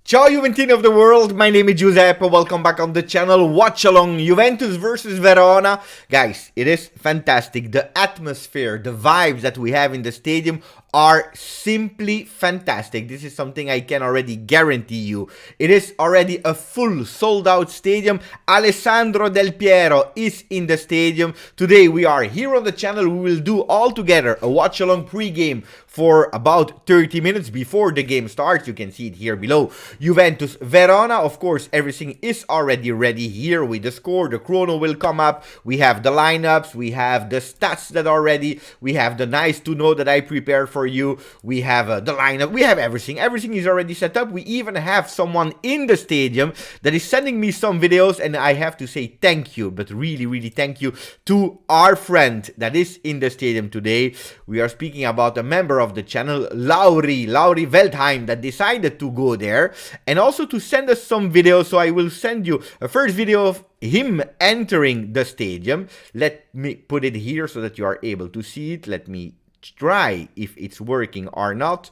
Ciao Juventini of the world, my name is Giuseppe, welcome back on the channel. Watch along Juventus versus Verona. Guys, it is fantastic. The atmosphere, the vibes that we have in the stadium are simply fantastic. This is something I can already guarantee you. It is already a full sold out stadium. Alessandro Del Piero is in the stadium. Today we are here on the channel. We will do all together a watch along pre-game for about 30 minutes before the game starts. You can see it here below. Juventus Verona, of course, everything is already ready here with the score. The chrono will come up. We have the lineups, we have the stats that are ready, we have the nice to know that I prepared for you, we have the lineup, we have everything. Everything is already set up. We even have someone in the stadium that is sending me some videos, and I have to say thank you, but really thank you to our friend that is in the stadium today. We are speaking about a member of the channel, Lauri Veldheim, that decided to go there and also to send us some videos. So I will send you a first video of him entering the stadium. Let me put it here so that you are able to see it. Let me try if it's working or not.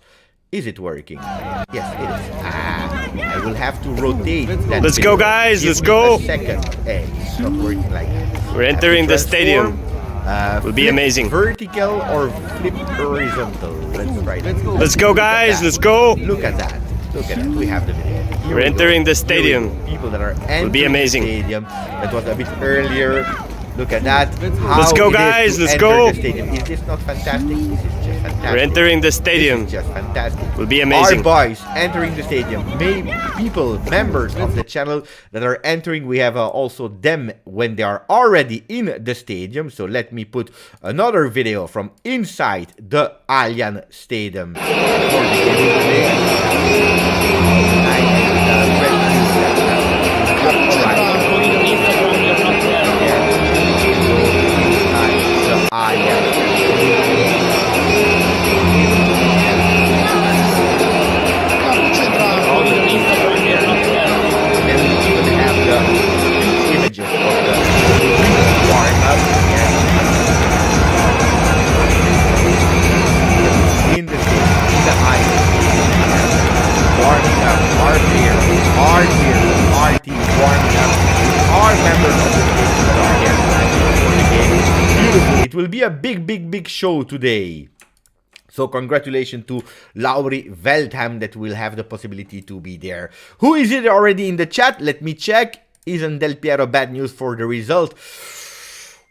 Is it working? Yes, it is. I will have to rotate that. Let's go, guys. Let's go. A second. Hey, it's not working like that. We're entering the stadium. Will be amazing. Vertical or flip horizontal. Let's try that. Let's go, guys. Let's go. Look at that. Look at that. We have the video. Here We're entering the stadium. People that are entering Will be amazing. the stadium. That was a bit earlier. Look at that. Let's go, guys. Let's go. The stadium. Is this not fantastic? This is just fantastic. We're entering the stadium. This is just fantastic. Will be amazing. Our boys entering the stadium. Maybe people, members of the channel that are entering. We have also them when they are already in the stadium. So let me put another video from inside the Allianz Stadium. It will be a big show today. So congratulations to Lauri Veldheim that will have the possibility to be there. Who is it already in the chat? Let me check. Isn't Del Piero bad news for the result?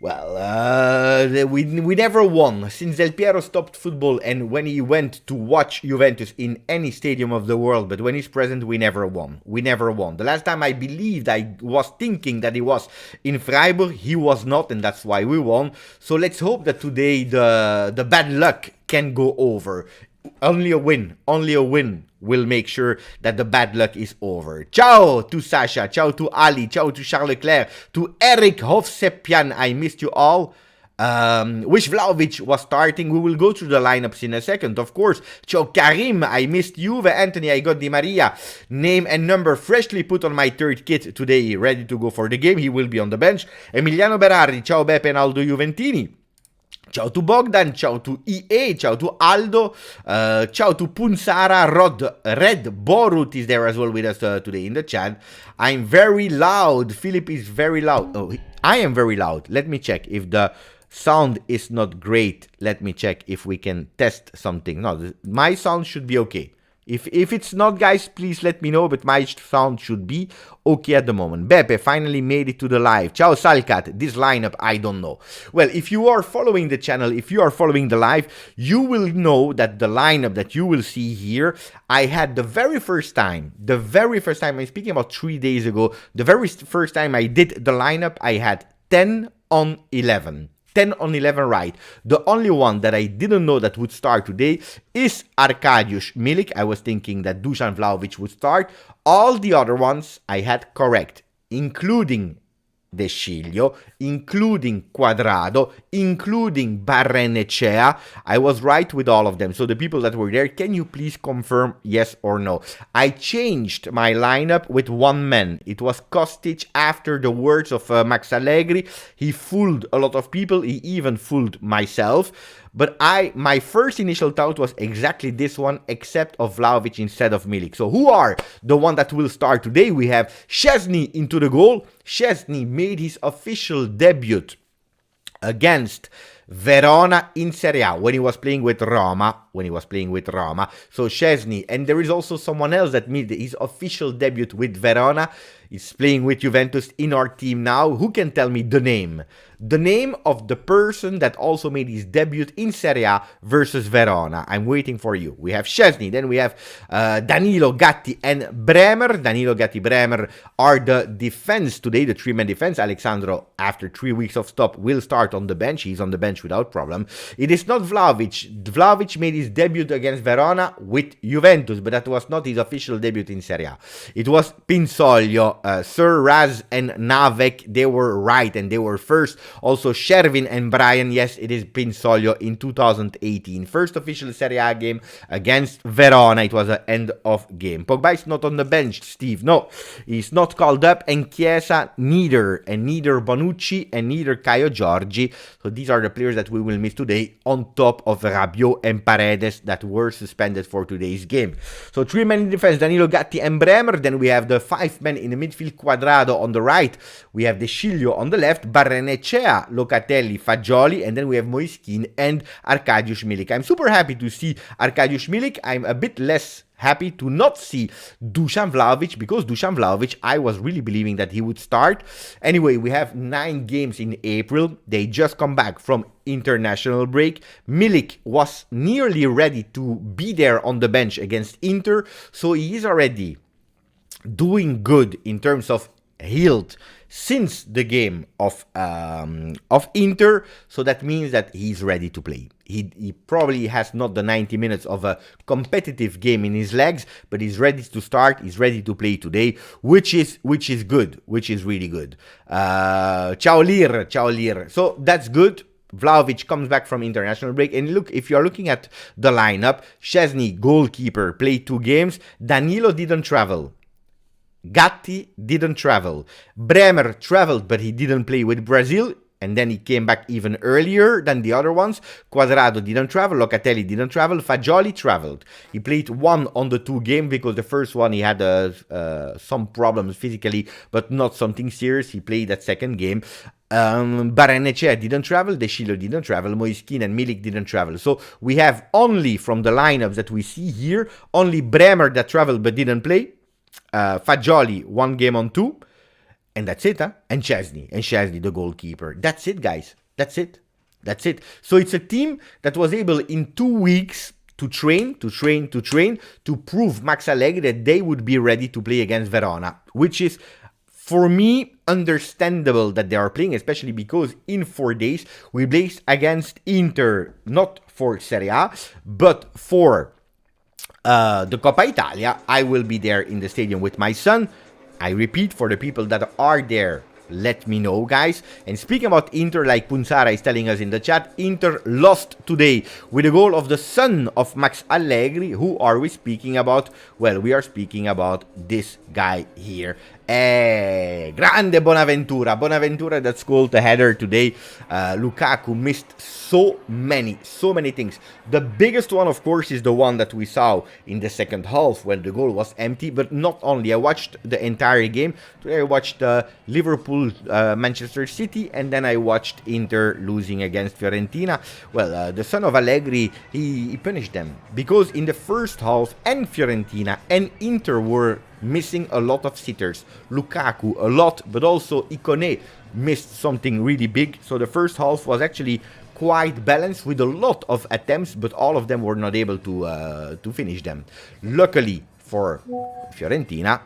Well, we never won. Since Del Piero stopped football and when he went to watch Juventus in any stadium of the world, but when he's present, we never won. We never won. The last time I believed, I was thinking that he was in Freiburg. He was not, and that's why we won. So let's hope that today the bad luck can go over. Only a win will make sure that the bad luck is over. Ciao to Sasha, ciao to Ali, ciao to Charles Leclerc, to Eric Hovsepian. I missed you all. Wish Vlahovic was starting. We will go through the lineups in a second, of course. Ciao Karim, I missed Juve. Anthony, I got Di Maria. Name and number freshly put on my third kit today, ready to go for the game. He will be on the bench. Emiliano Berardi, ciao Beppe and Aldo Juventini. Ciao to Bogdan, ciao to EA, ciao to Aldo, ciao to Punsara, Red Borut is there as well with us today in the chat. I'm very loud, Philip is very loud. Oh, I am very loud. Let me check if the sound is not great. Let me check if we can test something. No, my sound should be okay. If it's not, guys, please let me know, but my sound should be okay at the moment. Beppe finally made it to the live. Ciao Salcat, this lineup, I don't know. Well, if you are following the channel, if you are following the live, you will know that the lineup that you will see here, I had the very first time, I'm speaking about 3 days ago, the very first time I did the lineup, I had 10 on 11. 10 on 11 right. The only one that I didn't know that would start today is Arkadiusz Milik. I was thinking that Dusan Vlahovic would start. All the other ones I had correct, including De Sciglio, including Quadrado, including Barrenechea. I was right with all of them. So the people that were there, can you please confirm yes or no? I changed my lineup with one man. It was Kostic after the words of Max Allegri. He fooled a lot of people. He even fooled myself. But my first initial thought was exactly this one, except of Vlahovic instead of Milik. So who are the one that will start today? We have Szczesny into the goal. Szczesny made his official debut against Verona in Serie A when he was playing with Roma. So Szczesny, and there is also someone else that made his official debut with Verona. He's playing with Juventus in our team now. Who can tell me the name? The name of the person that also made his debut in Serie A versus Verona. I'm waiting for you. We have Szczesny, then we have Danilo, Gatti, and Bremer. Danilo, Gatti, Bremer are the defense today, the three-man defense. Alexandro, after 3 weeks of stop, will start on the bench. He's on the bench without problem. It is not Vlahovic. Vlahovic made his debut against Verona with Juventus, but that was not his official debut in Serie A. It was Pinsoglio, Sir Raz, and Navek. They were right, and they were first. Also, Shervin and Brian, yes, it is Pinsoglio in 2018. First official Serie A game against Verona. It was an end of game. Pogba is not on the bench, Steve. No, he's not called up, and Chiesa neither. And neither Bonucci and neither Caio Giorgi. So these are the players that we will miss today, on top of Rabiot and Paredes that were suspended for today's game. So 3 men in defense, Danilo, Gatti, and Bremer. Then we have the 5 men in the midfield, Quadrado on the right. We have De Sciglio on the left, Barrenechea, Locatelli, Fagioli, and then we have Moiskin and Arkadiusz Milik. I'm super happy to see Arkadiusz Milik. I'm a bit less happy to not see Dusan Vlahovic, because Dusan Vlahovic, I was really believing that he would start. Anyway, we have 9 games in April. They just come back from international break. Milik was nearly ready to be there on the bench against Inter, so he is already doing good in terms of healed since the game of Inter, so that means that he's ready to play. He probably has not the 90 minutes of a competitive game in his legs, but he's ready to start. He's ready to play today, which is good, which is really good. Ciao Lir. So that's good. Vlahovic comes back from international break, and look, if you're looking at the lineup, Szczesny, goalkeeper, played 2 games. Danilo didn't travel. Gatti didn't travel. Bremer traveled, but he didn't play with Brazil, and then he came back even earlier than the other ones. Quadrado didn't travel. Locatelli didn't travel. Fagioli traveled. He played 1 on the 2 games, because the first one he had some problems physically, but not something serious. He played that second game. Barrenechea didn't travel, De Sciglio didn't travel, Moiskin and Milik didn't travel. So we have only, from the lineups that we see here, only Bremer that traveled but didn't play. Fagioli 1 game on 2, and that's it, huh? And Szczesny the goalkeeper. That's it, guys. That's it. So it's a team that was able in 2 weeks to train, to prove Max Allegri that they would be ready to play against Verona, which is, for me, understandable that they are playing, especially because in 4 days we play against Inter, not for Serie A, but for the Coppa Italia. I will be there in the stadium with my son. I repeat, for the people that are there, let me know, guys. And speaking about Inter, like Punzara is telling us in the chat, Inter lost today with a goal of the son of Max Allegri. Who are we speaking about? Well, we are speaking about this guy here. Grande Bonaventura. Bonaventura that scored the header today. Lukaku missed so many things. The biggest one, of course, is the one that we saw in the second half when the goal was empty. But not only. I watched the entire game. Today I watched Liverpool, Manchester City, and then I watched Inter losing against Fiorentina. Well, the son of Allegri, he punished them, because in the first half, and Fiorentina and Inter were missing a lot of sitters. Lukaku a lot, but also Ikone missed something really big. So the first half was actually quite balanced with a lot of attempts, but all of them were not able to finish them. Luckily for Fiorentina,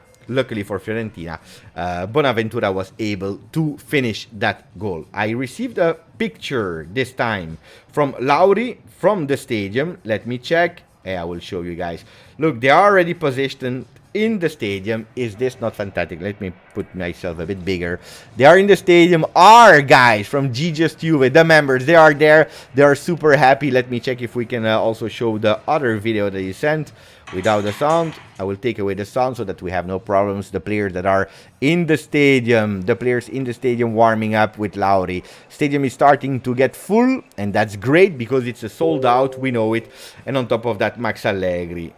Bonaventura was able to finish that goal. I received a picture this time from Lauri from the stadium. Let me check. I will show you guys. Look, they are already positioned in the stadium. Is this not fantastic? Let me put myself a bit bigger. They are in the stadium. Our guys from GJustjuve, the members, they are there. They are super happy. Let me check if we can also show the other video that he sent without the sound. I will take away the sound so that we have no problems. The players that are in the stadium, the players in the stadium warming up with Lauri. Stadium is starting to get full, and that's great because it's a sold out. We know it. And on top of that, Max Allegri.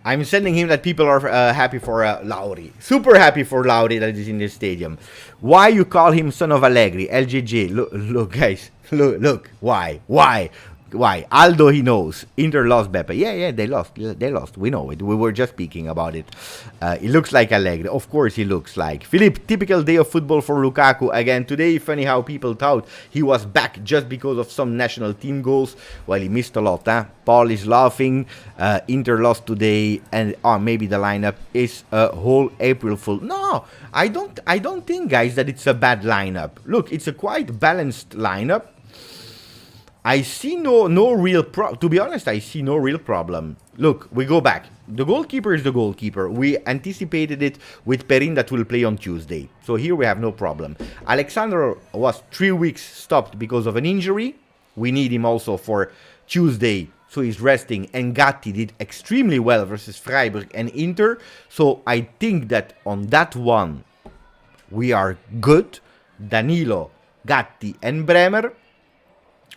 I'm sending him that people are happy for Lauri. Super happy for Lauri that is in this stadium. Why you call him son of Allegri? LJJ. Look, guys. Look. Why? Why? Aldo, he knows. Inter lost, Beppe. Yeah, they lost. They lost. We know it. We were just speaking about it. He looks like Allegri. Of course he looks like. Philippe, typical day of football for Lukaku. Again, today, funny how people thought he was back just because of some national team goals. Well, he missed a lot, huh? Paul is laughing. Inter lost today. And maybe the lineup is a whole April fool. No, I don't think, guys, that it's a bad lineup. Look, it's a quite balanced lineup. I see no real to be honest, I see no real problem. Look, we go back. The goalkeeper is the goalkeeper. We anticipated it with Perin that will play on Tuesday. So here we have no problem. Alexander was 3 weeks stopped because of an injury. We need him also for Tuesday, so he's resting. And Gatti did extremely well versus Freiburg and Inter. So I think that on that one, we are good. Danilo, Gatti and Bremer,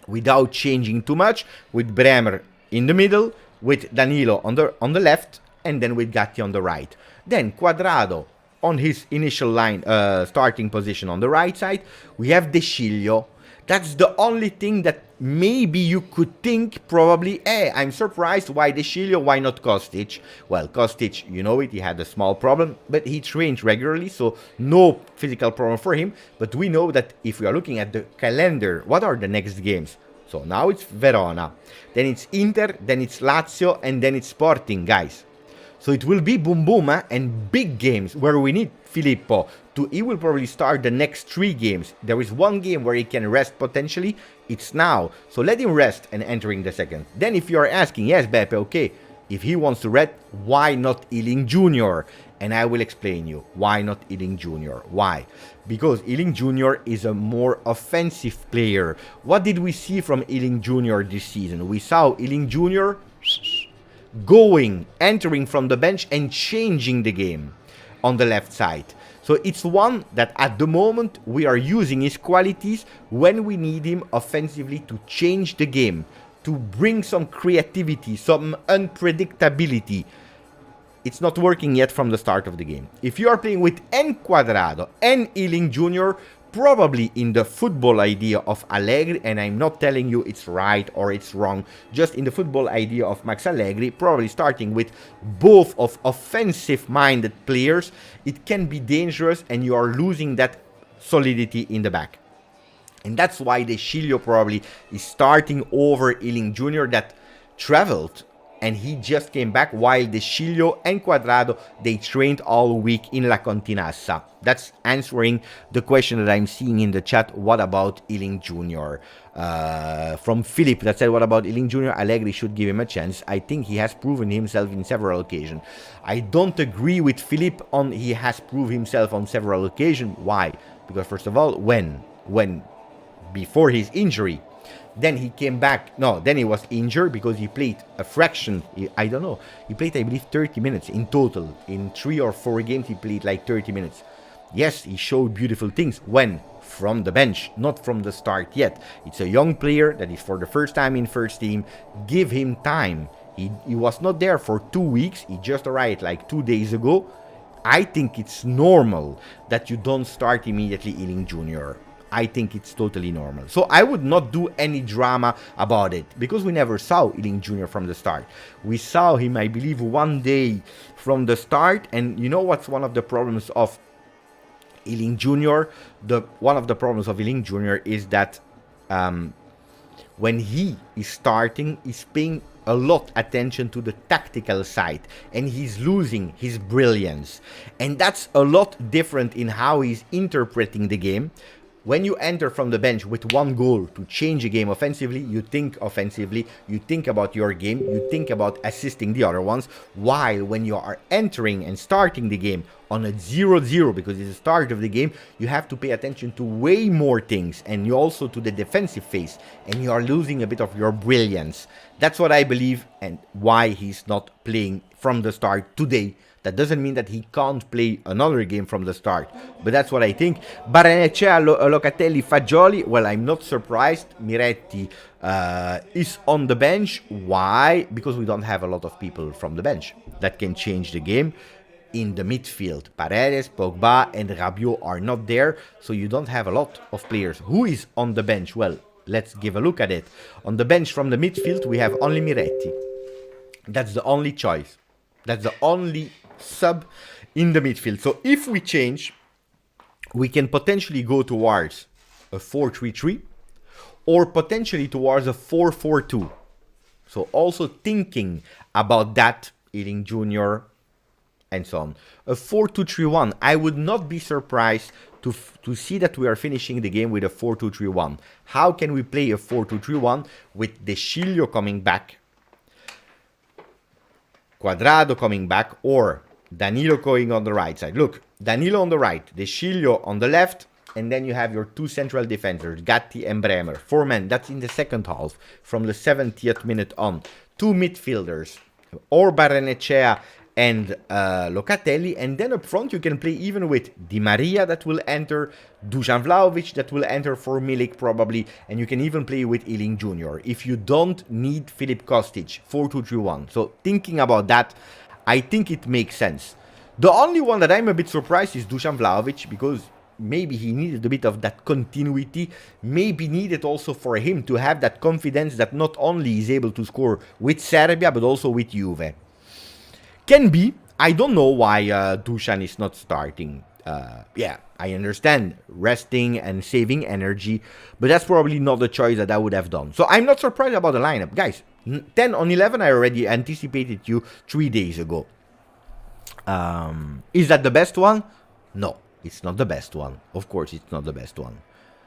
without changing too much, with Bremer in the middle, with Danilo on the left, and then with Gatti on the right. Then Quadrado on his initial line, starting position on the right side. We have De Sciglio. That's the only thing that maybe you could think, probably, I'm surprised, why De Sciglio, why not Kostic? Well, Kostic, you know it, he had a small problem, but he trains regularly, so no physical problem for him. But we know that if we are looking at the calendar, what are the next games? So now it's Verona, then it's Inter, then it's Lazio, and then it's Sporting, guys. So it will be boom boom and big games where we need Filippo. He will probably start the next 3 games. There is 1 game where he can rest potentially. It's now. So let him rest and entering the second. Then if you are asking, yes, Beppe, okay, if he wants to rest, why not Ealing Jr.? And I will explain you why not Ealing Jr. Why? Because Ealing Jr. is a more offensive player. What did we see from Ealing Jr. this season? We saw Ealing Jr. entering from the bench and changing the game on the left side. So it's one that at the moment we are using his qualities when we need him offensively to change the game, to bring some creativity, some unpredictability. It's not working yet from the start of the game. If you are playing with N Quadrado and Ealing Jr., probably in the football idea of Allegri, and I'm not telling you it's right or it's wrong, just in the football idea of Max Allegri, probably starting with both of offensive-minded players, it can be dangerous and you are losing that solidity in the back. And that's why De Sciglio probably is starting over Ealing Jr. that traveled and he just came back, while De Sciglio and Quadrado, they trained all week in La Continassa. That's answering the question that I'm seeing in the chat. What about Ealing Jr.? From Philip that said, what about Ealing Jr.? Allegri should give him a chance. I think he has proven himself in several occasions. I don't agree with Philip on he has proved himself on several occasions. Why? Because first of all, when before his injury, then he came back. No, then he was injured because he played a fraction. I don't know. He played, I believe, 30 minutes in total. In 3 or 4 games, he played like 30 minutes. Yes, he showed beautiful things. When? From the bench, not from the start yet. It's a young player that is for the first time in first team. Give him time. He was not there for 2 weeks. He just arrived like 2 days ago. I think it's normal that you don't start immediately Ealing Jr. I think it's totally normal. So I would not do any drama about it, because we never saw Ealing Jr. from the start. We saw him, I believe, 1 day from the start. And you know what's one of the problems of Ealing Jr.? One of the problems of Ealing Jr. is that when he is starting, he's paying a lot attention to the tactical side, and he's losing his brilliance. And that's a lot different in how he's interpreting the game. When you enter from the bench with one goal to change a game offensively, you think offensively, you think about your game, you think about assisting the other ones, while when you are entering and starting the game on a 0-0, because it's the start of the game, you have to pay attention to way more things, and you also to the defensive phase, and you are losing a bit of your brilliance. That's what I believe, and why he's not playing from the start today. That doesn't mean that he can't play another game from the start, but that's what I think. Barrenechea, Locatelli, Fagioli, well, I'm not surprised. Miretti is on the bench. Why? Because we don't have a lot of people from the bench that can change the game. In the midfield, Paredes, Pogba, and Rabiot are not there, so you don't have a lot of players. Who is on the bench? Well, let's give a look at it. On the bench from the midfield, we have only Miretti. That's the only choice. That's the only sub in the midfield. So if we change, we can potentially go towards a 4-3-3 or potentially towards a 4-4-2. So also thinking about that, Ealing Jr. and so on. A 4-2-3-1. I would not be surprised to see that we are finishing the game with a 4-2-3-1. How can we play a 4-2-3-1 with De Sciglio coming back, Cuadrado coming back, or Danilo going on the right side? Look, Danilo on the right, De Sciglio on the left, and then you have your two central defenders, Gatti and Bremer. 4 men, that's in the second half, from the 70th minute on. 2 midfielders, or Barrenechea and Locatelli, and then up front you can play even with Di Maria that will enter, Dusan Vlahovic that will enter for Milik probably, and you can even play with Ealing Jr. if you don't need Filip Kostic. 4-2-3-1. So thinking about that, I think it makes sense. The only one that I'm a bit surprised is Dusan Vlahovic, because maybe he needed a bit of that continuity, maybe needed also for him to have that confidence that not only he's able to score with Serbia, but also with Juve. Can be. I don't know why Dusan is not starting. Yeah, I understand resting and saving energy, but that's probably not the choice that I would have done. So I'm not surprised about the lineup. Guys, 10 on 11, I already anticipated you 3 days ago. Is that the best one? No, it's not the best one. Of course, it's not the best one.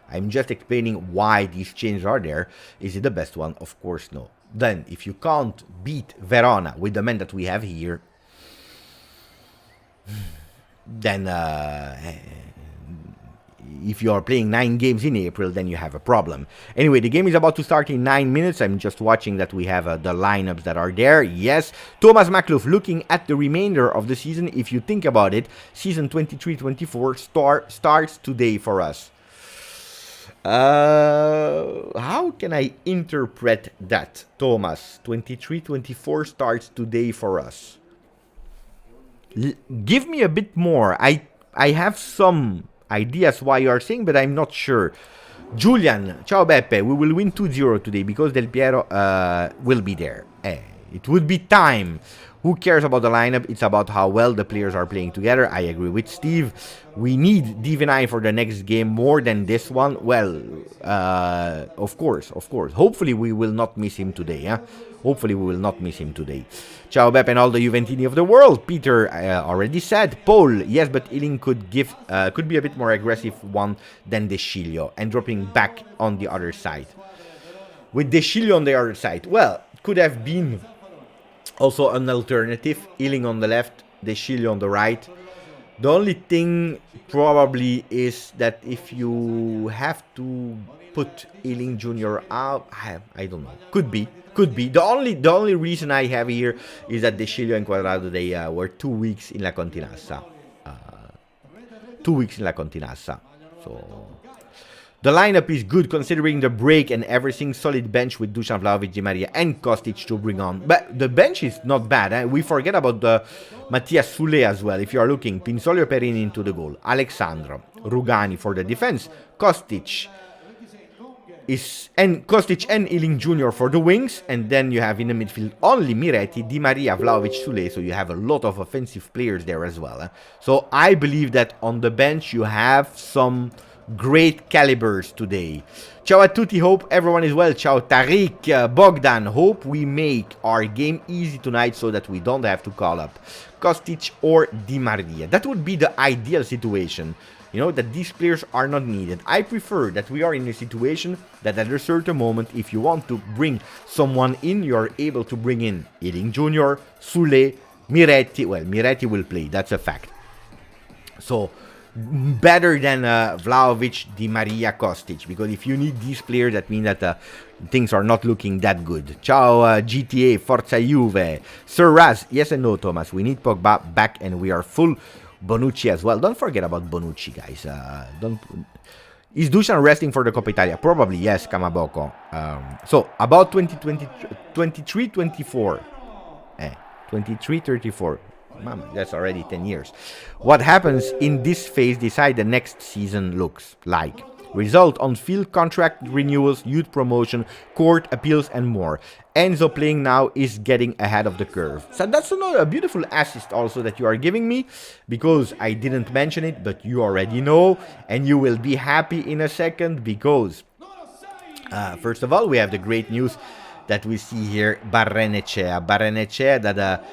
I'm just explaining why these changes are there. Is it the best one? Of course, no. Then, if you can't beat Verona with the men that we have here, then if you are playing 9 games in April, then you have a problem. Anyway, the game is about to start in 9 minutes. I'm just watching that we have the lineups that are there. Yes, Thomas Maklouf looking at the remainder of the season. If you think about it, season 23-24 starts today for us. How can I interpret that, Thomas? 23-24 starts today for us. Give me a bit more. I have some ideas why you are saying, but I'm not sure. Julian, ciao Beppe, we will win 2-0 today because Del Piero will be there. It would be time. Who cares about the lineup? It's about how well the players are playing together. I agree with Steve. We need Divinay for the next game more than this one. Well, of course. Hopefully we will not miss him today. Hopefully we will not miss him today. Ciao Beppe and all the Juventini of the world. Peter already said. Paul, yes, but Ealing could be a bit more aggressive one than De Sciglio and dropping back on the other side. With De Sciglio on the other side, well, could have been also an alternative. Ealing on the left, De Sciglio on the right. The only thing probably is that if you have to put Ealing Jr. out, I don't know. Could be. The only reason I have here is that De Sciglio and Cuadrado, they were 2 weeks in La Continassa. 2 weeks in La Continassa. So the lineup is good considering the break and everything. Solid bench with Dusan Vlahovic, Di Maria and Kostic to bring on. But the bench is not bad. We forget about the Mattias Sule as well. If you are looking, Pinsolio Perini into the goal. Alexandro, Rugani for the defense. Kostic and Ealing Jr. for the wings, and then you have in the midfield only Miretti, Di Maria, Vlahovic, Sule, so you have a lot of offensive players there as well. So I believe that on the bench you have some great calibers today. Ciao a tutti, hope everyone is well. Ciao Tariq, Bogdan, hope we make our game easy tonight so that we don't have to call up Kostic or Di Maria. That would be the ideal situation. You know, that these players are not needed. I prefer that we are in a situation that at a certain moment, if you want to bring someone in, you're able to bring in Ealing Jr., Sule, Miretti. Well, Miretti will play, that's a fact. So, better than Vlahovic, Di Maria, Kostic. Because if you need these players, that means that things are not looking that good. Ciao GTA, Forza Juve. Sir Raz, yes and no, Thomas. We need Pogba back and we are full. Bonucci as well. Don't forget about Bonucci, guys. Is Dusan resting for the Coppa Italia? Probably, yes, Kamaboko. So, about 23-24. 23-34. Mama, that's already 10 years. What happens in this phase decide the next season looks like. Result on field contract renewals, youth promotion, court appeals and more. Enzo playing now is getting ahead of the curve. So that's a beautiful assist also that you are giving me, because I didn't mention it, but you already know, and you will be happy in a second, because first of all, we have the great news that we see here, Barrenechea. Barrenechea that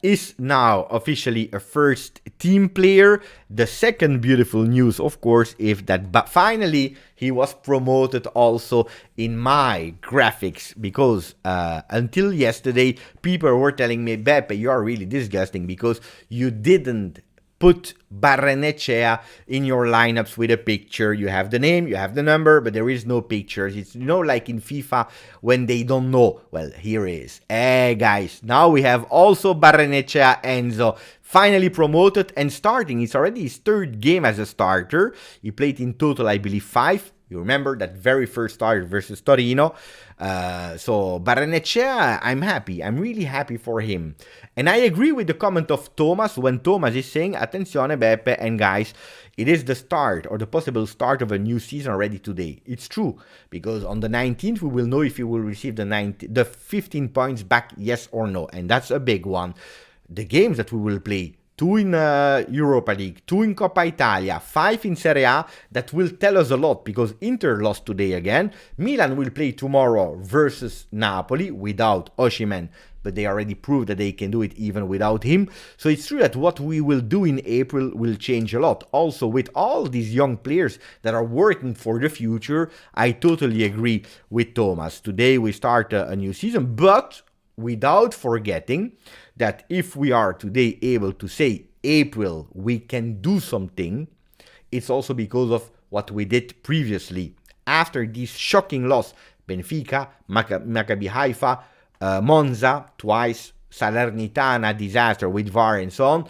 is now officially a first team player. The second beautiful news, of course, is that finally he was promoted also in my graphics, because until yesterday, people were telling me, Beppe, you are really disgusting because you didn't put Barrenechea in your lineups with a picture. You have the name, you have the number, but there is no pictures. It's, you know, like in FIFA when they don't know. Well, here is. Hey, guys, now we have also Barrenechea Enzo finally promoted and starting. It's already his third game as a starter. He played in total, I believe, 5. You remember that very first start versus Torino. So Barrenechea, I'm happy. I'm really happy for him. And I agree with the comment of Thomas when Thomas is saying, attenzione Beppe, and guys, it is the start or the possible start of a new season already today. It's true, because on the 19th we will know if you will receive the 15 points back, yes or no. And that's a big one. The games that we will play, 2 in Europa League, 2 in Coppa Italia, 5 in Serie A, that will tell us a lot, because Inter lost today again. Milan will play tomorrow versus Napoli without Osimhen, but they already proved that they can do it even without him. So it's true that what we will do in April will change a lot. Also, with all these young players that are working for the future, I totally agree with Thomas. Today we start a new season, but without forgetting that if we are today able to say April we can do something, it's also because of what we did previously. After this shocking loss, Benfica, Maccabi Haifa, Monza twice, Salernitana disaster with VAR and so on,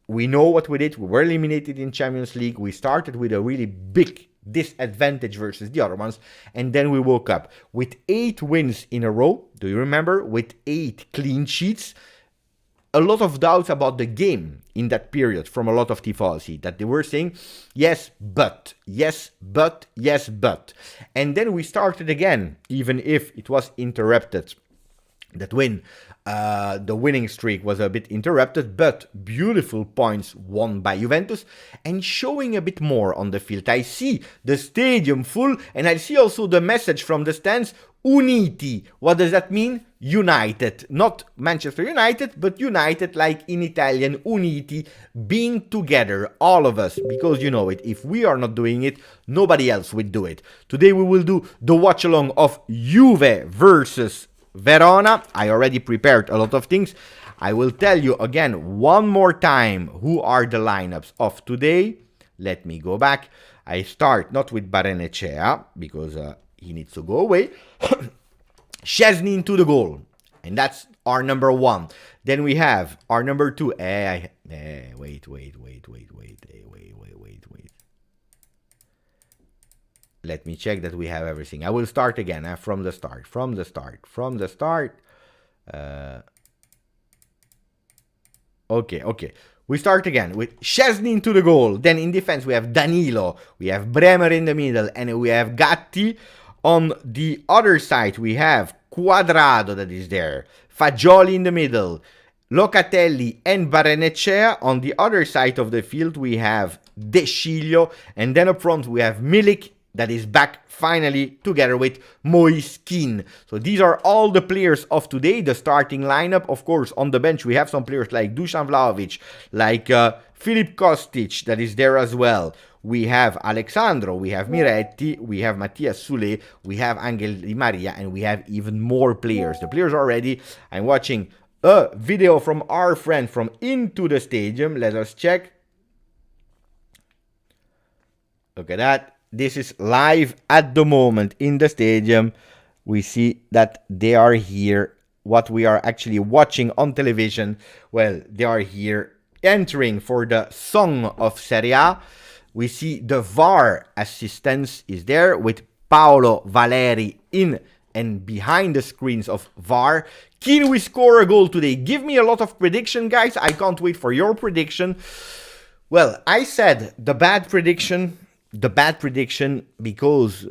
we know what we did. We were eliminated in Champions League. We started with a really big disadvantage versus the other ones, and then we woke up with 8 wins in a row. Do you remember? With 8 clean sheets. A lot of doubts about the game in that period from a lot of tifosi, that they were saying, yes, but, yes, but, yes, but. And then we started again, even if it was interrupted. That win, the winning streak was a bit interrupted, but beautiful points won by Juventus and showing a bit more on the field. I see the stadium full, and I see also the message from the stands, Uniti. What does that mean? United. Not Manchester United, but united like in Italian, Uniti, being together, all of us, because you know it, if we are not doing it, nobody else will do it. Today we will do the watch along of Juve versus Verona. I already prepared a lot of things. I will tell you again one more time who are the lineups of today. Let me go back. I start not with Barrenechea because he needs to go away. Szczesny into the goal, and that's our number 1. Then we have our number 2. Wait. Let me check that we have everything. I will start again from the start. Okay. We start again with Szczesny into the goal. Then in defense we have Danilo, we have Bremer in the middle, and we have Gatti. On the other side we have Quadrado that is there, Fagioli in the middle, Locatelli and Barrenechea. On the other side of the field we have De Sciglio, and then up front we have Milik, that is back finally together with Moise Kean. So these are all the players of today, the starting lineup. Of course, on the bench we have some players like Dusan Vlahovic, like Filip Kostic, that is there as well. We have Alexandro, we have Miretti, we have Mattias Sule, we have Angel Di Maria, and we have even more players. The players are ready. I'm watching a video from our friend from Into the Stadium. Let us check. Look at that. This is live at the moment in the stadium. We see that they are here. What we are actually watching on television, well, they are here entering for the song of Serie A. We see the VAR assistance is there with Paolo Valeri in and behind the screens of VAR. Can we score a goal today? Give me a lot of prediction, guys. I can't wait for your prediction. Well, I said the bad prediction because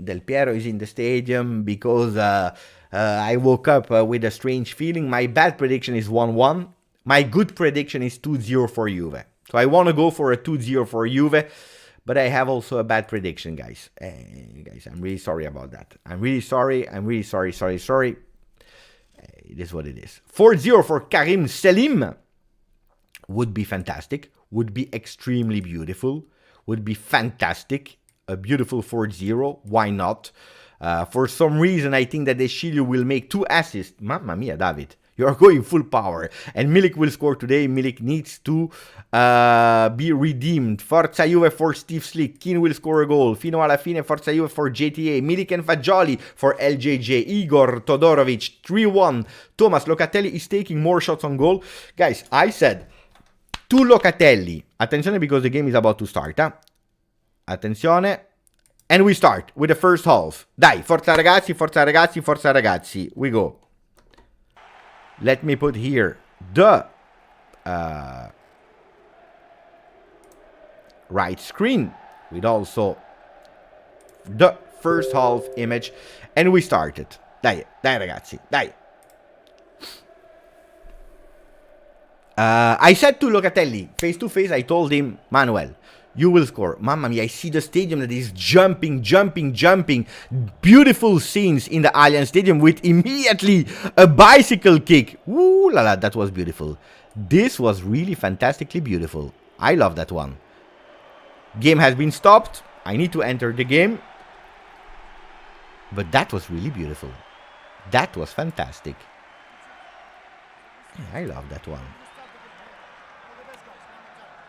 Del Piero is in the stadium, because I woke up with a strange feeling. My bad prediction is 1-1. My good prediction is 2-0 for Juve. So I want to go for a 2-0 for Juve, but I have also a bad prediction, guys. Guys, I'm really sorry about that. I'm really sorry. It is what it is. 4-0 for Karim Selim would be fantastic, would be extremely beautiful, would be fantastic. A beautiful 4-0, why not? For some reason, I think that De Sciglio will make 2 assists. Mamma mia, David. You are going full power. And Milik will score today. Milik needs to be redeemed. Forza Juve for Steve Slick. Kean will score a goal. Fino alla fine, Forza Juve for JTA. Milik and Fagioli for LJJ. Igor Todorovic, 3-1. Thomas Locatelli is taking more shots on goal. Guys, I said to Locatelli. Attenzione because the game is about to start. Attenzione. And we start with the first half. Dai, forza ragazzi, forza ragazzi, forza ragazzi. We go. Let me put here the right screen with also the first half image. And we started. Dai, dai ragazzi, dai. I said to Locatelli, face to face, I told him, Manuel, you will score. Mamma mia, I see the stadium that is jumping. Beautiful scenes in the Allianz Stadium with immediately a bicycle kick. Ooh la la, that was beautiful. This was really fantastically beautiful. I love that one. Game has been stopped. I need to enter the game. But that was really beautiful. That was fantastic. I love that one.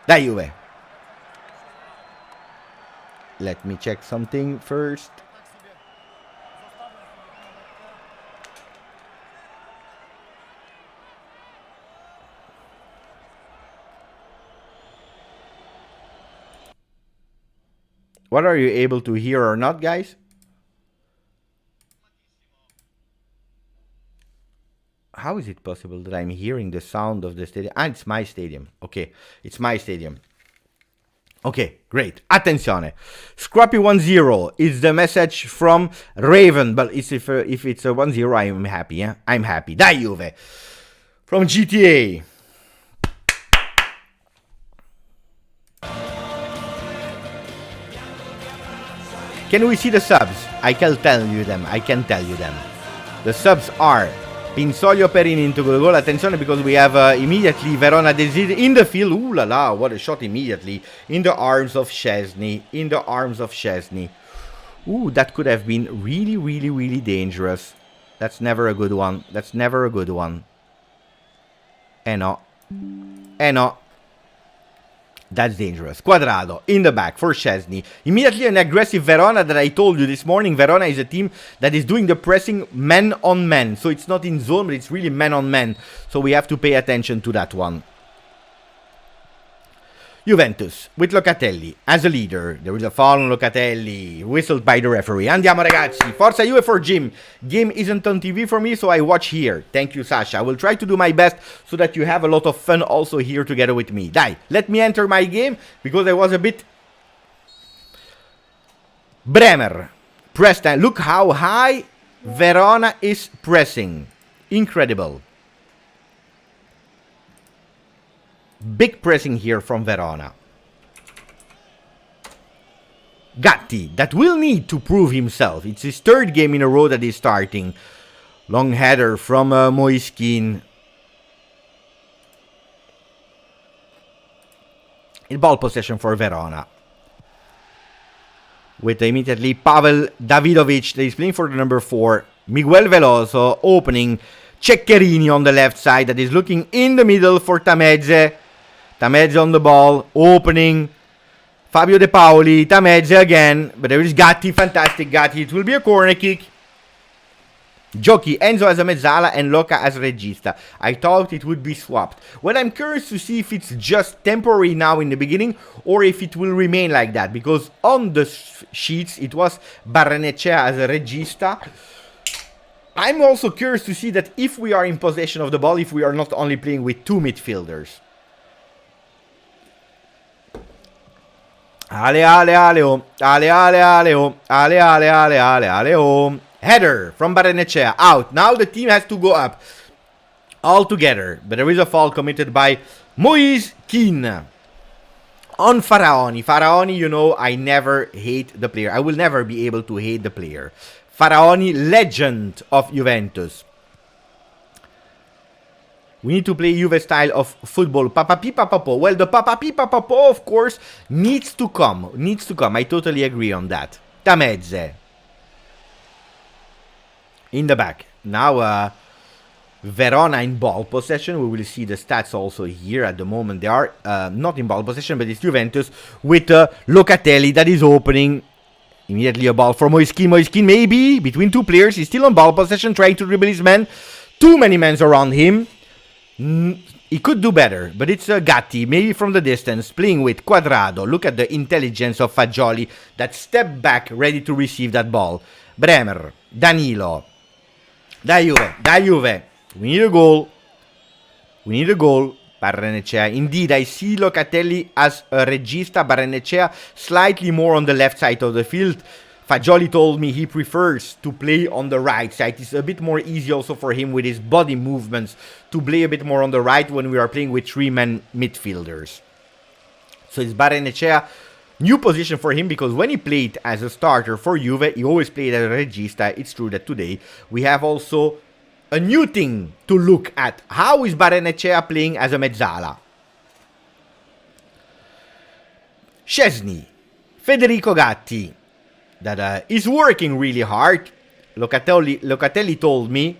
Dai Juve. Let me check something first. What are you able to hear or not, guys? How is it possible that I'm hearing the sound of the stadium? Ah, it's my stadium. Okay, it's my stadium. Okay, great. Attenzione. Scrappy 1-0 is the message from Raven. But if it's a 1-0, I'm happy. I'm happy. Dai Juve. From GTA. Can we see the subs? I can tell you them. The subs are Pinsoglio Perini into the goal. Attenzione because we have immediately Verona Desir in the field. Ooh la la, what a shot immediately. In the arms of Szczesny. Ooh, that could have been really dangerous. That's never a good one. No. That's dangerous. Quadrado in the back for Szczesny. Immediately an aggressive Verona that I told you this morning. Verona is a team that is doing the pressing man on man. So it's not in zone, but it's really man on man. So we have to pay attention to that one. Juventus with Locatelli as a leader. There is a foul on Locatelli, whistled by the referee. Andiamo ragazzi, Forza Juve for Jim. Game isn't on TV for me, so I watch here. Thank you, Sasha. I will try to do my best so that you have a lot of fun also here together with me. Dai, let me enter my game because I was a bit... Bremer, press time. Look how high Verona is pressing. Incredible. Big pressing here from Verona. Gatti, that will need to prove himself. It's his third game in a row that he's starting. Long header from Moiskin. In ball possession for Verona. With immediately Pavel Davidovic that is playing for the number 4. Miguel Veloso opening. Ceccherini on the left side that is looking in the middle for Tameze. Tameze on the ball. Opening. Fabio De Paoli. Tameze again. But there is Gatti. Fantastic Gatti. It will be a corner kick. Giochi Enzo as a mezzala and Loca as regista. I thought it would be swapped. Well, I'm curious to see if it's just temporary now in the beginning or if it will remain like that. Because on the sheets it was Barrenechea as a regista. I'm also curious to see that if we are in possession of the ball, if we are not only playing with 2 midfielders. Ale ale ale oh. Ale ale ale oh. Ale ale ale ale ale oh. Header from Barrenechea out. Now the team has to go up all together. But there is a foul committed by Moiskin on Faraoni. Faraoni, you know, I never hate the player. I will never be able to hate the player. Faraoni, legend of Juventus. We need to play Juve style of football. Papapi Papapo. Well, the Papapi Papapo, of course, needs to come. Needs to come. I totally agree on that. Tameze. In the back. Now, Verona in ball possession. We will see the stats also here. At the moment, they are not in ball possession, but it's Juventus with Locatelli that is opening. Immediately a ball for Moiskin. Moiskin maybe between 2 players. He's still on ball possession, trying to dribble his man. Too many men around him. He could do better, but it's Gatti, maybe from the distance, playing with Quadrado. Look at the intelligence of Fagioli that stepped back, ready to receive that ball. Bremer, Danilo. Dai Juve, dai Juve. We need a goal. We need a goal. Barrenechea. Indeed, I see Locatelli as a regista. Barrenechea slightly more on the left side of the field. Fagioli told me he prefers to play on the right side. It's a bit more easy also for him with his body movements to play a bit more on the right when we are playing with 3-man midfielders. So it's Barrenechea. New position for him because when he played as a starter for Juve, he always played as a regista. It's true that today we have also a new thing to look at. How is Barrenechea playing as a mezzala? Szczesny, Federico Gatti, that is working really hard. Locatelli told me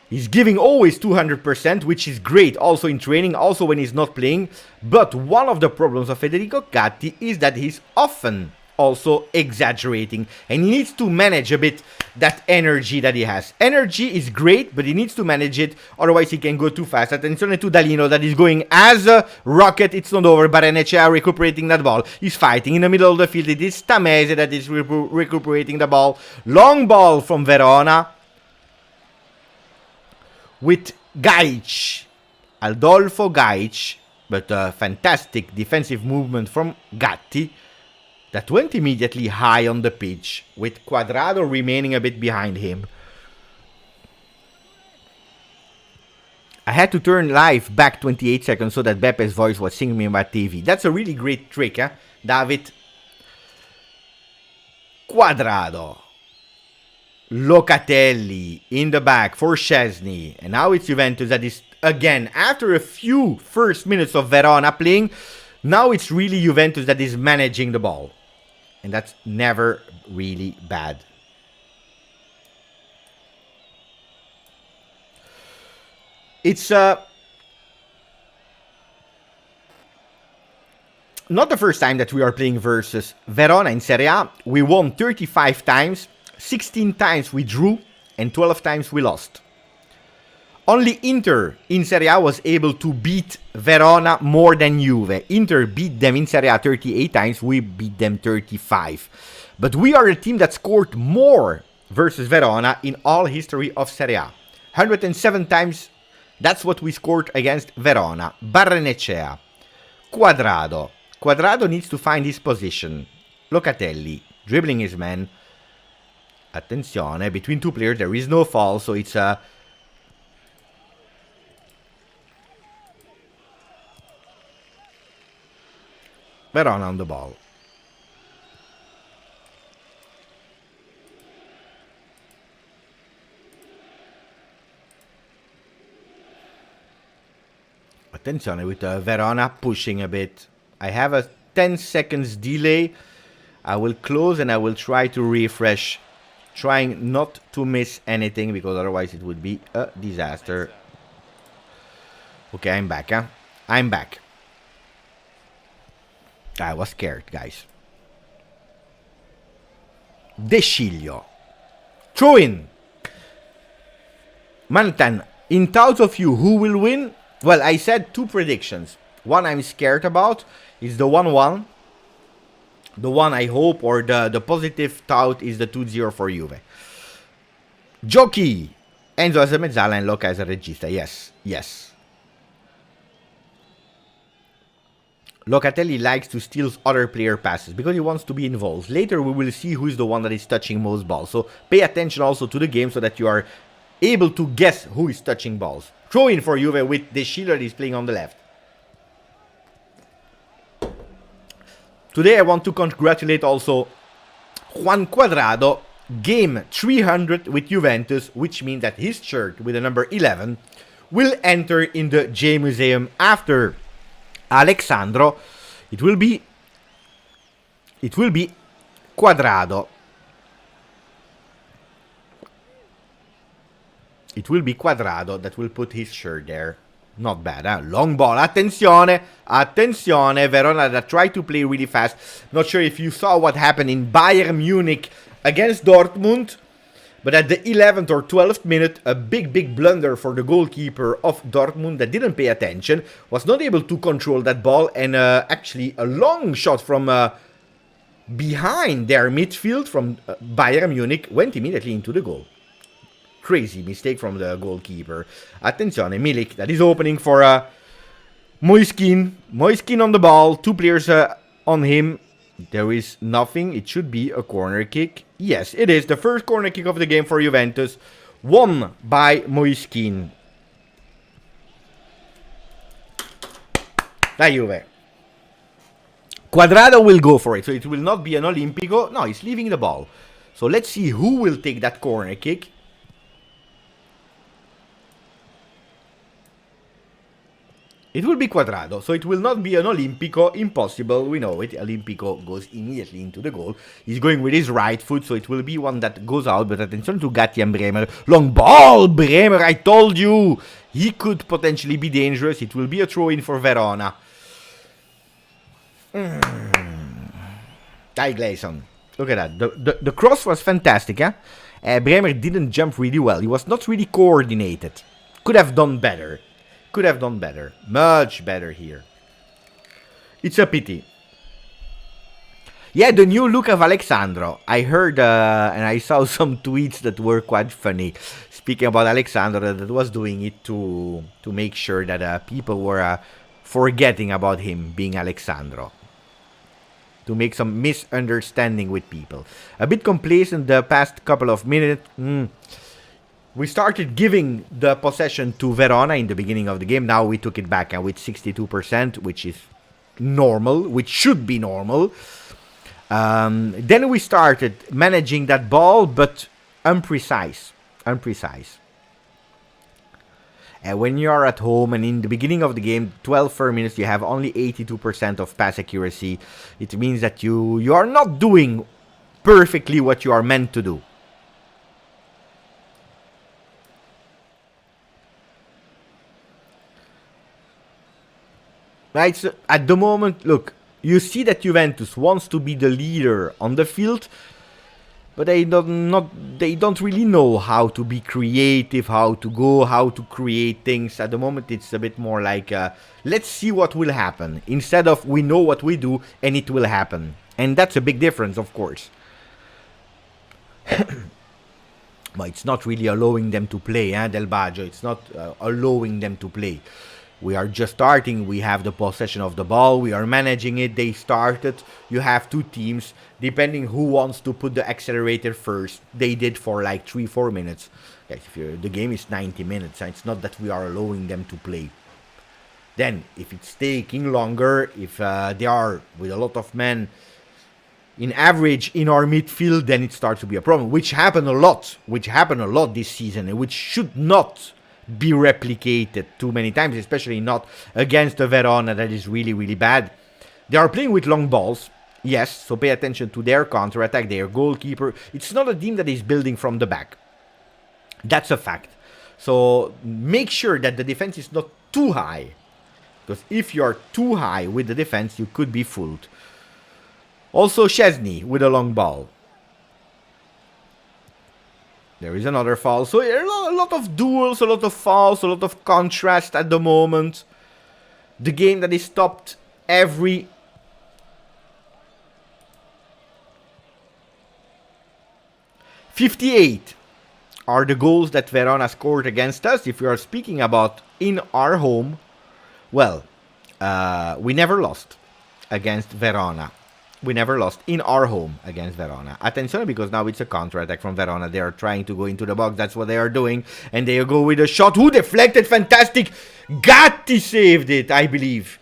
he's giving always 200%, which is great also in training, also when he's not playing. But one of the problems of Federico Gatti is that he's often also exaggerating. And he needs to manage a bit that energy that he has. Energy is great, but he needs to manage it. Otherwise, he can go too fast. Attenzione to Dalino that is going as a rocket. It's not over. Barrenechea recuperating that ball. He's fighting in the middle of the field. It is Tameze that is recuperating the ball. Long ball from Verona. With Gajic, Adolfo Gajic, but a fantastic defensive movement from Gatti that went immediately high on the pitch, with Quadrado remaining a bit behind him. I had to turn live back 28 seconds so that Bepe's voice was singing me on my TV. That's a really great trick, eh? David. Quadrado. Locatelli in the back for Szczesny. And now it's Juventus that is, again, after a few first minutes of Verona playing, now it's really Juventus that is managing the ball. And that's never really bad. It's not the first time that we are playing versus Verona in Serie A. We won 35 times. 16 times we drew and 12 times we lost. Only Inter in Serie A was able to beat Verona more than Juve. Inter beat them in Serie A 38 times, we beat them 35. But we are a team that scored more versus Verona in all history of Serie A. 107 times, that's what we scored against Verona. Barrenechea. Quadrado. Quadrado needs to find his position. Locatelli, dribbling his man. Attenzione, between 2 players there is no foul, so it's a Verona on the ball. Attenzione with Verona pushing a bit. I have a 10 seconds delay. I will close and I will try to refresh. Trying not to miss anything because otherwise it would be a disaster. Okay, I'm back, huh? I'm back. I was scared, guys. De Sciglio. Throw in. Mantan, in thoughts of you, who will win? Well, I said 2 predictions. One I'm scared about is the 1-1. The one I hope, or the positive thought, is the 2-0 for Juve. Giochi. Enzo as a mezzala and Loca as a regista. Yes, yes. Locatelli likes to steal other player passes because he wants to be involved. Later we will see who is the one that is touching most balls. So pay attention also to the game so that you are able to guess who is touching balls. Throw in for Juve with De Sciglio that is playing on the left. Today I want to congratulate also Juan Cuadrado, game 300 with Juventus, which means that his shirt with the number 11 will enter in the J Museum after Alexandro. It will be Cuadrado. It will be Cuadrado that will put his shirt there. Not bad, huh? Long ball. Attenzione. Attenzione. Verona that tried to play really fast. Not sure if you saw what happened in Bayern Munich against Dortmund. But at the 11th or 12th minute, a big blunder for the goalkeeper of Dortmund that didn't pay attention. Was not able to control that ball. And actually a long shot from behind their midfield from Bayern Munich went immediately into the goal. Crazy mistake from the goalkeeper. Attenzione, Milik that is opening for Moiskin. Moiskin on the ball. 2 players on him. There is nothing. It should be a corner kick. Yes, it is. The first corner kick of the game for Juventus. Won by Moiskin. La Juve. Cuadrado will go for it. So it will not be an Olimpico. No, he's leaving the ball. So let's see who will take that corner kick. It will be Cuadrado, so it will not be an Olimpico. Impossible, we know it. Olimpico goes immediately into the goal. He's going with his right foot, so it will be one that goes out. But attention to Gatti and Bremer. Long ball, Bremer, I told you. He could potentially be dangerous. It will be a throw-in for Verona. Ty Gleason. Look at that. The cross was fantastic, huh? Bremer didn't jump really well. He was not really coordinated. Could have done better. Could have done better. Much better here. It's a pity. Yeah, the new look of Alexandro. I heard and I saw some tweets that were quite funny. Speaking about Alexandro, that was doing it to make sure that people were forgetting about him being Alexandro. To make some misunderstanding with people. A bit complacent the past couple of minutes. We started giving the possession to Verona in the beginning of the game. Now we took it back with 62%, which is normal, which should be normal. Then we started managing that ball, but imprecise. And when you are at home and in the beginning of the game, 12 first minutes, you have only 82% of pass accuracy. It means that you are not doing perfectly what you are meant to do. Right, so at the moment, look, you see that Juventus wants to be the leader on the field, but they don't really know how to be creative, how to create things. At the moment, it's a bit more like, let's see what will happen, instead of we know what we do and it will happen. And that's a big difference, of course. But it's not really allowing them to play, Del Baggio. It's not allowing them to play. We are just starting, we have the possession of the ball, we are managing it, they started. You have 2 teams, depending who wants to put the accelerator first. They did for like 3-4 minutes. Guys, the game is 90 minutes, it's not that we are allowing them to play. Then, if it's taking longer, if they are with a lot of men in average in our midfield, then it starts to be a problem, which happened a lot this season, and which should not be replicated too many times, especially not against a Verona that is really, really bad. They are playing with long balls, yes, so pay attention to their counter-attack, their goalkeeper. It's not a team that is building from the back. That's a fact. So make sure that the defense is not too high. Because if you are too high with the defense, you could be fooled. Also Szczesny with a long ball. There is another foul. So a lot of duels, a lot of fouls, a lot of contrast at the moment. The game that is stopped every 58 are the goals that Verona scored against us. If we are speaking about in our home, well, we never lost against Verona. We never lost in our home against Verona. Attention, because now it's a counter-attack from Verona. They are trying to go into the box. That's what they are doing. And they go with a shot. Who deflected? Fantastic. Gatti saved it, I believe.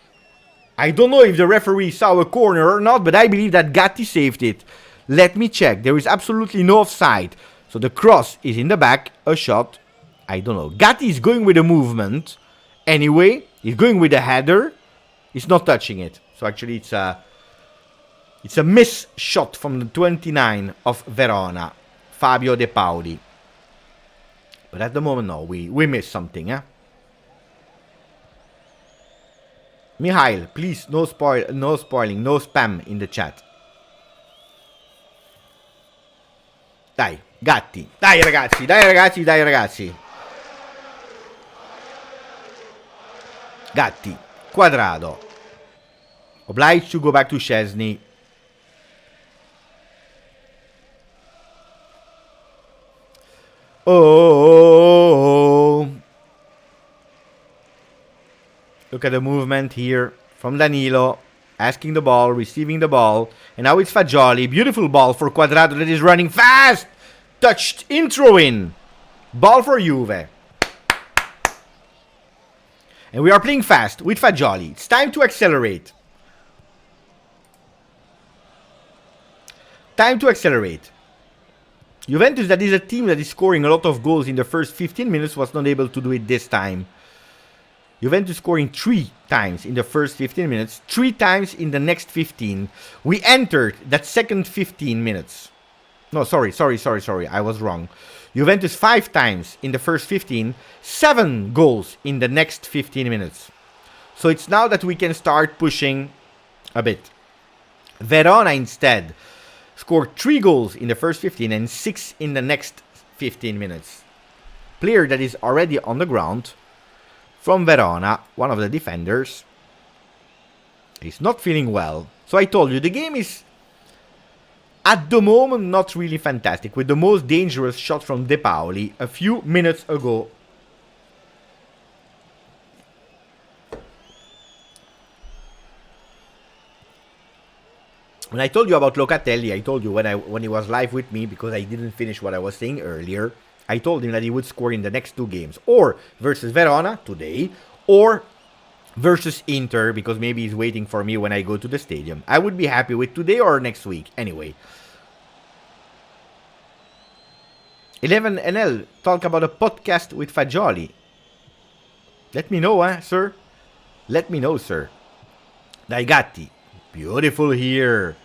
I don't know if the referee saw a corner or not, but I believe that Gatti saved it. Let me check. There is absolutely no offside. So the cross is in the back. A shot. I don't know. Gatti is going with a movement. Anyway, he's going with a header. He's not touching it. So actually it's a miss shot from the 29 of Verona. Fabio De Paoli. But at the moment, no. We missed something, eh? Mihail, please, no spoiling, no spam in the chat. Dai, Gatti. Dai ragazzi, dai ragazzi, dai ragazzi. Gatti. Quadrado. Obliged to go back to Szczesny. Oh. Look at the movement here from Danilo. Asking the ball, receiving the ball. And now it's Fagioli. Beautiful ball for Quadrado that is running fast. Touched in, throw in. Ball for Juve. And we are playing fast with Fagioli. It's time to accelerate. Time to accelerate. Juventus, that is a team that is scoring a lot of goals in the first 15 minutes, was not able to do it this time. Juventus scoring 3 times in the first 15 minutes, 3 times in the next 15. We entered that second 15 minutes. No, sorry, I was wrong. Juventus 5 times in the first 15, 7 goals in the next 15 minutes. So it's now that we can start pushing a bit. Verona instead scored 3 goals in the first 15 and 6 in the next 15 minutes. Player that is already on the ground from Verona, one of the defenders, is not feeling well. So I told you, the game is at the moment not really fantastic, with the most dangerous shot from De Paoli a few minutes ago. When I told you about Locatelli, I told you when he was live with me, because I didn't finish what I was saying earlier, I told him that he would score in the next 2 games, or versus Verona today, or versus Inter, because maybe he's waiting for me when I go to the stadium. I would be happy with today or next week, anyway. 11NL, talk about a podcast with Fagioli. Let me know, sir. Let me know, sir. Dai Gatti. Beautiful here.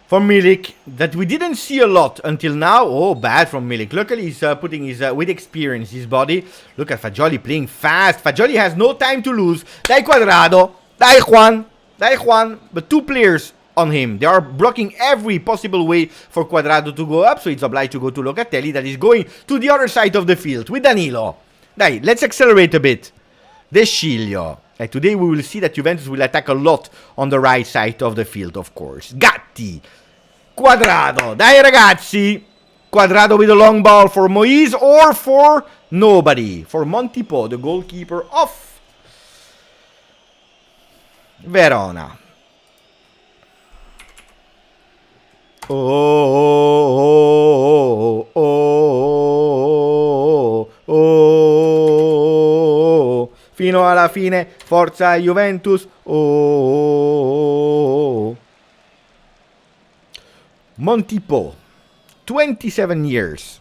From Milik, that we didn't see a lot until now. Oh, bad from Milik. Luckily, he's putting his, with experience, his body. Look at Fagioli playing fast. Fagioli has no time to lose. Dai Quadrado. Dai Juan. Dai Juan. But 2 players on him. They are blocking every possible way for Quadrado to go up. So it's obliged to go to Locatelli, that is going to the other side of the field with Danilo. Dai, let's accelerate a bit. De Sciglio. Today we will see that Juventus will attack a lot on the right side of the field, of course. Gatti. Quadrado. Dai ragazzi. Quadrado with a long ball for Moise or for nobody. For Montipo, the goalkeeper of Verona. Oh, oh, oh, oh. Fino alla fine, forza Juventus. Oh. Montipo, 27 years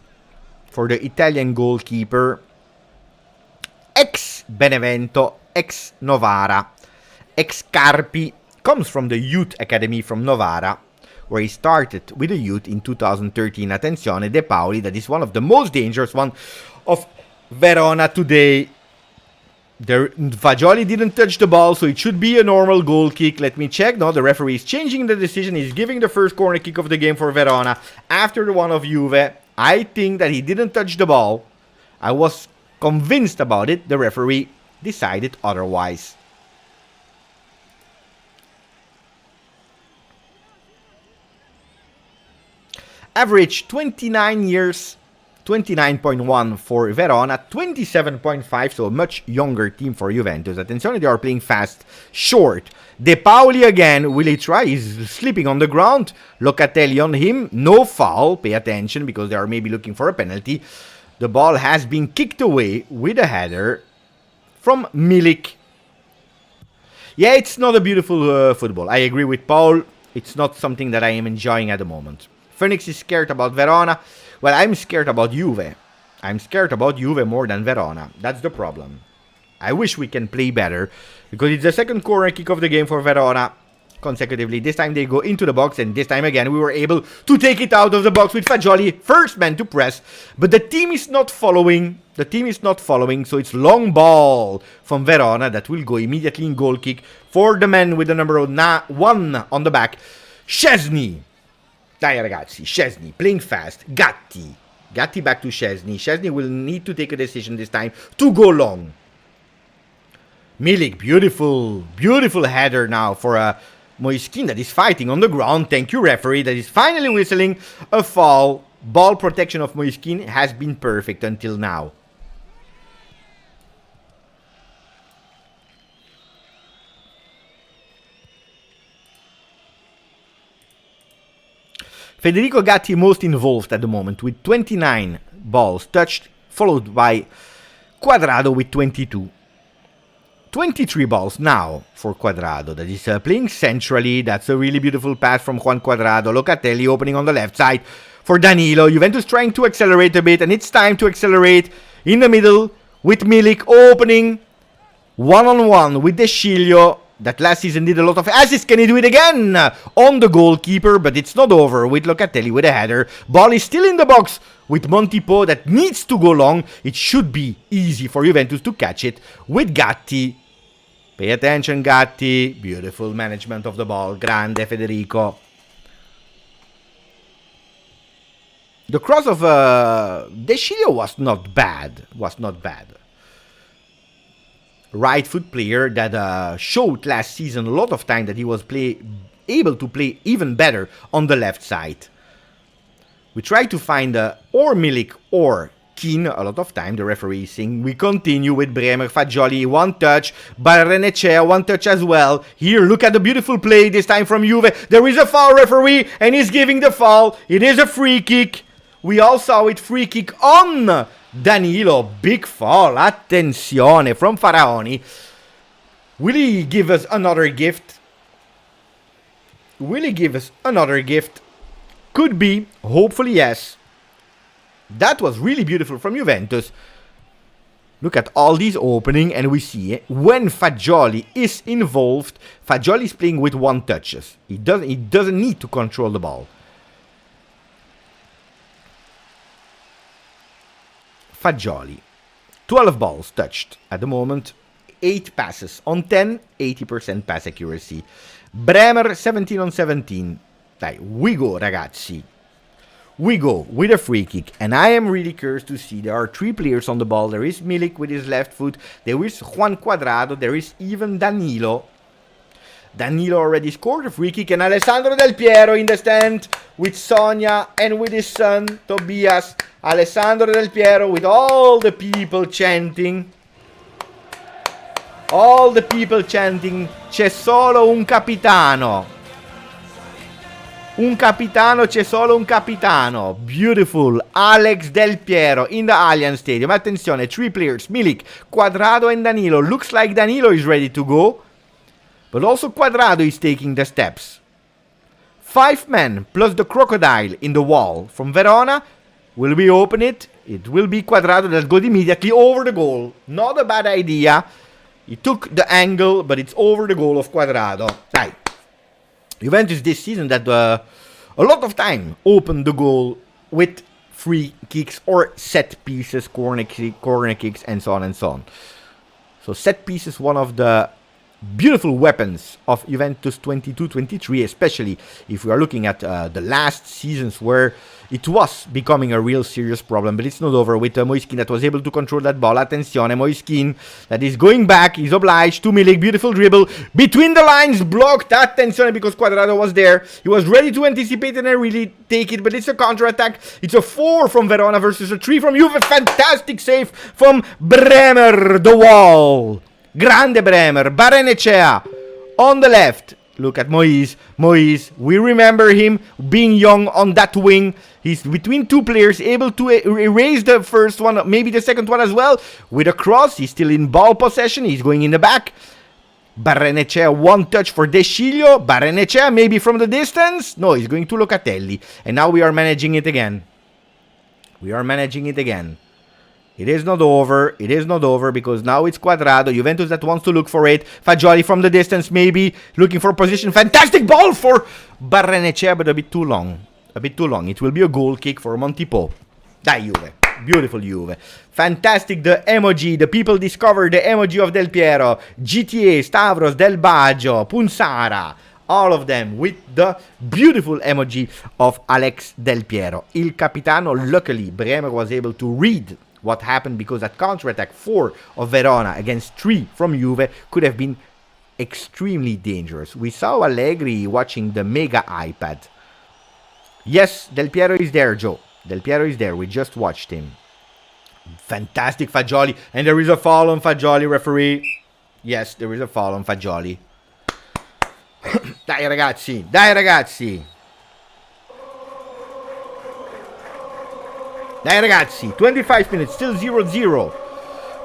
for the Italian goalkeeper. Benevento, ex-Novara. Ex-Carpi, comes from the youth academy from Novara, where he started with the youth in 2013. Attenzione, De Pauli, that is one of the most dangerous one of Verona today. Fagioli didn't touch the ball, so it should be a normal goal kick. Let me check. No, the referee is changing the decision. He's giving the first corner kick of the game for Verona after the one of Juve. I think that he didn't touch the ball. I was convinced about it. The referee decided otherwise. Average 29 years, 29.1 for Verona, 27.5, so a much younger team for Juventus. Attenzione, they are playing fast, short. De Pauli again, will he try? He's sleeping on the ground. Locatelli on him, no foul. Pay attention because they are maybe looking for a penalty. The ball has been kicked away with a header from Milik. Yeah, it's not a beautiful football. I agree with Paul. It's not something that I am enjoying at the moment. Phoenix is scared about Verona. Well, I'm scared about Juve. I'm scared about Juve more than Verona. That's the problem. I wish we can play better, because it's the second corner kick of the game for Verona consecutively. This time they go into the box, and this time again we were able to take it out of the box with Fagioli, first man to press. But the team is not following. The team is not following, so it's long ball from Verona that will go immediately in goal kick for the man with the number 1 on the back, Szczesny. Dai ragazzi, Szczesny, playing fast. Gatti back to Szczesny. Szczesny will need to take a decision this time to go long. Milik, beautiful header now for Moiskin that is fighting on the ground. Thank you, referee, that is finally whistling a foul. Ball protection of Moiskin has been perfect until now. Federico Gatti most involved at the moment with 29 balls touched, followed by Quadrado with 22. 23 balls now for Quadrado, that is playing centrally. That's a really beautiful pass from Juan Quadrado. Locatelli opening on the left side for Danilo. Juventus trying to accelerate a bit, and it's time to accelerate in the middle with Milik opening one-on-one with De Sciglio. That last season did a lot of assists. Can he do it again? On the goalkeeper, but it's not over with Locatelli with a header. Ball is still in the box with Montipo that needs to go long. It should be easy for Juventus to catch it with Gatti. Pay attention, Gatti. Beautiful management of the ball. Grande Federico. The cross of De Sciglio was not bad. Right foot player that showed last season a lot of time that he was able to play even better on the left side. We try to find or Milik or Keane a lot of time. The referee is saying we continue with Bremer, Fagioli, one touch, Barrenechea, one touch as well. Here, look at the beautiful play this time from Juve. There is a foul, referee, and he's giving the foul. It is a free kick. We all saw it, free kick on Danilo. Big foul, attenzione from Faraoni. Will he give us another gift? Could be, hopefully yes. That was really beautiful from Juventus. Look at all these opening, and we see when Fagioli is involved, Fagioli is playing with one touches. He doesn't need to control the ball. Fagioli, 12 balls touched at the moment, 8 passes on 10, 80% pass accuracy. Bremer 17 on 17. Dai, we go ragazzi. We go with a free kick, and I am really curious to see. There are 3 players on the ball. There is Milik with his left foot, there is Juan Quadrado, there is even Danilo. Danilo already scored a free kick, and Alessandro Del Piero in the stand with Sonia and with his son Tobias. Alessandro Del Piero with all the people chanting. C'è solo un capitano. C'è solo un capitano. Beautiful. Alex Del Piero in the Allianz Stadium. Attenzione, 3 players, Milik, Quadrado and Danilo. Looks like Danilo is ready to go, but also Quadrado is taking the steps. 5 men plus the crocodile in the wall from Verona. Will we open it? It will be Quadrado that goes immediately over the goal. Not a bad idea. He took the angle, but it's over the goal of Quadrado. Dai. Juventus this season that a lot of time opened the goal with free kicks or set pieces, corner kicks, and so on and so on. So set pieces, one of the beautiful weapons of Juventus 22-23, especially if we are looking at the last seasons where it was becoming a real serious problem. But it's not over with Moiskin that was able to control that ball. Attenzione, Moiskin that is going back. He's obliged to Milik. Beautiful dribble. Between the lines, blocked. Attenzione, because Quadrado was there. He was ready to anticipate and really take it. But it's a counter-attack. It's a 4 from Verona versus a 3 from Juve. Fantastic save from Bremer. The wall. Grande Bremer. Barrenechea on the left. Look at Moise. Moise, we remember him being young on that wing. He's between two players, able to erase the first one, maybe the second one as well. With a cross, he's still in ball possession. He's going in the back. Barrenechea, one touch for De Sciglio. Barrenechea, maybe from the distance. No, he's going to Locatelli. And now we are managing it again. We are managing it again. It is not over. It is not over because now it's Quadrado. Juventus that wants to look for it. Fagioli from the distance, maybe looking for position. Fantastic ball for Barrenechea, but a bit too long. A bit too long. It will be a goal kick for Montipo. Dai Juve. Beautiful Juve. Fantastic. The emoji. The people discovered the emoji of Del Piero. GTA, Stavros, Del Baggio, Punsara. All of them with the beautiful emoji of Alex Del Piero. Il Capitano. Luckily, Bremer was able to read what happened because that counter-attack 4 of Verona against 3 from Juve could have been extremely dangerous. We saw Allegri watching the mega iPad. Yes, Del Piero is there, Joe. Del Piero is there. We just watched him. Fantastic Fagioli. And there is a foul on Fagioli, referee. Yes, there is a foul on Fagioli. Dai ragazzi, dai ragazzi. Dai ragazzi, 25 minutes, still 0-0.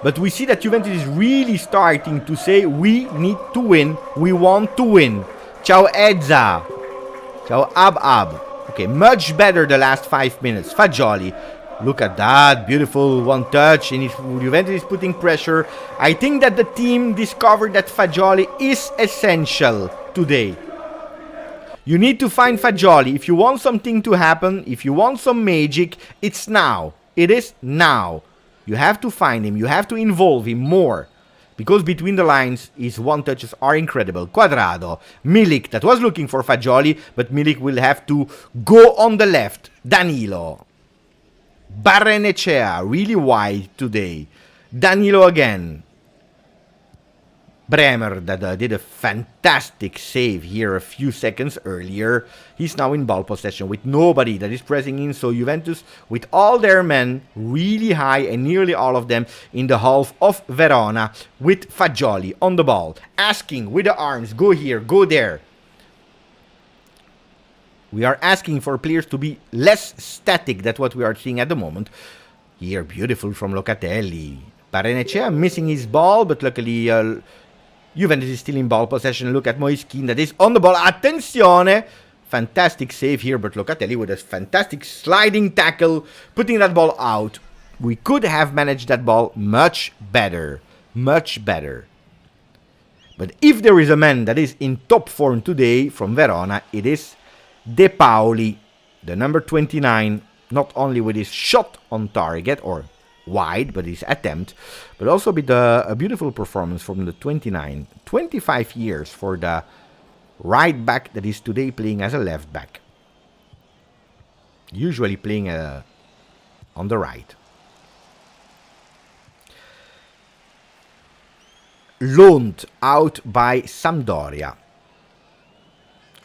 But we see that Juventus is really starting to say, we need to win, we want to win. Ciao Ezza. Ciao Ab. Okay, much better the last 5 minutes. Fagioli. Look at that, beautiful one touch. And if Juventus is putting pressure, I think that the team discovered that Fagioli is essential today. You need to find Fagioli. If you want something to happen, if you want some magic, it's now. It is now. You have to find him. You have to involve him more. Because between the lines, his one touches are incredible. Quadrado, Milik, that was looking for Fagioli, but Milik will have to go on the left. Danilo. Barrenechea, really wide today. Danilo again. Bremer that did a fantastic save here a few seconds earlier. He's now in ball possession with nobody that is pressing in. So Juventus with all their men really high and nearly all of them in the half of Verona with Fagioli on the ball. Asking with the arms, go here, go there. We are asking for players to be less static than what we are seeing at the moment. Here, beautiful from Locatelli. Barrenechea missing his ball, but luckily Juventus is still in ball possession. Look at Moiskin that is on the ball. Attenzione! Fantastic save here, but Locatelli with a fantastic sliding tackle, putting that ball out. We could have managed that ball much better. Much better. But if there is a man that is in top form today from Verona, it is De Paoli, the number 29, not only with his shot on target, or wide, but his attempt, but also with a beautiful performance from the 29. 25 years for the right back that is today playing as a left back. Usually playing on the right. Loaned out by Sampdoria.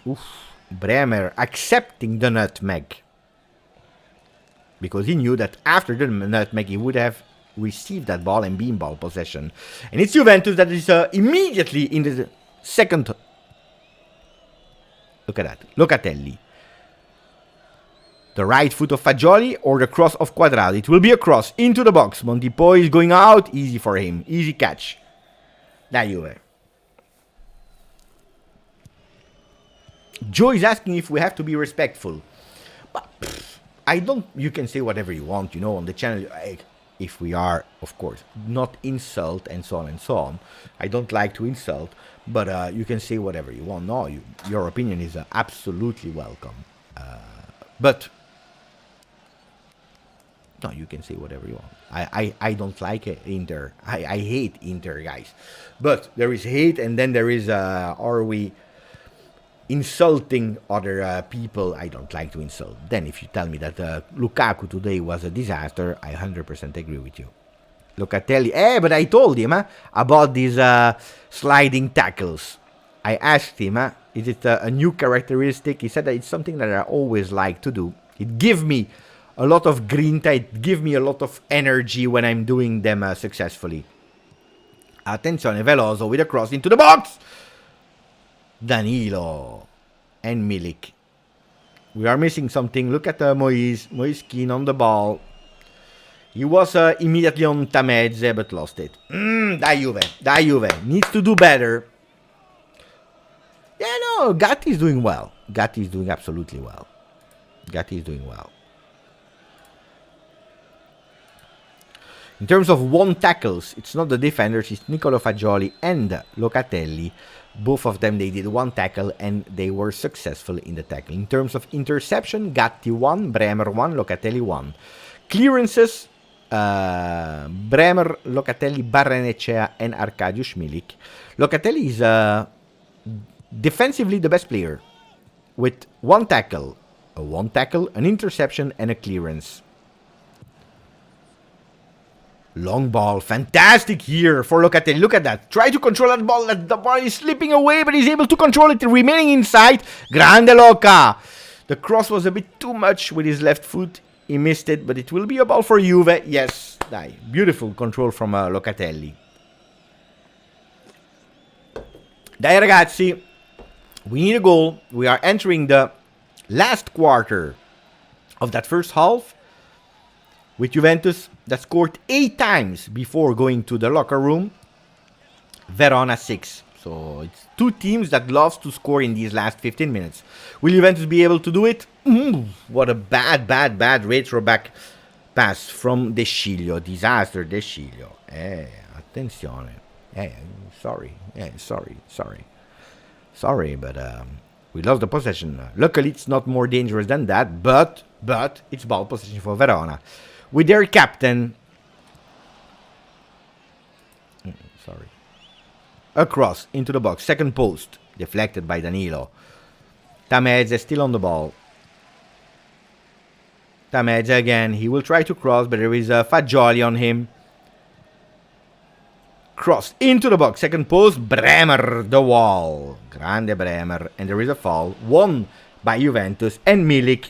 Oof. Bremer accepting the nutmeg. Because he knew that after the nutmeg he would have received that ball and be in ball possession. And it's Juventus that is immediately in the second. Look at that. Locatelli. The right foot of Fagioli or the cross of Quadrado. It will be a cross into the box. Montipo is going out. Easy for him. Easy catch. Dai Juve. Joe is asking if we have to be respectful. But I don't. You can say whatever you want, on the channel. If we are, of course, not insult and so on and so on. I don't like to insult, but you can say whatever you want. No, your opinion is absolutely welcome. But no, you can say whatever you want. I don't like Inter. I hate Inter, guys. But there is hate, and then there is are we insulting other people? I don't like to insult. Then if you tell me that Lukaku today was a disaster, I 100% agree with you. Locatelli, but I told him about these sliding tackles. I asked him, is it a new characteristic? He said that it's something that I always like to do. It gives me a lot of grinta, it gives me a lot of energy when I'm doing them successfully. Attenzione, Veloso with a cross into the box! Danilo and Milik. We are missing something. Look at Moise. Moise keen on the ball. He was immediately on Tameze, but lost it. Dai Juve. Needs to do better. Yeah, no, Gatti is doing well. Gatti is doing absolutely well. Gatti is doing well. In terms of one tackles, it's not the defenders, it's Nicolo Fagioli and Locatelli. Both of them, they did one tackle and they were successful in the tackle. In terms of interception, Gatti 1, Bremer 1, Locatelli 1. Clearances, Bremer, Locatelli, Barrenechea and Arkadiusz Milik. Locatelli is defensively the best player with one tackle, an interception and a clearance. Long ball, fantastic here for Locatelli. Look at that. Try to control that ball. The ball is slipping away, but he's able to control it, remaining inside. Grande Loca. The cross was a bit too much with his left foot. He missed it, but it will be a ball for Juve. Yes, beautiful control from Locatelli. Dai ragazzi, we need a goal. We are entering the last quarter of that first half. With Juventus that scored 8 times before going to the locker room. Verona 6. So it's 2 teams that loves to score in these last 15 minutes. Will Juventus be able to do it? What a bad retro back pass from De Sciglio. Disaster De Sciglio. Attenzione. Sorry, but we lost the possession. Luckily, it's not more dangerous than that, but it's ball possession for Verona. With their captain, across into the box, second post, deflected by Danilo. Tameze still on the ball. Tameze again, he will try to cross, but there is a Fagioli on him. Cross into the box, second post, Bremer, the wall. Grande Bremer, and there is a foul, won by Juventus, and Milik.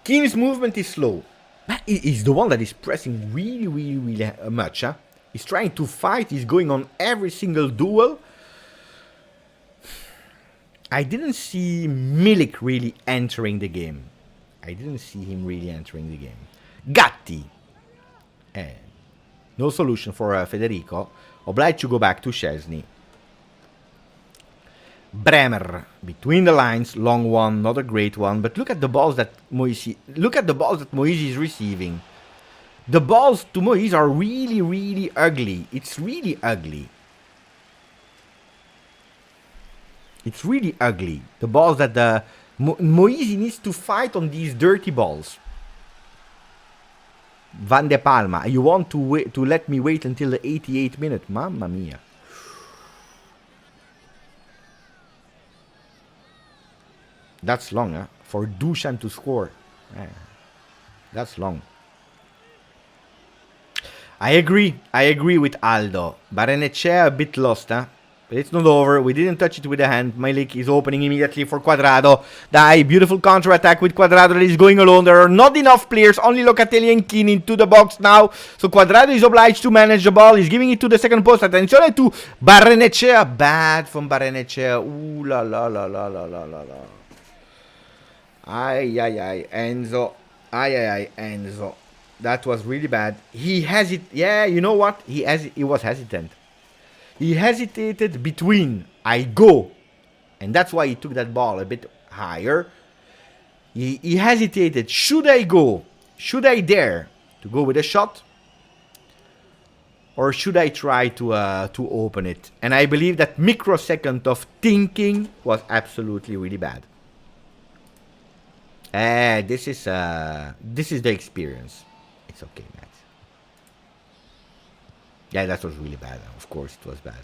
Keane's movement is slow. But he's the one that is pressing really much. He's trying to fight. He's going on every single duel. I didn't see Milik really entering the game. Gatti. No solution for Federico. Obliged to go back to Szczesny. Bremer between the lines, long one, not a great one, but look at the balls that Moise is receiving. The balls to Moise are really ugly. It's really ugly. The balls that Moise needs to fight on these dirty balls. Van de Palma, you want to let me wait until the 88th minute? Mamma mia. That's long, for Dusan to score. That's long. I agree with Aldo. Barrenechea a bit lost, But it's not over. We didn't touch it with the hand. Milik is opening immediately for Quadrado. Beautiful counter-attack with Quadrado that is going alone. There are not enough players. Only Locatelli and Keane into the box now. So Quadrado is obliged to manage the ball. He's giving it to the second post. Attenzione to Barrenechea. Bad from Barrenechea. Ooh la la la la la la la la. Enzo. Enzo. That was really bad. He has it. Yeah, you know what? He was hesitant. He hesitated between I go, and that's why he took that ball a bit higher. He hesitated. Should I go? Should I dare to go with a shot? Or should I try to open it? And I believe that microsecond of thinking was absolutely really bad. This is the experience. It's okay, Matt. Yeah, that was really bad. Of course, it was bad.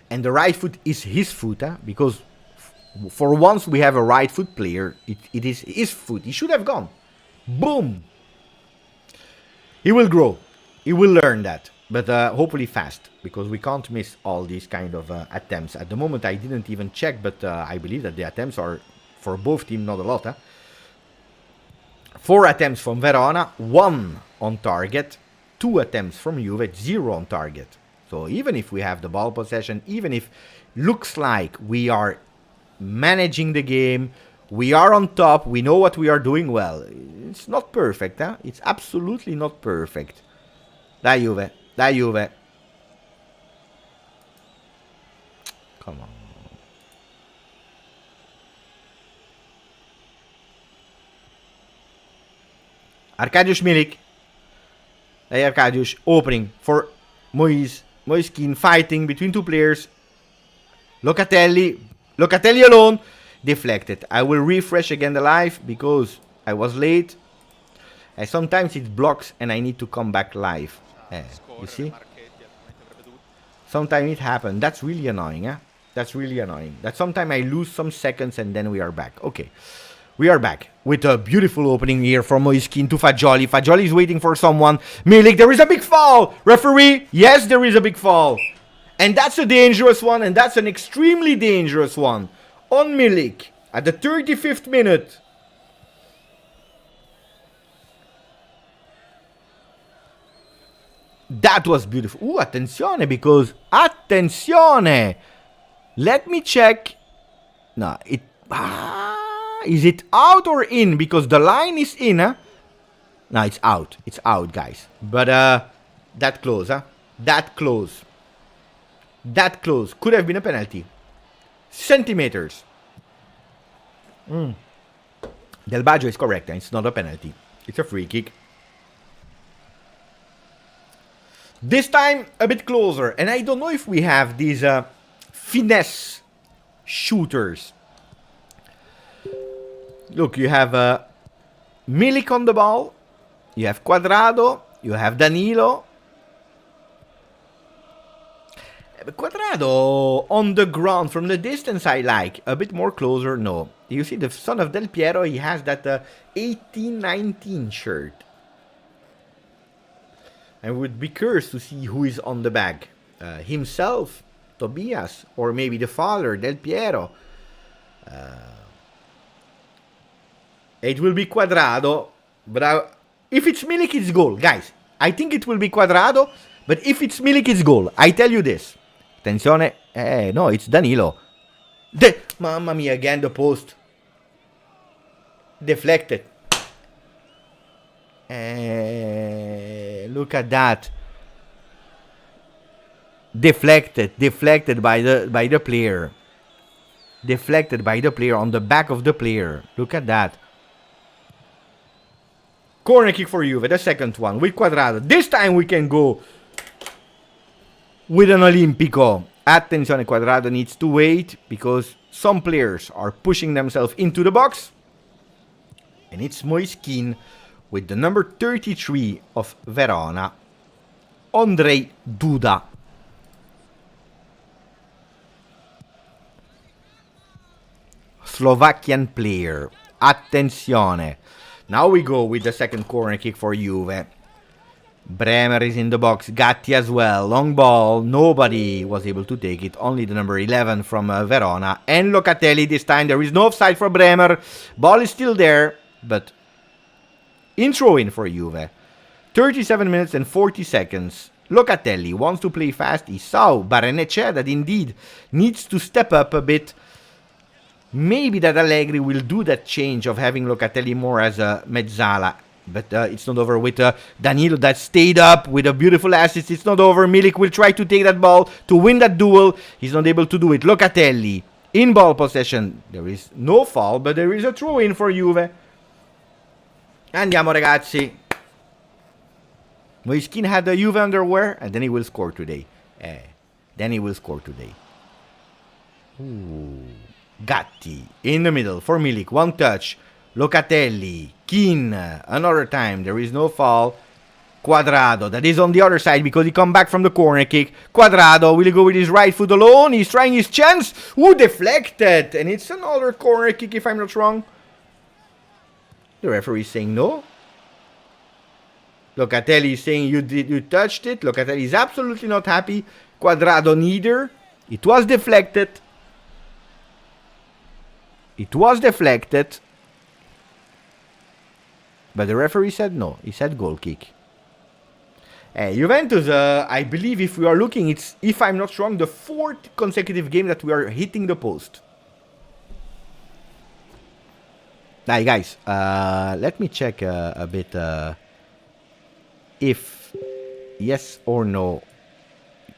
And the right foot is his foot, because for once we have a right foot player. It is his foot. He should have gone. Boom. He will grow. He will learn that. But hopefully fast, because we can't miss all these kind of attempts. At the moment, I didn't even check, but I believe that the attempts are, for both teams, not a lot. 4 attempts from Verona, 1 on target. 2 attempts from Juve, 0 on target. So even if we have the ball possession, even if looks like we are managing the game, we are on top, we know what we are doing well. It's not perfect, It's absolutely not perfect. Dai Juve, dai Juve. Come on. Arkadiusz Milik. Hey Arkadiusz, opening for Moise. Moiskin fighting between 2 players. Locatelli alone. Deflected. I will refresh again the live because I was late. Sometimes it blocks and I need to come back live. You see? Sometimes it happens. That's really annoying, That's really annoying. That sometimes I lose some seconds and then we are back. Okay. We are back with a beautiful opening here from Moiskin to Fagioli. Fagioli is waiting for someone. Milik, there is a big foul. Referee, yes, there is a big foul. And that's a dangerous one, and that's an extremely dangerous one. On Milik at the 35th minute. That was beautiful. Ooh, attenzione, because... Attenzione! Let me check. No, it... is it out or in? Because the line is in, No, it's out. It's out, guys. But, that close, That close. That close. Could have been a penalty. Centimeters. Del Baggio is correct. It's not a penalty. It's a free kick. This time, a bit closer. And I don't know if we have these finesse shooters. Look, you have Milik on the ball. You have Quadrado. You have Danilo. Quadrado on the ground from the distance I like. A bit more closer, no. You see the son of Del Piero, he has that 18-19 shirt. I would be curious to see who is on the back. Himself, Tobias, or maybe the father, Del Piero. It will be Quadrado, but if it's Milik, it's goal. Guys, I think it will be Quadrado, but if it's Milik, it's goal. I tell you this. Attenzione. No, it's Danilo. Mamma mia, again the post. Deflected. Look at that. Deflected by the player. Deflected by the player on the back of the player. Look at that. Corner kick for Juve, the second one with Quadrado. This time we can go with an Olimpico. Attenzione, Quadrado needs to wait because some players are pushing themselves into the box. And it's Moiskin with the number 33 of Verona, Andrzej Duda. Slovakian player. Attenzione. Now we go with the second corner kick for Juve. Bremer is in the box. Gatti as well. Long ball. Nobody was able to take it. Only the number 11 from Verona. And Locatelli this time. There is no offside for Bremer. Ball is still there. But intro in for Juve. 37 minutes and 40 seconds. Locatelli wants to play fast. He saw Barrenetxea that indeed needs to step up a bit. Maybe that Allegri will do that change of having Locatelli more as a mezzala But it's not over with Danilo that stayed up with a beautiful assist. It's not over. Milik will try to take that ball to win that duel. He's not able to do it. Locatelli in ball possession. There is no foul, but there is a throw-in for Juve. Andiamo ragazzi. Moiskin had the Juve underwear, and then he will score today. Then he will score today. Ooh. Gatti in the middle for Milik. One touch. Locatelli. Keane. Another time. There is no foul. Quadrado. That is on the other side because he come back from the corner kick. Quadrado will go with his right foot alone. He's trying his chance. Ooh, deflected. And it's another corner kick if I'm not wrong. The referee is saying no. Locatelli is saying you touched it. Locatelli is absolutely not happy. Quadrado neither. It was deflected. It was deflected. But the referee said no. He said goal kick. Juventus, I believe if we are looking, it's, if I'm not wrong, the 4th consecutive game that we are hitting the post. Hey guys, let me check a bit if yes or no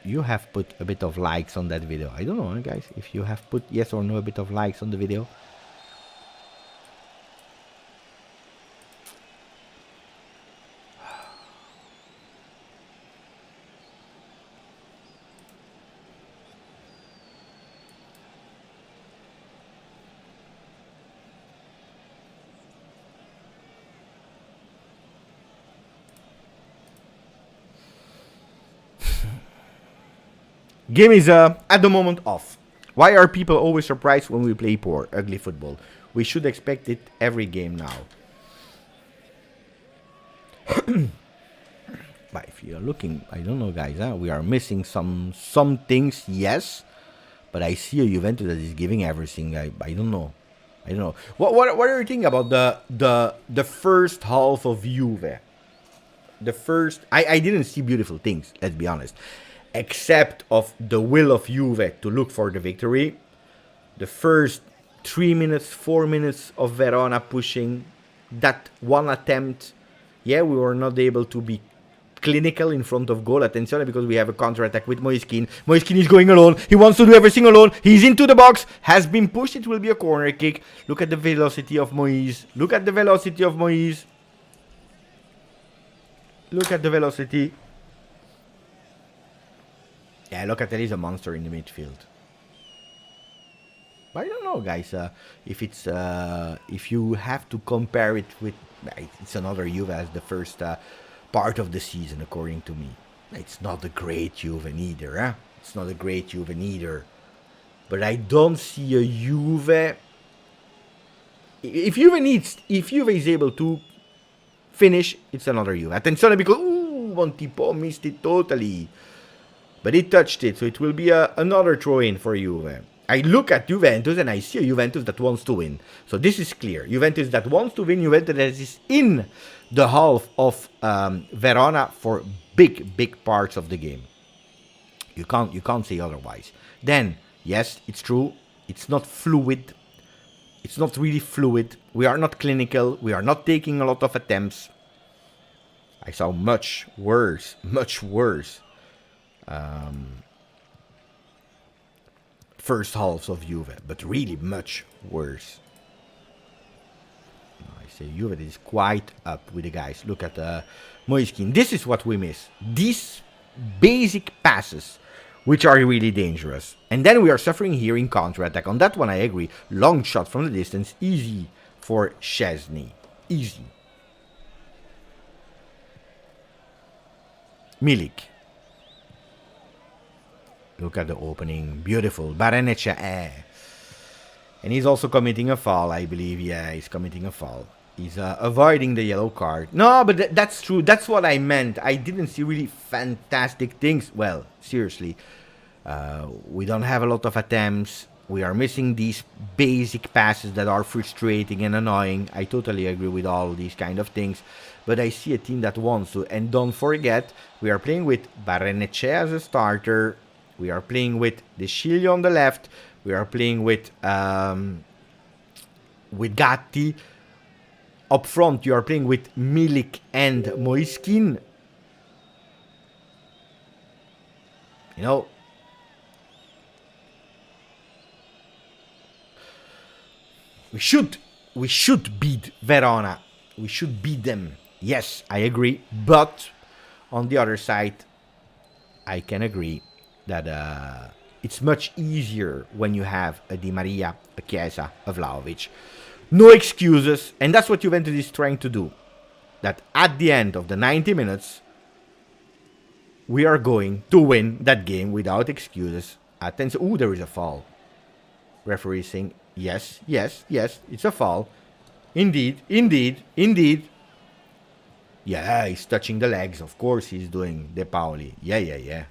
you have put a bit of likes on that video. I don't know, guys, if you have put yes or no a bit of likes on the video. Game is at the moment off. Why are people always surprised when we play poor, ugly football? We should expect it every game now. But if you're looking, I don't know, guys. We are missing some things, yes. But I see a Juventus that is giving everything. I don't know. I don't know. What are you thinking about the first half of Juve? The first, I didn't see beautiful things. Let's be honest. Except of the will of Juve to look for the victory. The first 3 minutes, 4 minutes of Verona pushing. That one attempt. Yeah, we were not able to be clinical in front of goal. Attention, because we have a counter-attack with Moiskin. Moiskin is going alone. He wants to do everything alone. He's into the box. Has been pushed. It will be a corner kick. Look at the velocity of Moise. Look at the velocity of Moise. Look at the velocity. Yeah, Locatelli is a monster in the midfield. But I don't know, guys. If it's if you have to compare it with, it's another Juve as the first part of the season, according to me. It's not a great Juve neither, huh? It's not a great Juve neither. But I don't see a Juve. If Juve is able to finish, it's another Juve. Attenzione, because Montipo missed it totally. But he touched it, so it will be another throw-in for Juve. I look at Juventus and I see a Juventus that wants to win. So this is clear. Juventus that wants to win. Juventus that is in the half of Verona for big parts of the game. You can't say otherwise. Then, yes, it's true. It's not fluid. It's not really fluid. We are not clinical. We are not taking a lot of attempts. I saw much worse. First halves of Juve, but really much worse. I say Juve is quite up with the guys. Look at Moiskin. This is what we miss. These basic passes, which are really dangerous. And then we are suffering here in counter-attack. On that one, I agree. Long shot from the distance. Easy for Szczesny. Easy. Milik. Look at the opening. Beautiful. Barrenetxea. And he's also committing a foul, I believe. Yeah, he's committing a foul. He's avoiding the yellow card. No, but that's true. That's what I meant. I didn't see really fantastic things. Well, seriously. We don't have a lot of attempts. We are missing these basic passes that are frustrating and annoying. I totally agree with all these kind of things. But I see a team that wants to. And don't forget, we are playing with Barrenetxea as a starter. We are playing with De Sciglio on the left. We are playing with Gatti. Up front, you are playing with Milik and Moiskin. You know, we should beat Verona. We should beat them. Yes, I agree. But on the other side, I can agree that it's much easier when you have a Di Maria, a Chiesa, a Vlahovic. No excuses, and that's what Juventus is trying to do. That at the end of the 90 minutes, we are going to win that game without excuses. Ooh, there is a foul. Referee saying, yes, it's a foul. Indeed. Yeah, he's touching the legs. Of course he's doing De Paoli. Yeah.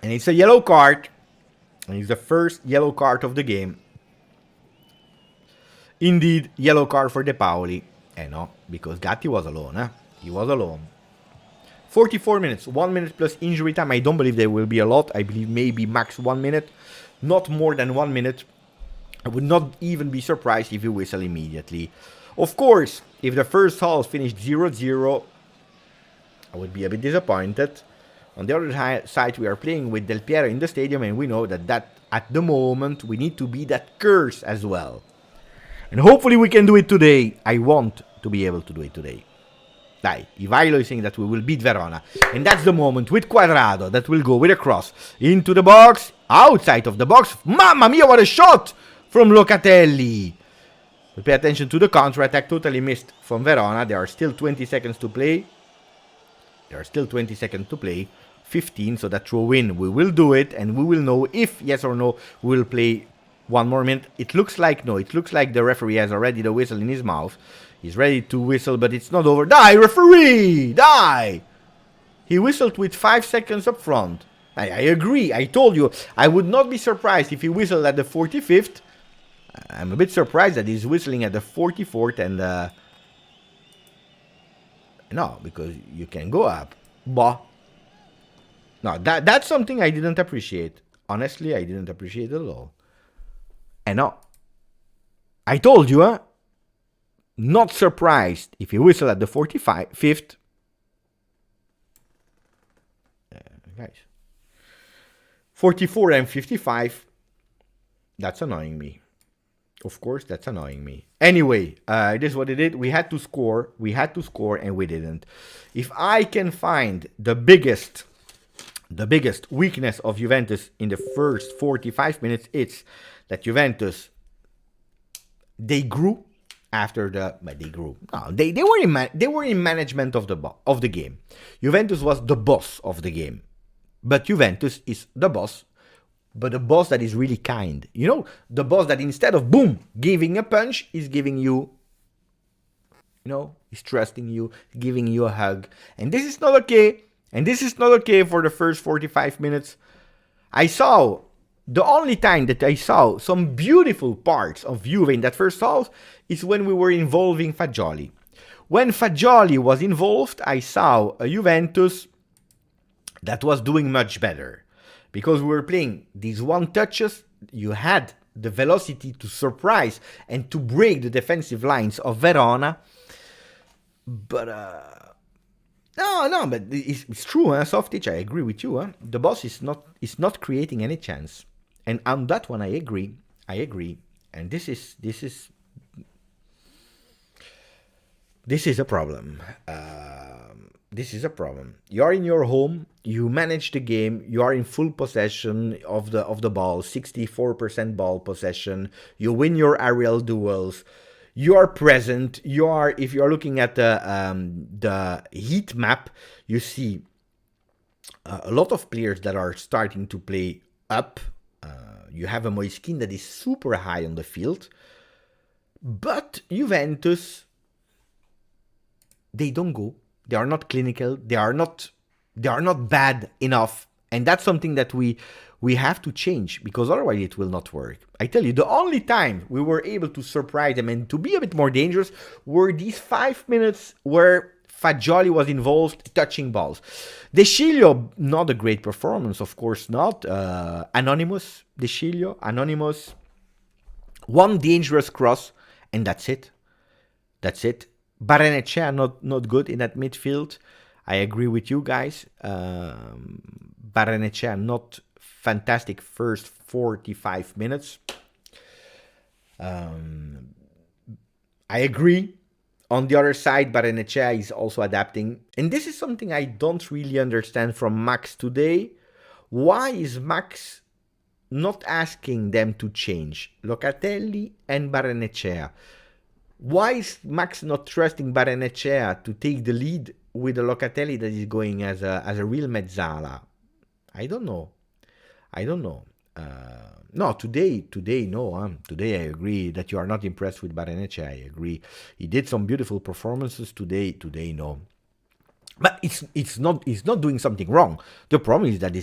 And it's a yellow card. And it's the first yellow card of the game. Indeed, yellow card for De Paoli. No, because Gatti was alone. He was alone. 44 minutes. 1 minute plus injury time. I don't believe there will be a lot. I believe maybe max 1 minute. Not more than 1 minute. I would not even be surprised if you whistle immediately. Of course, if the first half finished 0-0, I would be a bit disappointed. On the other side, we are playing with Del Piero in the stadium, and we know that at the moment, we need to be that curse as well. And hopefully we can do it today. I want to be able to do it today. Dai, Ivailo is saying that we will beat Verona. And that's the moment with Quadrado that will go with a cross into the box, outside of the box. Mamma mia, what a shot from Locatelli. But pay attention to the counter-attack, totally missed from Verona. There are still 20 seconds to play. 15, so that throw-in, we will do it, and we will know if, yes or no, we will play 1 more minute. It looks like no. It looks like the referee has already the whistle in his mouth. He's ready to whistle, but it's not over. Die, referee! Die! He whistled with 5 seconds up front. I agree. I told you. I would not be surprised if he whistled at the 45th. I'm a bit surprised that he's whistling at the 44th and... no, because you can go up. Bah. No, that's something I didn't appreciate. Honestly, I didn't appreciate it at all. And no. I told you, not surprised if you whistle at the 45th. Guys. 44 and 55. That's annoying me. Of course, that's annoying me. Anyway, this is what it did. We had to score, and we didn't. If I can find the biggest weakness of Juventus in the first 45 minutes, it's that Juventus, they grew after the... But they grew. No, they were in management of the game. Juventus was the boss of the game. But Juventus is the boss, but a boss that is really kind. You know, the boss that instead of, boom, giving a punch, is giving you, is trusting you, giving you a hug. And this is not okay. And this is not okay for the first 45 minutes. The only time that I saw some beautiful parts of Juve in that first half is when we were involving Fagioli. When Fagioli was involved, I saw a Juventus that was doing much better. Because we were playing these one touches, you had the velocity to surprise and to break the defensive lines of Verona. But, but it's true, Softic, I agree with you. The boss is not creating any chance. And on that one, I agree. And this is a problem. This is a problem. You are in your home, you manage the game, you are in full possession of the ball, 64% ball possession, you win your aerial duels, you are present, if you are looking at the heat map, you see a lot of players that are starting to play up. You have a Moiskin that is super high on the field, but Juventus, they don't go. They are not clinical. They are not bad enough. And that's something that we have to change, because otherwise it will not work. I tell you, the only time we were able to surprise them and to be a bit more dangerous were these 5 minutes where Fagioli was involved touching balls. De Sciglio, not a great performance, of course not. Anonymous, De Sciglio, Anonymous One dangerous cross, and that's it. That's it. Barrenechea not good in that midfield. I agree with you guys. Barrenechea not fantastic first 45 minutes. I agree. On the other side, Barrenechea is also adapting. And this is something I don't really understand from Max today. Why is Max not asking them to change Locatelli and Barrenechea? Why is Max not trusting Barrenechea to take the lead with a Locatelli that is going as a real mezzala? I don't know. No, today, no. Today I agree that you are not impressed with Barrenechea. I agree. He did some beautiful performances today, no. But it's not doing something wrong. The problem is that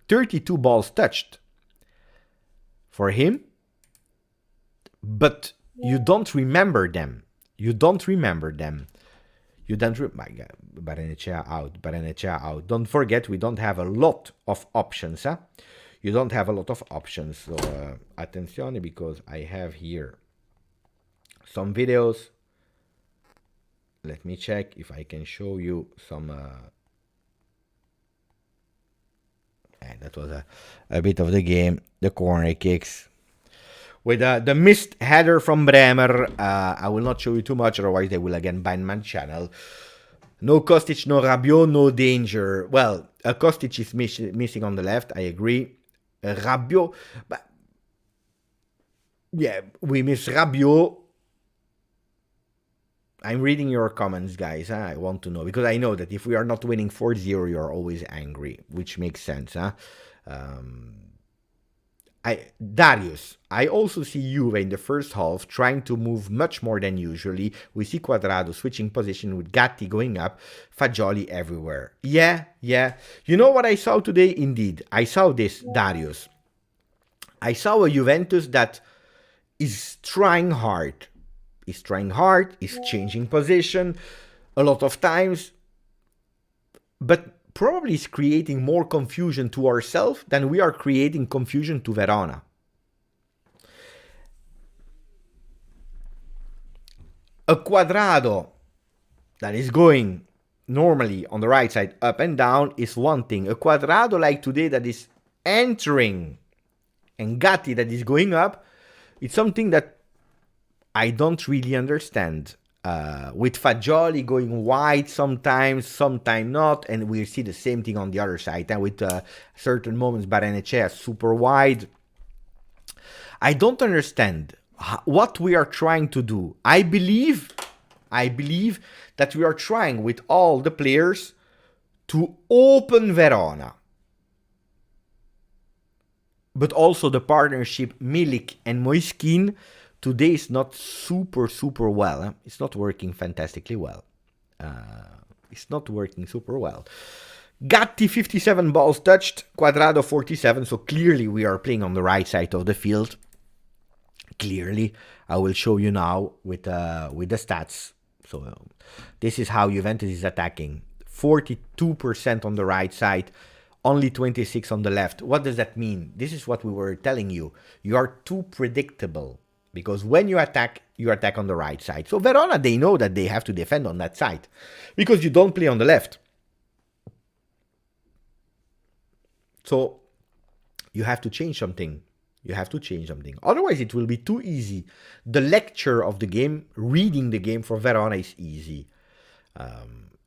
32 balls touched for him, but you don't remember them. My God, Barrenechea out. Don't forget, we don't have a lot of options, huh? You don't have a lot of options, so attenzione, because I have here some videos. Let me check if I can show you some. That was a bit of the game. The corner kicks with the missed header from Bremer. I will not show you too much, otherwise they will again ban my channel. No Kostic, no Rabiot, no danger. Well, Kostic is missing on the left. I agree. Rabiot, but yeah, we miss Rabiot. I'm reading your comments, guys. Huh? I want to know, because I know that if we are not winning 4-0, you're always angry, which makes sense. Huh? Darius, I also see Juve in the first half trying to move much more than usually. We see Cuadrado switching position with Gatti going up, Fagioli everywhere. Yeah. You know what I saw today? Indeed, I saw this, Darius. I saw a Juventus that is trying hard. Is changing position a lot of times, but probably is creating more confusion to ourselves than we are creating confusion to Verona. A Cuadrado that is going normally on the right side up and down is one thing. A Cuadrado like today that is entering and Gatti that is going up, it's something that I don't really understand. With Fagioli going wide sometimes not, and we see the same thing on the other side. And with certain moments, Barrenechea super wide. I don't understand what we are trying to do. I believe that we are trying with all the players to open Verona. But also the partnership Milik and Moiskin today is not super well. Huh? It's not working fantastically well. Gatti 57 balls touched, Cuadrado 47. So clearly we are playing on the right side of the field. Clearly, I will show you now with the stats. So this is how Juventus is attacking. 42% on the right side, only 26 on the left. What does that mean? This is what we were telling you. You are too predictable. Because when you attack on the right side. So Verona, they know that they have to defend on that side. Because you don't play on the left. So you have to change something. Otherwise, it will be too easy. The lecture of the game, reading the game for Verona is easy.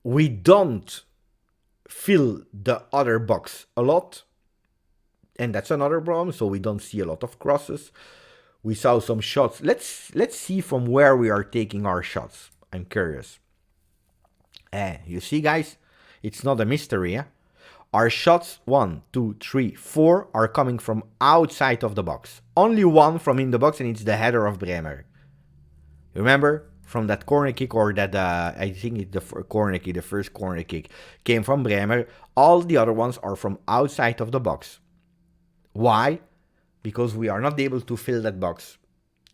We don't fill the other box a lot. And that's another problem. So we don't see a lot of crosses. We saw some shots. Let's see from where we are taking our shots. I'm curious. You see, guys, it's not a mystery. Eh? Our shots, 1, 2, 3, 4, are coming from outside of the box. Only one from in the box, and it's the header of Bremer. Remember, from that corner kick, or that, I think it's the corner kick, the first corner kick, came from Bremer. All the other ones are from outside of the box. Why? Because we are not able to fill that box.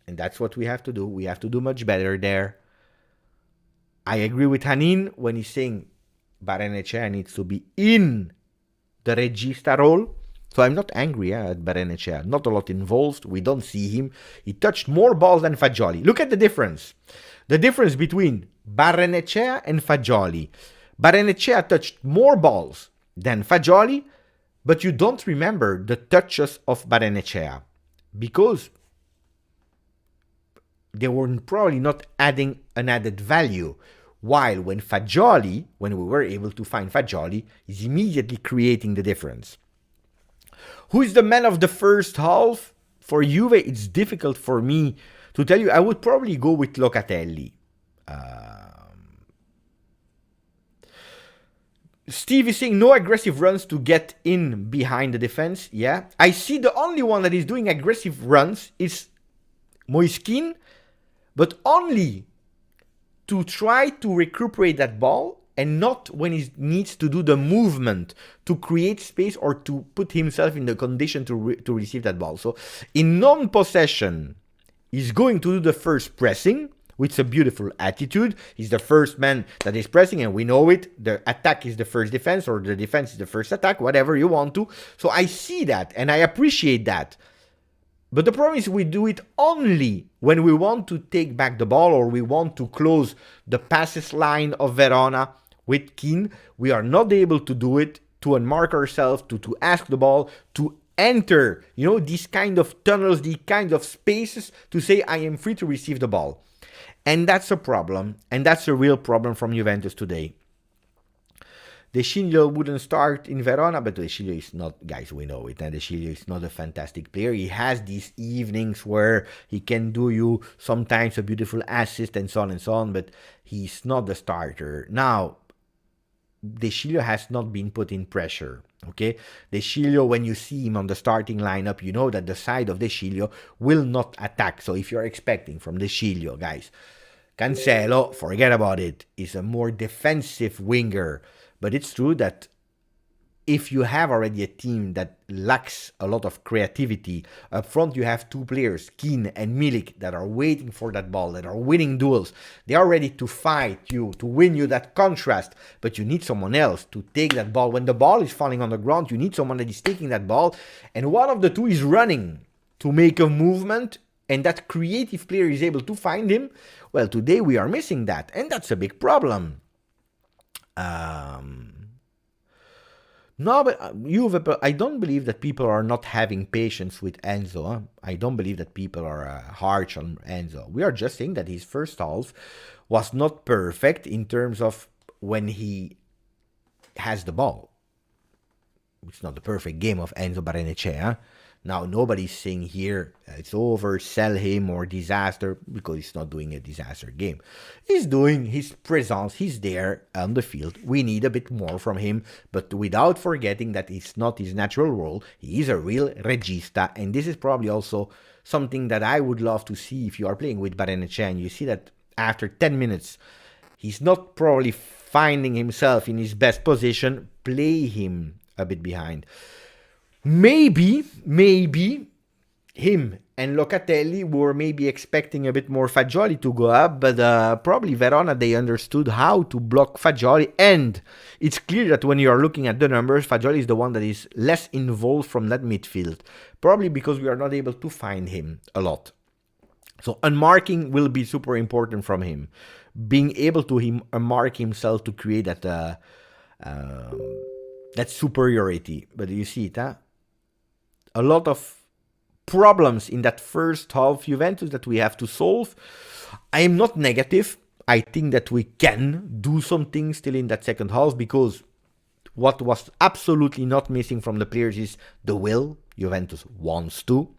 And that's what we have to do. We have to do much better there. I agree with Hanin when he's saying Barrenechea needs to be in the regista role. So I'm not angry at Barrenechea. Not a lot involved. We don't see him. He touched more balls than Fagioli. Look at the difference. The difference between Barrenechea and Fagioli. Barrenechea touched more balls than Fagioli, but you don't remember the touches of Barrenechea because they were probably not adding an added value. While when we were able to find Fagioli, is immediately creating the difference. Who is the man of the first half? For Juve, it's difficult for me to tell you. I would probably go with Locatelli. Steve is saying no aggressive runs to get in behind the defense. Yeah, I see the only one that is doing aggressive runs is Moiskin, but only to try to recuperate that ball and not when he needs to do the movement to create space or to put himself in the condition to receive that ball. So in non-possession, he's going to do the first pressing with a beautiful attitude. He's the first man that is pressing, and we know it. The attack is the first defense, or the defense is the first attack, whatever you want to. So I see that, and I appreciate that. But the problem is we do it only when we want to take back the ball or we want to close the passes line of Verona with Keane. We are not able to do it, to unmark ourselves, to ask the ball, to enter, these kind of tunnels, these kind of spaces to say, I am free to receive the ball. And that's a problem, and that's a real problem from Juventus today. De Sciglio wouldn't start in Verona, but De Sciglio is not, guys, we know it, and De Sciglio is not a fantastic player. He has these evenings where he can do you sometimes a beautiful assist and so on, but he's not the starter. Now, De Sciglio has not been put in pressure, okay? De Sciglio, when you see him on the starting lineup, you know that the side of De Sciglio will not attack. So if you're expecting from De Sciglio, guys, Cancelo, forget about it, is a more defensive winger. But it's true that if you have already a team that lacks a lot of creativity, up front you have two players, Keane and Milik, that are waiting for that ball, that are winning duels. They are ready to fight you, to win you that contrast, but you need someone else to take that ball. When the ball is falling on the ground, you need someone that is taking that ball, and one of the two is running to make a movement, and that creative player is able to find him. Well, today we are missing that, and that's a big problem. No, but Juve, I don't believe that people are not having patience with Enzo. Huh? I don't believe that people are harsh on Enzo. We are just saying that his first half was not perfect in terms of when he has the ball. It's not the perfect game of Enzo Barrenechea. Huh? Now, nobody's saying here it's over, sell him, or disaster, because he's not doing a disaster game. He's doing his presence, he's there on the field. We need a bit more from him, but without forgetting that it's not his natural role. He is a real regista, and this is probably also something that I would love to see if you are playing with Barrenechea, and you see that after 10 minutes, he's not probably finding himself in his best position. Play him a bit behind. Maybe him and Locatelli were maybe expecting a bit more Fagioli to go up, but probably Verona, they understood how to block Fagioli, and it's clear that when you are looking at the numbers, Fagioli is the one that is less involved from that midfield, probably because we are not able to find him a lot. So unmarking will be super important from him, being able to unmark himself to create that superiority. But you see it, huh? A lot of problems in that first half Juventus that we have to solve. I am not negative. I think that we can do some things still in that second half, because what was absolutely not missing from the players is the will. Juventus wants to.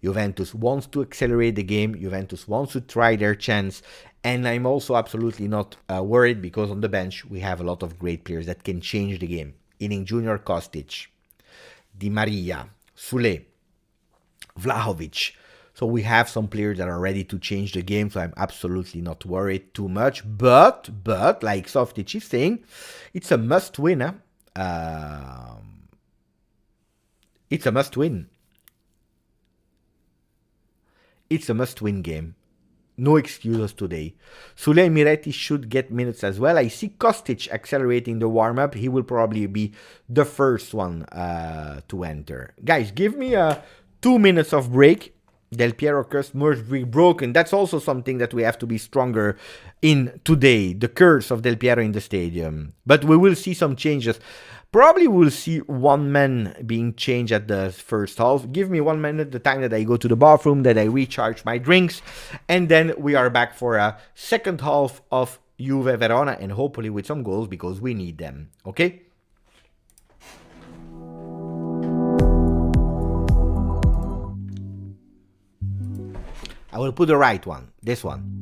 Juventus wants to accelerate the game. Juventus wants to try their chance. And I'm also absolutely not worried, because on the bench we have a lot of great players that can change the game. Inning Junior, Kostic, Di Maria, Sule, Vlahovic. So we have some players that are ready to change the game, so I'm absolutely not worried too much. But like Softic is saying, it's a must-win. It's a must-win. It's a must-win game. No excuses today. Sule and Miretti should get minutes as well. I see Kostic accelerating the warm-up. He will probably be the first one to enter. Guys, give me 2 minutes of break. Del Piero curse must be broken. That's also something that we have to be stronger in today. The curse of Del Piero in the stadium. But we will see some changes. Probably we'll see one man being changed at the first half. Give me 1 minute, the time that I go to the bathroom, that I recharge my drinks. And then we are back for a second half of Juve Verona. And hopefully with some goals because we need them. Okay? I will put the right one. This one.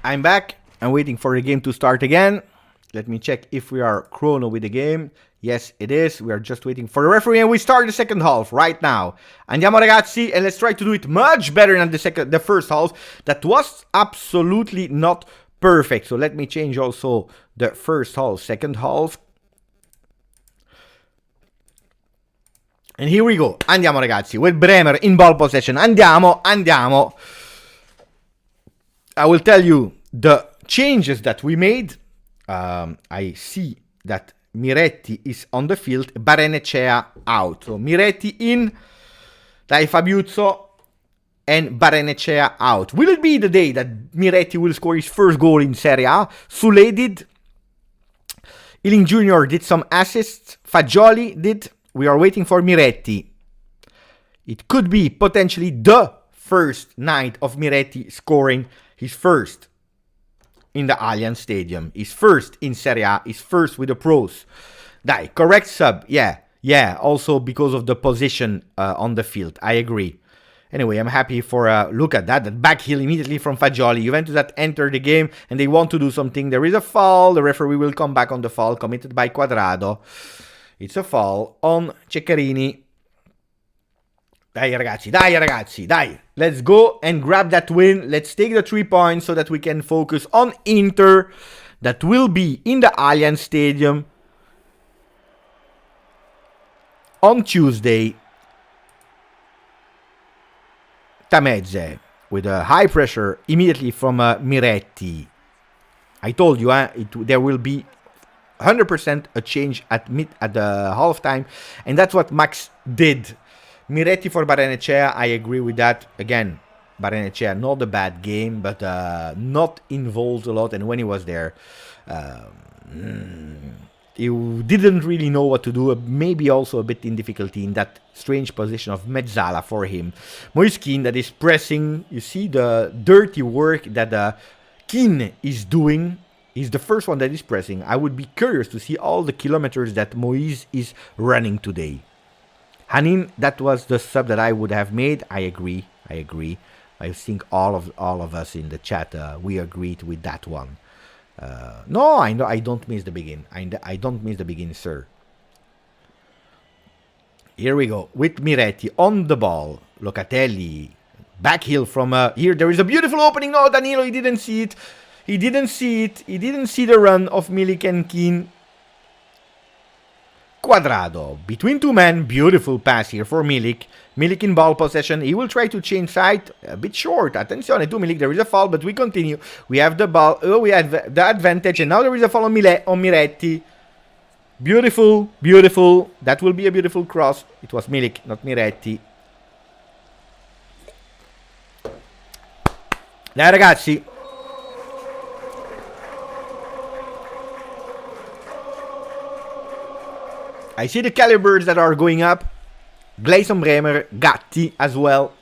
I'm back. I'm waiting for the game to start again. Let me check if we are chrono with the game. Yes, it is. We are just waiting for the referee and we start the second half right now. Andiamo ragazzi and let's try to do it much better than the first half. That was absolutely not perfect. So let me change also the first half, second half. And here we go. Andiamo ragazzi with Bremer in ball possession. Andiamo. I will tell you the changes that we made. I see that Miretti is on the field, Barrenechea out. So Miretti in, Dai Fabiuzzo, and Barrenechea out. Will it be the day that Miretti will score his first goal in Serie A? Sule did. Ealing Jr. did some assists. Fagioli did. We are waiting for Miretti. It could be potentially the first night of Miretti scoring his first in the Allianz Stadium. His first in Serie A. His first with the pros. Dai, correct sub. Yeah. Also because of the position on the field. I agree. Anyway, I'm happy for look at that back heel immediately from Fagioli. Juventus that entered the game and they want to do something. There is a foul. The referee will come back on the foul committed by Quadrado. It's a foul on Ceccarini. Dai ragazzi. Let's go and grab that win. Let's take the 3 points so that we can focus on Inter. That will be in the Allianz Stadium on Tuesday. Tameze with a high pressure immediately from Miretti. I told you, there will be 100% a change at the halftime, and that's what Max did. Miretti for Barrenechea, I agree with that. Again, Barrenechea, not a bad game, but not involved a lot, and when he was there, he didn't really know what to do, maybe also a bit in difficulty in that strange position of Mezzala for him. Moiskin that is pressing, you see the dirty work that Keane is doing. He's the first one that is pressing. I would be curious to see all the kilometers that Moise is running today. Hanin, that was the sub that I would have made. I agree. I think all of us in the chat, we agreed with that one. No, I know I don't miss the begin. I don't miss the begin, sir. Here we go with Miretti on the ball. Locatelli, back heel from here. There is a beautiful opening. No, Danilo, he didn't see it. He didn't see the run of Milik and Keane. Quadrado between two men. Beautiful pass here for Milik. Milik in ball possession. He will try to change side. A bit short. Attenzione to Milik. There is a foul, but we continue. We have the ball. Oh, we have the advantage. And now there is a foul on Miretti. Beautiful. Beautiful. That will be a beautiful cross. It was Milik, not Miretti. Dai ragazzi. I see the calibers that are going up. Gleison Bremer, Gatti as well.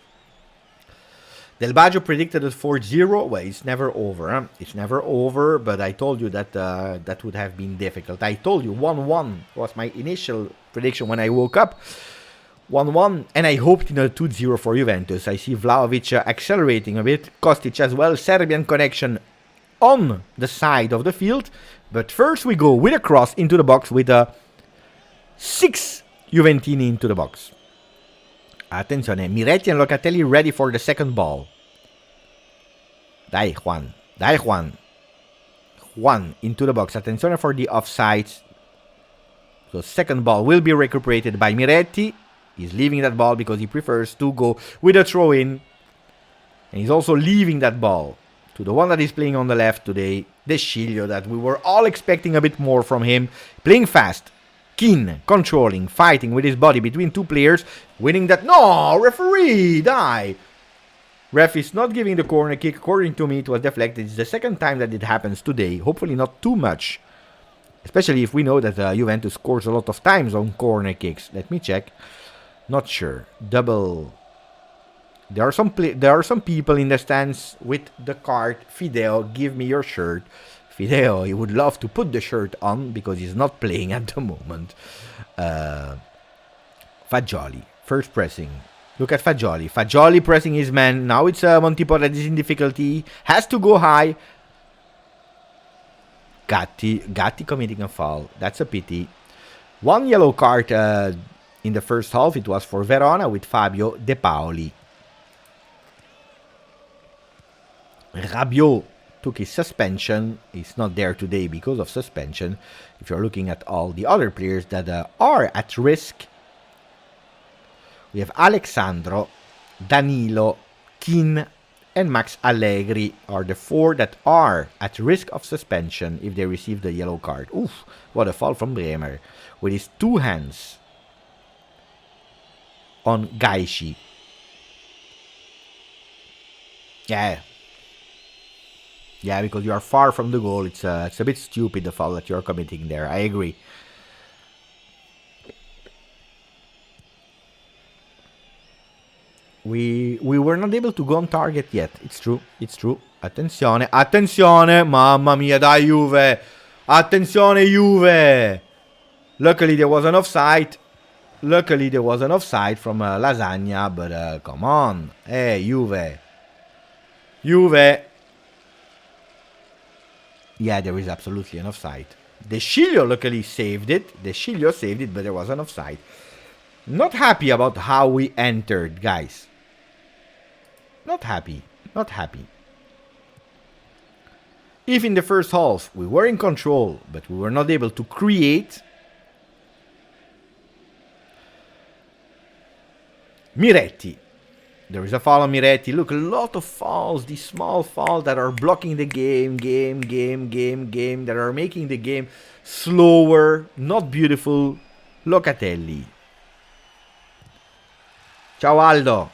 Del Baggio predicted it 4-0. Well, it's never over. Huh? It's never over, but I told you that that would have been difficult. I told you 1-1 was my initial prediction when I woke up. 1-1, and I hoped in a 2-0 for Juventus. I see Vlahovic accelerating a bit. Kostic as well. Serbian connection on the side of the field. But first we go with a cross into the box with a 6 Juventini into the box. Attenzione, Miretti and Locatelli ready for the second ball. Dai Juan. Juan into the box. Attenzione for the offside. So second ball will be recuperated by Miretti. He's leaving that ball because he prefers to go with a throw-in. And he's also leaving that ball to the one that is playing on the left today. De Sciglio, that we were all expecting a bit more from him. Playing fast. Keane, controlling, fighting with his body between two players, winning that. No, referee, die. Ref is not giving the corner kick. According to me, it was deflected. It's the second time that it happens today. Hopefully not too much. Especially if we know that Juventus scores a lot of times on corner kicks. Let me check. Not sure. Double. There are some people in the stands with the card. Fideo, give me your shirt. Fideo, he would love to put the shirt on because he's not playing at the moment. Fagioli, first pressing. Look at Fagioli. Fagioli pressing his man. Now it's Montipo that is in difficulty. Has to go high. Gatti committing a foul. That's a pity. One yellow card in the first half. It was for Verona with Fabio De Paoli. Rabiot took his suspension. He's not there today because of suspension. If you're looking at all the other players that are at risk, we have Alexandro, Danilo, Keane, and Max Allegri are the four that are at risk of suspension if they receive the yellow card. Oof, what a foul from Bremer with his two hands on Gaischi. Yeah, because you are far from the goal. It's a bit stupid, the foul that you're committing there. I agree. We were not able to go on target yet. It's true. Attenzione. Mamma mia, dai Juve. Attenzione Juve. Luckily there was an offside. From Lasagna, but come on. Hey, Juve. Yeah, there is absolutely an offside. De Sciglio luckily saved it. But there was an offside. Not happy about how we entered, guys. Not happy. If in the first half we were in control, but we were not able to create, Miretti. There is a foul on Miretti. Look, a lot of fouls. These small fouls that are blocking the game, that are making the game slower, not beautiful. Locatelli. Ciao Aldo.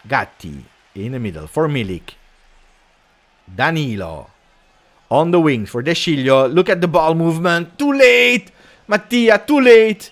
Gatti in the middle for Milik. Danilo on the wings for De Sciglio. Look at the ball movement. Too late. Mattia, too late.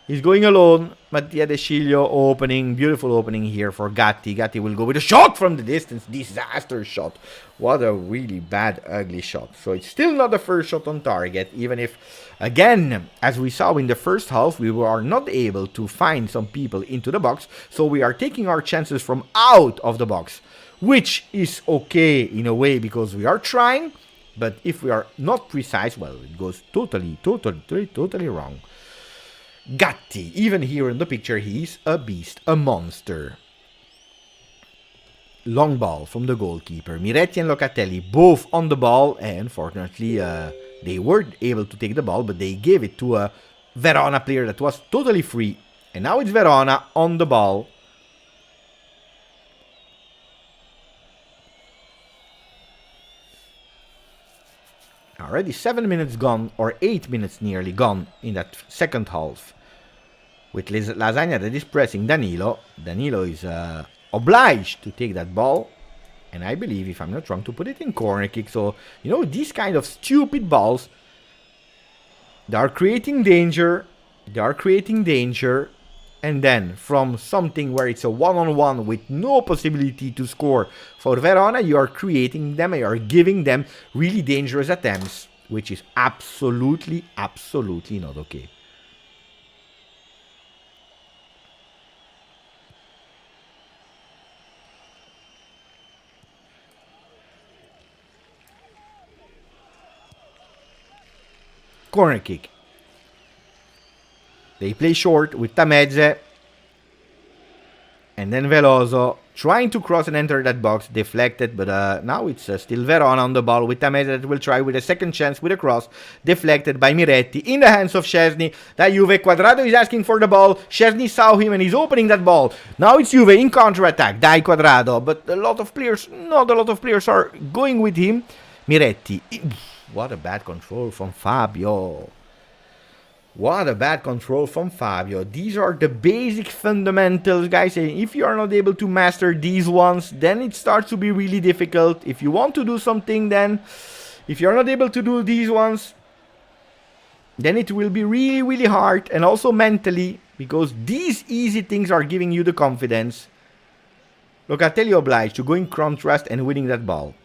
He's going alone. Mattia De Sciglio opening. Beautiful opening here for Gatti. Gatti will go with a shot from the distance. Disaster shot. What a really bad, ugly shot. So it's still not the first shot on target. Even if, again, as we saw in the first half, we were not able to find some people into the box. So we are taking our chances from out of the box. Which is okay in a way because we are trying. But if we are not precise, well, it goes totally wrong. Gatti, even here in the picture, he's a beast, a monster. Long ball from the goalkeeper. Miretti and Locatelli both on the ball, and fortunately they were able to take the ball, but they gave it to a Verona player that was totally free. And now it's Verona on the ball. Already 7 minutes gone, or 8 minutes nearly gone in that second half. With Lasagna that is pressing Danilo. Danilo is obliged to take that ball. And I believe, if I'm not wrong, to put it in corner kick. So, you know, these kind of stupid balls, they are creating danger. And then, from something where it's a one-on-one with no possibility to score for Verona, you are creating them, you are giving them really dangerous attempts, which is absolutely not okay. Corner kick. They play short with Tameze. And then Veloso trying to cross and enter that box. Deflected, but now it's still Verona on the ball with Tameze that will try with a second chance with a cross. Deflected by Miretti in the hands of Szczesny. That Juve. Quadrado is asking for the ball. Szczesny saw him and he's opening that ball. Now it's Juve in counter-attack. Dai Quadrado. But not a lot of players are going with him. Miretti. What a bad control from Fabio. These are the basic fundamentals, guys. And if you are not able to master these ones, then it starts to be really difficult. If you want to do something, then if you're not able to do these ones, then it will be really hard. And also mentally, because these easy things are giving you the confidence. Locatelli obliged to go in contrast and winning that ball.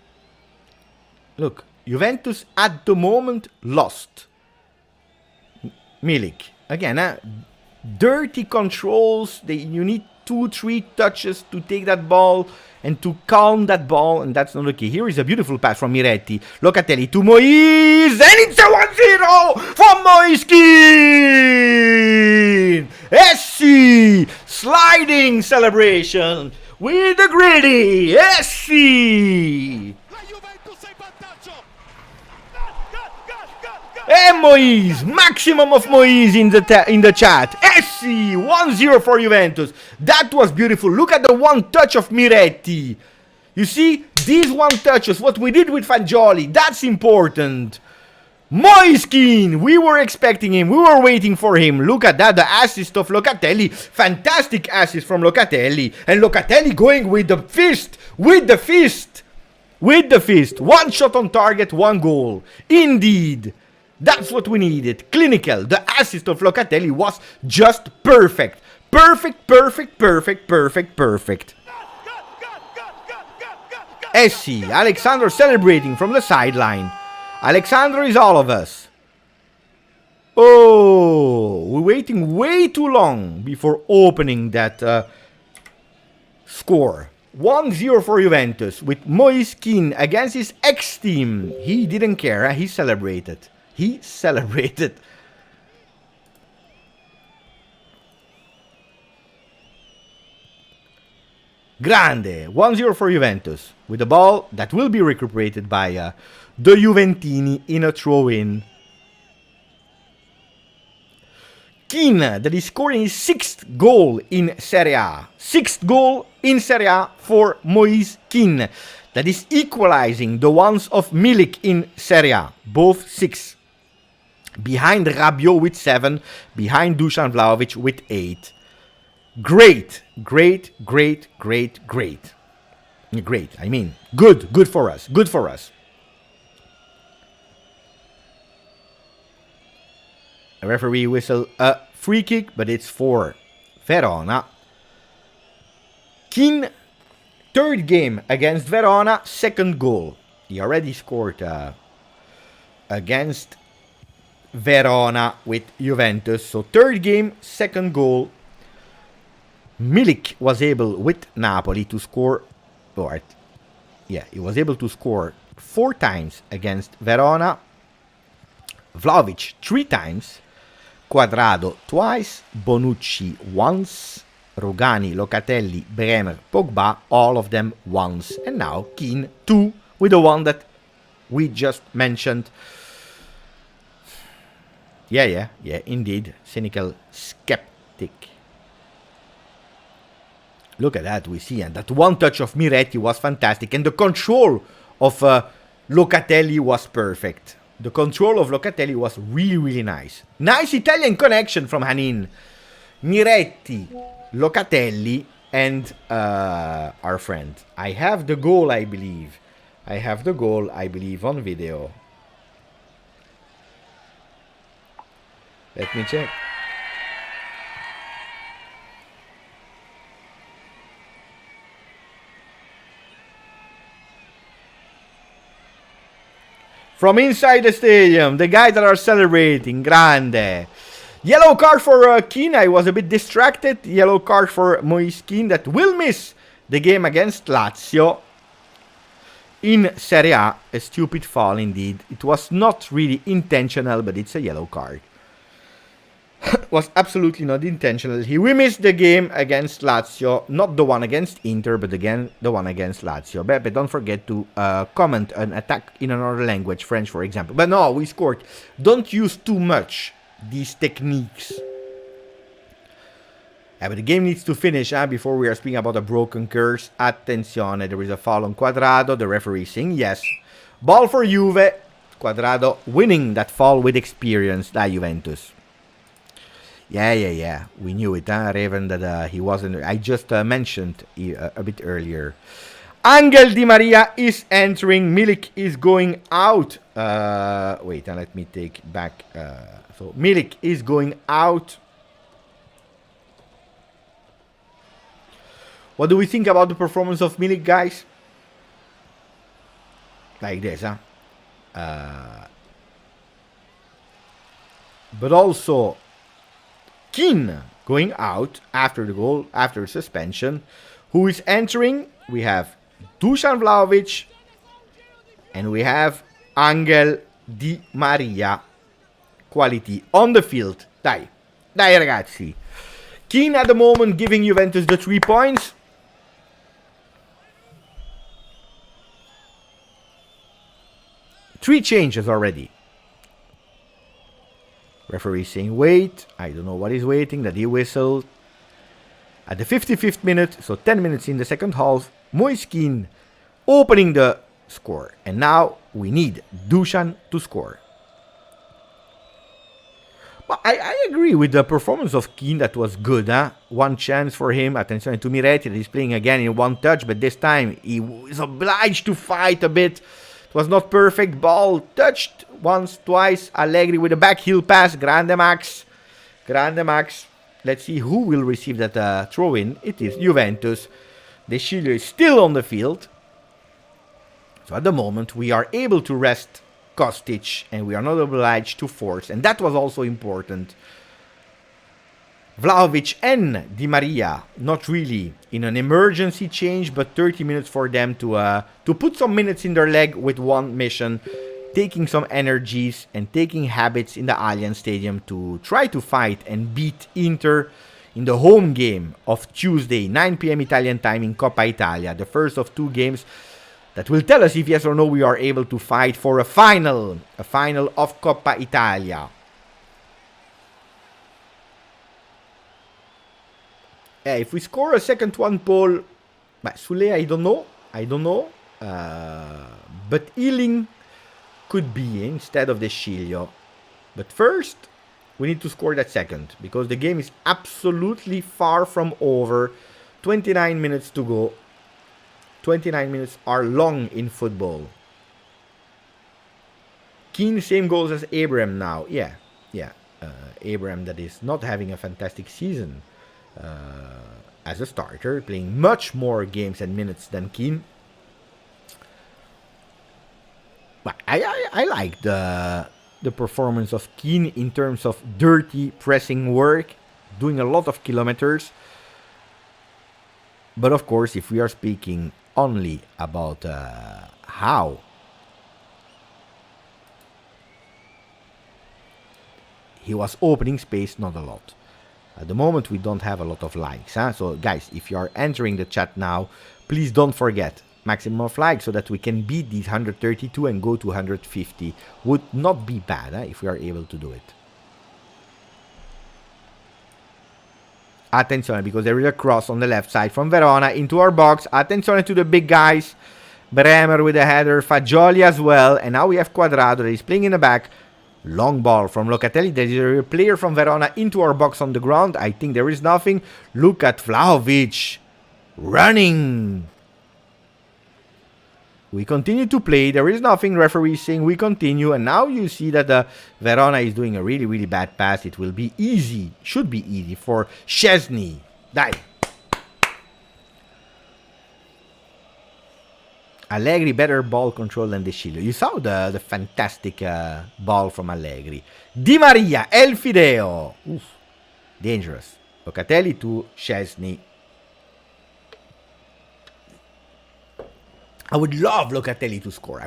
Look, Juventus at the moment lost. Milik. Again, dirty controls. You need 2-3 touches to take that ball and to calm that ball, and that's not okay. Here is a beautiful pass from Miretti. Locatelli to Moise, and it's a 1-0 from Moiskin! Essi! Sliding celebration with the gritty Essi! And Moise, maximum of Moise in the chat. Essi, 1-0 for Juventus. That was beautiful. Look at the one touch of Miretti. You see, these one touches, what we did with Fagioli, that's important. Moiskin, we were expecting him, we were waiting for him. Look at that, the assist of Locatelli. Fantastic assist from Locatelli. And Locatelli going with the fist, with the fist. One shot on target, one goal. Indeed. That's what we needed. Clinical. The assist of Locatelli was just perfect. Perfect. Essi. Alexandro celebrating from the sideline. Alexandro is all of us. Oh, we're waiting way too long before opening that score. 1-0 for Juventus with Moiskin against his ex-team. He didn't care. He celebrated. Grande. 1-0 for Juventus. With the ball that will be recuperated by the Juventini in a throw-in. Keane, that is scoring his 6th goal in Serie A. 6th goal in Serie A for Moise Keane. That is equalizing the ones of Milik in Serie A. Both 6. Behind Rabiot with 7. Behind Dusan Vlahovic with 8. Great. Great. I mean, good for us. Good for us. A referee whistle a free kick, but it's for Verona. Keane, 3rd game against Verona, 2nd goal. He already scored against Verona with Juventus. So 3rd game, 2nd goal. Milik was able with Napoli to score. He was able to score 4 times against Verona. Vlahovic 3 times. Quadrado twice. Bonucci once. Rogani, Locatelli, Bremer, Pogba, all of them once. And now Keane 2 with the one that we just mentioned. Yeah, indeed. Cynical skeptic. Look at that, we see. And that one touch of Miretti was fantastic. And the control of Locatelli was perfect. The control of Locatelli was really nice. Nice Italian connection from Hanin. Miretti, Locatelli, and our friend. I have the goal, I believe. On video. Let me check. From inside the stadium, the guys that are celebrating, grande. Yellow card for Keane, I was a bit distracted. Yellow card for Moise Keane that will miss the game against Lazio. In Serie A, a stupid foul indeed. It was not really intentional, but it's a yellow card. Was absolutely not intentional. He will miss the game against Lazio. Not the one against Inter, but again, the one against Lazio. But don't forget to comment an attack in another language, French for example. But no, we scored. Don't use too much these techniques. Yeah, but the game needs to finish before we are speaking about a broken curse. Attenzione, there is a foul on Quadrado. The referee saying yes. Ball for Juve. Quadrado winning that foul with experience. Da Juventus. Yeah. We knew it, Raven, that he wasn't. I just mentioned a bit earlier. Angel Di Maria is entering. Milik is going out. Wait, let me take back. So Milik is going out. What do we think about the performance of Milik, guys? Like this, but also Keane going out after the goal, after suspension. Who is entering? We have Dusan Vlahovic and we have Angel Di Maria. Quality on the field. Dai ragazzi. Keane at the moment giving Juventus the 3 points. Three changes already. Referee saying wait. I don't know what he's waiting. That he whistled. At the 55th minute, so 10 minutes in the second half, Moise Keane opening the score. And now we need Dusan to score. But I agree with the performance of Keane. That was good. One chance for him. Attention to Miretti. That he's playing again in one touch. But this time he was obliged to fight a bit. It was not perfect. Ball touched once, twice. Allegri with a back heel pass. Grande Max. Let's see who will receive that throw-in. It is Juventus. De Sciglio is still on the field. So at the moment we are able to rest Kostic and we are not obliged to force. And that was also important. Vlahovic and Di Maria, not really in an emergency change, but 30 minutes for them to put some minutes in their leg with one mission, taking some energies and taking habits in the Allianz Stadium to try to fight and beat Inter in the home game of Tuesday, 9 p.m. Italian time in Coppa Italia, the first of 2 games that will tell us if yes or no we are able to fight for a final of Coppa Italia. If we score a second one, Paul, but Sule, I don't know. But Ealing could be instead of the Sciglio. But first, we need to score that second, because the game is absolutely far from over. 29 minutes to go. 29 minutes are long in football. Keane, same goals as Abraham now. Yeah. Abraham that is not having a fantastic season as a starter, playing much more games and minutes than Keane. But I like the performance of Keane in terms of dirty pressing work, doing a lot of kilometers. But of course, if we are speaking only about how he was opening space, not a lot. At the moment, we don't have a lot of likes. So, guys, if you are entering the chat now, please don't forget maximum of likes so that we can beat these 132 and go to 150. Would not be bad if we are able to do it. Attenzione, because there is a cross on the left side from Verona into our box. Attenzione to the big guys. Bremer with a header. Fagioli as well. And now we have Quadrado that is playing in the back. Long ball from Locatelli. There is a player from Verona into our box on the ground. I think there is nothing. Look at Vlahovic running. We continue to play. There is nothing. Referee saying we continue. And now you see that Verona is doing a really, really bad pass. It will be easy. Should be easy for Szczesny. Die. Allegri better ball control than De Sciglio. You saw the fantastic ball from Allegri. Di Maria, El Fideo. Oof. Dangerous. Locatelli to Szczesny. I would love Locatelli to score.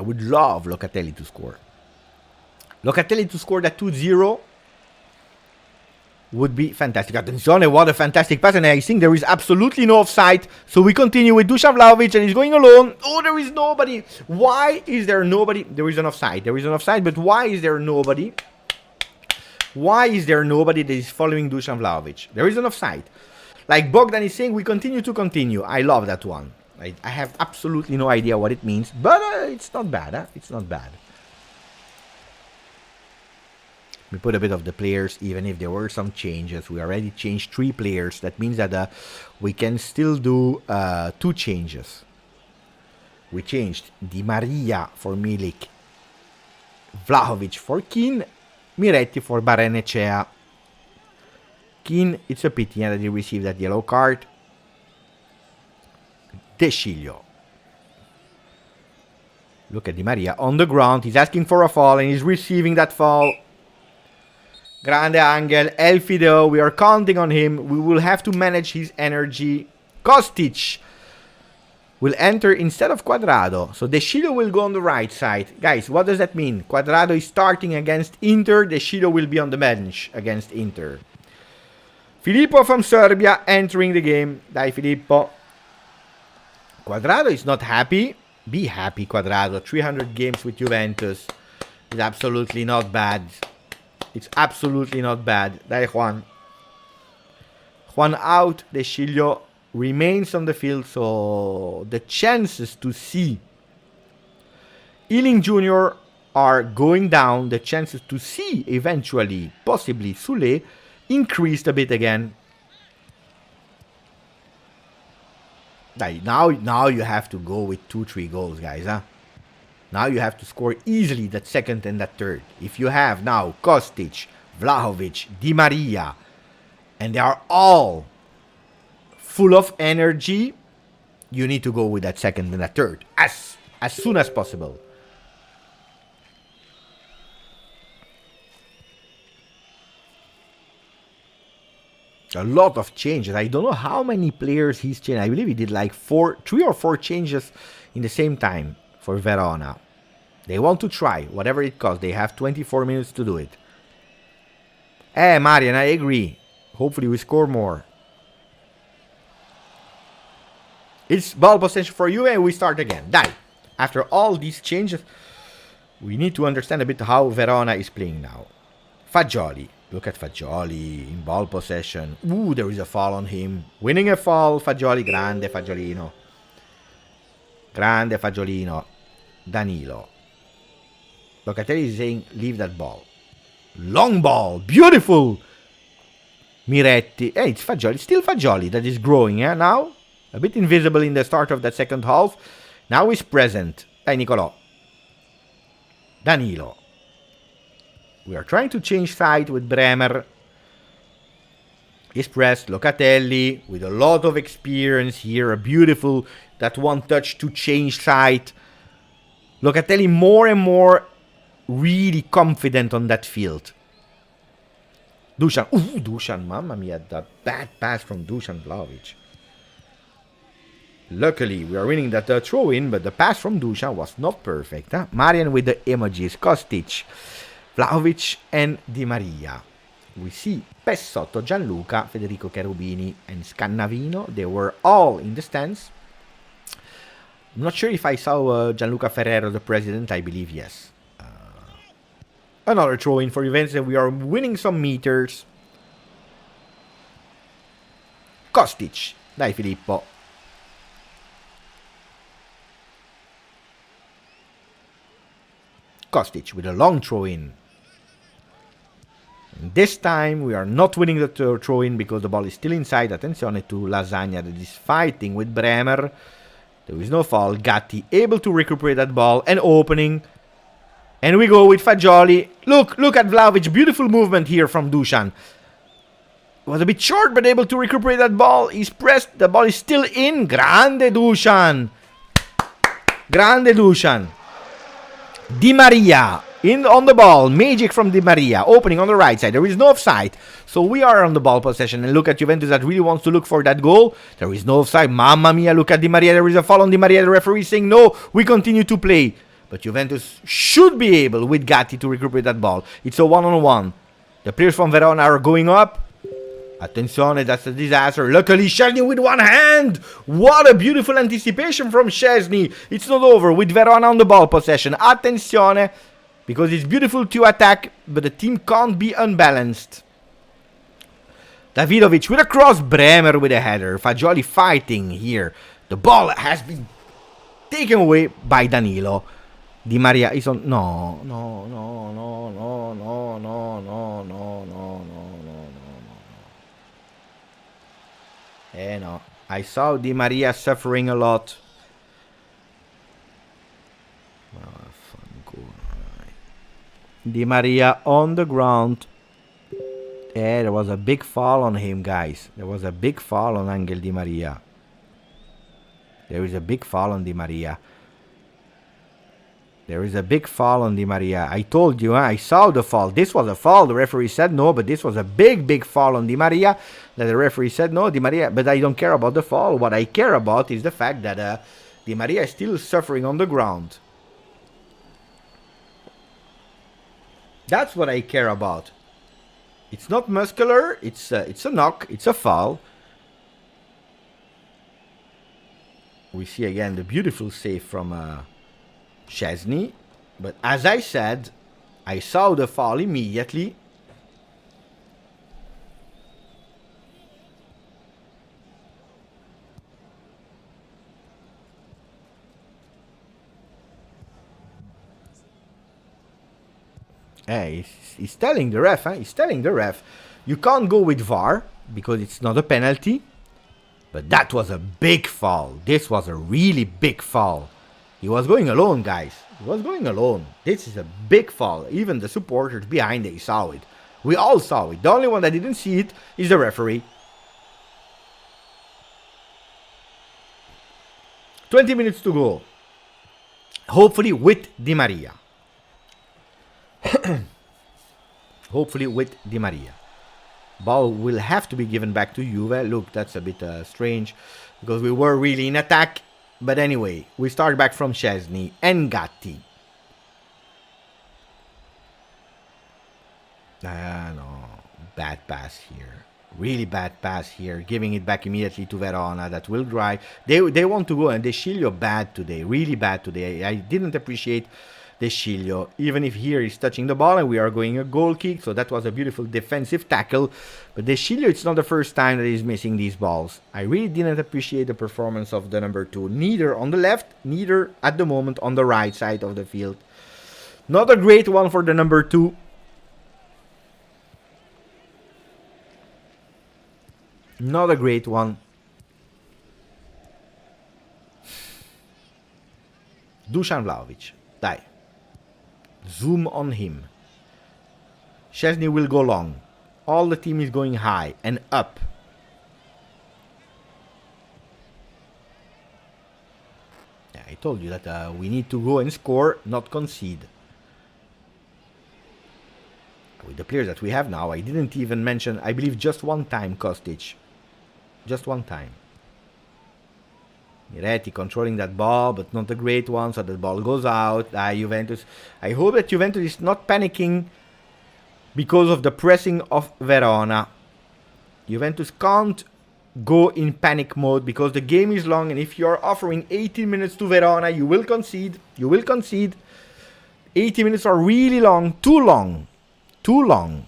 Locatelli to score that 2-0 would be fantastic. Attenzione, what a fantastic pass. And I think there is absolutely no offside. So we continue with Dusan Vlahovic and he's going alone. Oh, there is nobody. Why is there nobody? There is an offside. But why is there nobody? Why is there nobody that is following Dusan Vlahovic? There is an offside. Like Bogdan is saying, we continue to continue. I love that one. I have absolutely no idea what it means. But it's not bad. It's not bad. We put a bit of the players, even if there were some changes. We already changed 3 players. That means that we can still do 2 changes. We changed Di Maria for Milik, Vlahovic for Keane, Miretti for Barrenechea. Keane, it's a pity that he received that yellow card. De Sciglio. Look at Di Maria on the ground. He's asking for a foul and he's receiving that foul. Grande Angel, El Fideo, we are counting on him. We will have to manage his energy. Kostic will enter instead of Quadrado. So De Sciglio will go on the right side. Guys, what does that mean? Quadrado is starting against Inter. De Sciglio will be on the bench against Inter. Filippo from Serbia entering the game. Dai Filippo. Quadrado is not happy. Be happy, Quadrado. 300 games with Juventus. It's absolutely not bad. It's absolutely not bad. Dai Juan. Juan out. De Sciglio remains on the field. So the chances to see Ealing Jr. are going down. The chances to see eventually, possibly Sule, increased a bit again. Now you have to go with 2-3 goals, guys. Now you have to score easily that second and that third. If you have now Kostic, Vlahovic, Di Maria, and they are all full of energy, you need to go with that second and that third as soon as possible. A lot of changes. I don't know how many players he's changed. I believe he did like 3 or 4 changes in the same time for Verona. They want to try, whatever it costs. They have 24 minutes to do it. Marian, I agree. Hopefully we score more. It's ball possession for you and we start again. Dai. After all these changes, we need to understand a bit how Verona is playing now. Fagioli. Look at Fagioli in ball possession. Ooh, there is a foul on him. Winning a foul, Fagioli. Grande Fagiolino. Grande Fagiolino. Danilo. Locatelli is saying, leave that ball. Long ball. Beautiful. Miretti. Hey, it's Fagioli. Still Fagioli that is growing, now? A bit invisible in the start of the second half. Now he's present. Hey, Nicolò. Danilo. We are trying to change side with Bremer. He's pressed. Locatelli with a lot of experience here. A beautiful, that one touch to change side. Locatelli more and more really confident on that field. Dusan. Ooh, Dusan. Mamma mia, that bad pass from Dusan Vlahovic. Luckily, we are winning that throw-in, but the pass from Dusan was not perfect. Marian with the emojis. Kostic, Vlahovic, and Di Maria. We see Pessotto, Gianluca, Federico Cherubini, and Scannavino. They were all in the stands. I'm not sure if I saw Gianluca Ferrero, the president. I believe yes. Another throw-in for Juventus, and we are winning some meters. Kostic. Dai, Filippo. Kostic with a long throw-in. This time we are not winning the throw-in because the ball is still inside. Attenzione to Lasagna that is fighting with Bremer. There is no foul. Gatti able to recuperate that ball and opening. And we go with Fagioli. Look at Vlahovic. Beautiful movement here from Dusan. Was a bit short but able to recuperate that ball. He's pressed. The ball is still in. Grande Dusan. Grande Dusan. Di Maria on the ball. Magic from Di Maria. Opening on the right side. There is no offside. So we are on the ball possession. And look at Juventus that really wants to look for that goal. There is no offside. Mamma mia. Look at Di Maria. There is a foul on Di Maria. The referee is saying no. We continue to play. But Juventus should be able with Gatti to recuperate that ball. It's a one-on-one. The players from Verona are going up. Attenzione, that's a disaster. Luckily, Szczesny with one hand. What a beautiful anticipation from Szczesny. It's not over with Verona on the ball possession. Attenzione, because it's beautiful to attack, but the team can't be unbalanced. Davidovic with a cross. Bremer with a header. Fagioli fighting here. The ball has been taken away by Danilo. Di Maria is on. No. No. I saw Di Maria suffering a lot. Di Maria on the ground. There was a big fall on him, guys. There was a big fall on Angel Di Maria. There is a big fall on Di Maria. There is a big fall on Di Maria. I told you, I saw the fall. This was a fall. The referee said no, but this was a big fall on Di Maria. That the referee said no, Di Maria. But I don't care about the fall. What I care about is the fact that Di Maria is still suffering on the ground. That's what I care about. It's not muscular. It's a knock. It's a foul. We see again the beautiful save from Szczesny. But as I said, I saw the foul immediately. Hey, he's telling the ref, He's telling the ref, you can't go with VAR because it's not a penalty. But that was a big foul. This was a really big foul. He was going alone, guys. He was going alone. This is a big foul. Even the supporters behind, they saw it. We all saw it. The only one that didn't see it is the referee. 20 minutes to go. Hopefully with Di Maria. Hopefully with Di Maria. Ball will have to be given back to Juve. Look, that's a bit strange because we were really in attack. But anyway, we start back from Szczesny and Gatti. No, bad pass here. Really bad pass here. Giving it back immediately to Verona. That will drive. They want to go, and De Sciglio bad today. Really bad today. I didn't appreciate De Sciglio. Even if here he's touching the ball and we are going a goal kick, so that was a beautiful defensive tackle. But De Sciglio, it's not the first time that he's missing these balls. I really didn't appreciate the performance of the number 2, neither on the left, neither at the moment on the right side of the field. Not a great one for the number 2. Not a great one. Dusan Vlahovic. Die. Zoom on him. Szczesny will go long. All the team is going high and up. Yeah, I told you that we need to go and score, not concede. With the players that we have now, I didn't even mention, I believe just one time Kostic. Just one time. Miretti controlling that ball, but not a great one, so the ball goes out. Juventus. I hope that Juventus is not panicking because of the pressing of Verona. Juventus can't go in panic mode because the game is long, and if you're offering 18 minutes to Verona, you will concede. You will concede. 80 minutes are really long. Too long. Too long.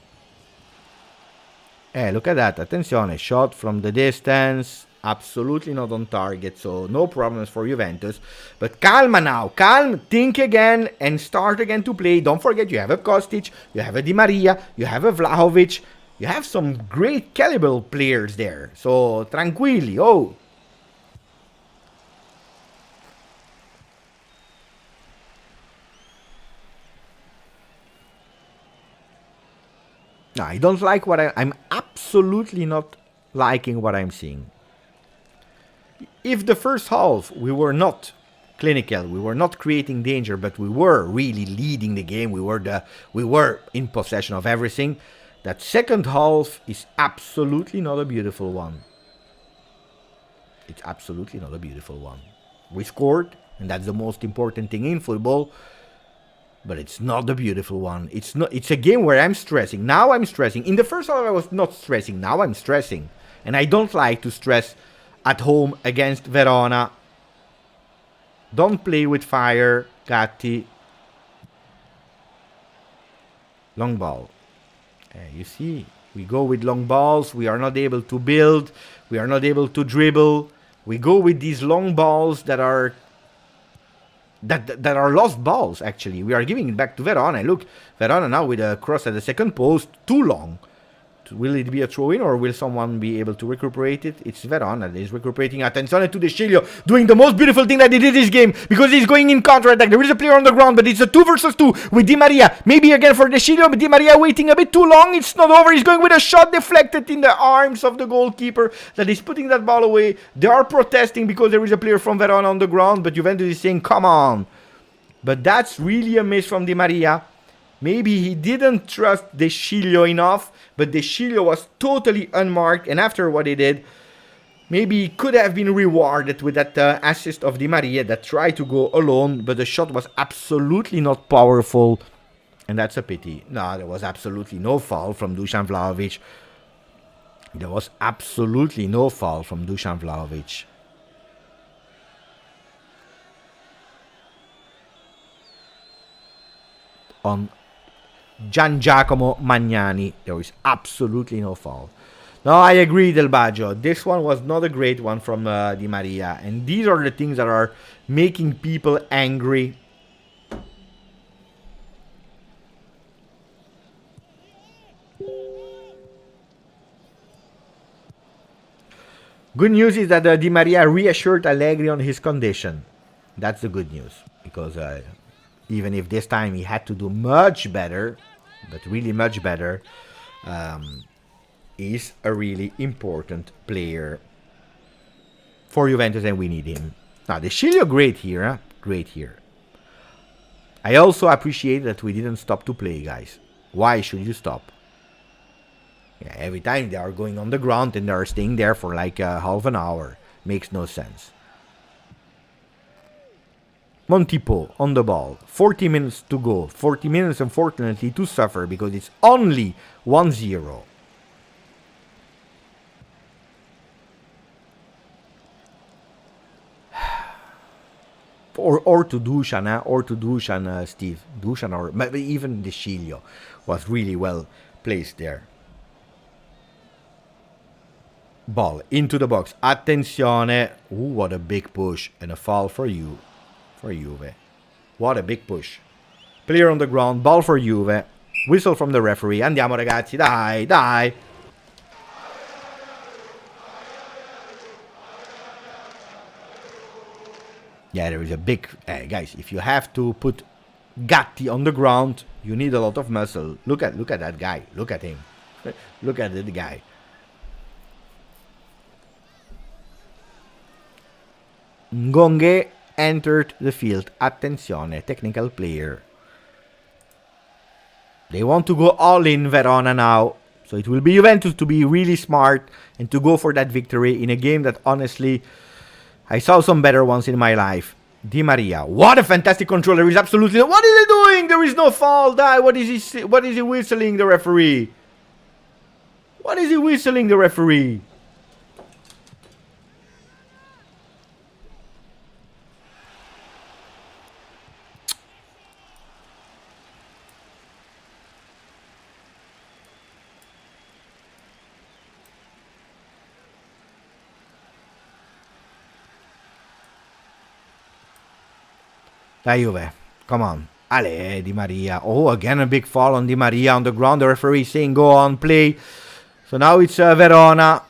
Look at that. Attenzione. Shot from the distance. Absolutely not on target, so no problems for Juventus. But calma now, calm, think again and start again to play. Don't forget you have a Kostic, you have a Di Maria, you have a Vlahovic. You have some great caliber players there. So, tranquilli, oh. No, I don't like what I'm absolutely not liking what I'm seeing. If the first half we were not clinical, we were not creating danger, but we were really leading the game, we were in possession of everything, that second half is absolutely not a beautiful one. It's absolutely not a beautiful one. We scored, and that's the most important thing in football, but it's not a beautiful one. It's not. It's a game where I'm stressing. Now I'm stressing. In the first half I was not stressing. Now I'm stressing. And I don't like to stress at home against Verona. Don't play with fire, Gatti. Long ball. You see, we go with long balls. We are not able to build. We are not able to dribble. We go with these long balls that are lost balls, actually. We are giving it back to Verona. Look, Verona now with a cross at the second post. Too long. Will it be a throw-in or will someone be able to recuperate it? It's Verona that is recuperating. Attenzione to De Sciglio, doing the most beautiful thing that he did this game because he's going in counter-attack. There is a player on the ground, but it's a 2 versus 2 with Di Maria. Maybe again for De Sciglio, but Di Maria waiting a bit too long. It's not over. He's going with a shot deflected in the arms of the goalkeeper that is putting that ball away. They are protesting because there is a player from Verona on the ground, but Juventus is saying, come on. But that's really a miss from Di Maria. Maybe he didn't trust De Sciglio enough, but De Sciglio was totally unmarked, and after what he did, maybe he could have been rewarded with that assist of Di Maria that tried to go alone, but the shot was absolutely not powerful, and that's a pity. No, there was absolutely no foul from Dusan Vlahovic. There was absolutely no foul from Dusan Vlahovic. On Gian Giacomo Magnani, there is absolutely no foul. No, I agree, Del Baggio. This one was not a great one from Di Maria. And these are the things that are making people angry. Good news is that Di Maria reassured Allegri on his condition. That's the good news. Because even if this time he had to do much better, but really much better, he's a really important player for Juventus and we need him. Now, De Sciglio, great here, huh? Great here. I also appreciate that we didn't stop to play, guys. Why should you stop? Yeah, every time they are going on the ground and they are staying there for like half an hour. Makes no sense. Montipo on the ball. 40 minutes to go. 40 minutes, unfortunately, to suffer because it's only 1-0. or to Dushan, Steve. Dushan or maybe even De Sciglio was really well placed there. Ball into the box. Attenzione. Ooh, what a big push. And a foul for you. For Juve. What a big push. Player on the ground. Ball for Juve. Whistle from the referee. Andiamo ragazzi. Dai, dai. Yeah, there is a big... guys, if you have to put Gatti on the ground, you need a lot of muscle. Look at that guy. Look at him. Look at the guy. Ngonge entered the field. Attenzione, technical player. They want to go all in Verona now. So it will be Juventus to be really smart and to go for that victory in a game that honestly, I saw some better ones in my life. Di Maria. What a fantastic control. There is absolutely... What is he doing? There is no foul. What is he whistling, the referee? What is he whistling, the referee? Dai Juve, come on. Ale, Di Maria. Oh, again a big fall on Di Maria on the ground. The referee saying go on, play. So now it's Verona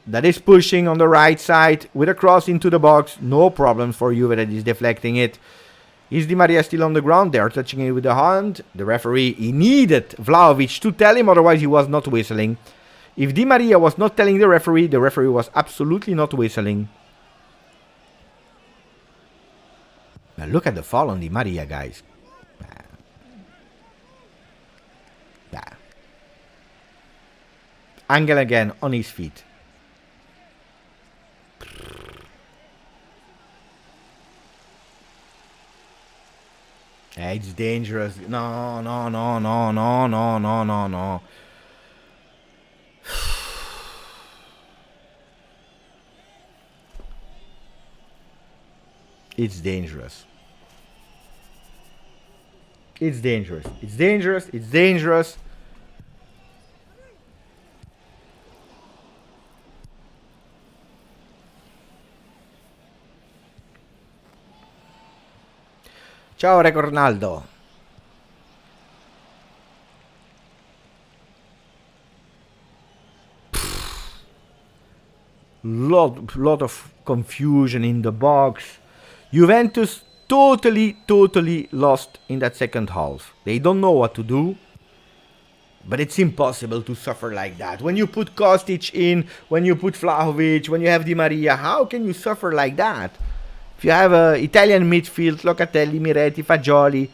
that is pushing on the right side with a cross into the box. No problem for Juve that is deflecting it. Is Di Maria still on the ground? They are touching it with the hand. The referee, he needed Vlahovic to tell him, otherwise he was not whistling. If Di Maria was not telling the referee was absolutely not whistling. Now look at the fall on Di Maria, guys. Angel again on his feet. It's dangerous. No. It's dangerous. It's dangerous. It's dangerous. It's dangerous. Ciao Ronaldo. Lot of confusion in the box. Juventus totally lost in that second half. They don't know what to do. But it's impossible to suffer like that. When you put Kostic in, when you put Vlahovic, when you have Di Maria, how can you suffer like that? If you have an Italian midfield, Locatelli, Miretti, Fagioli.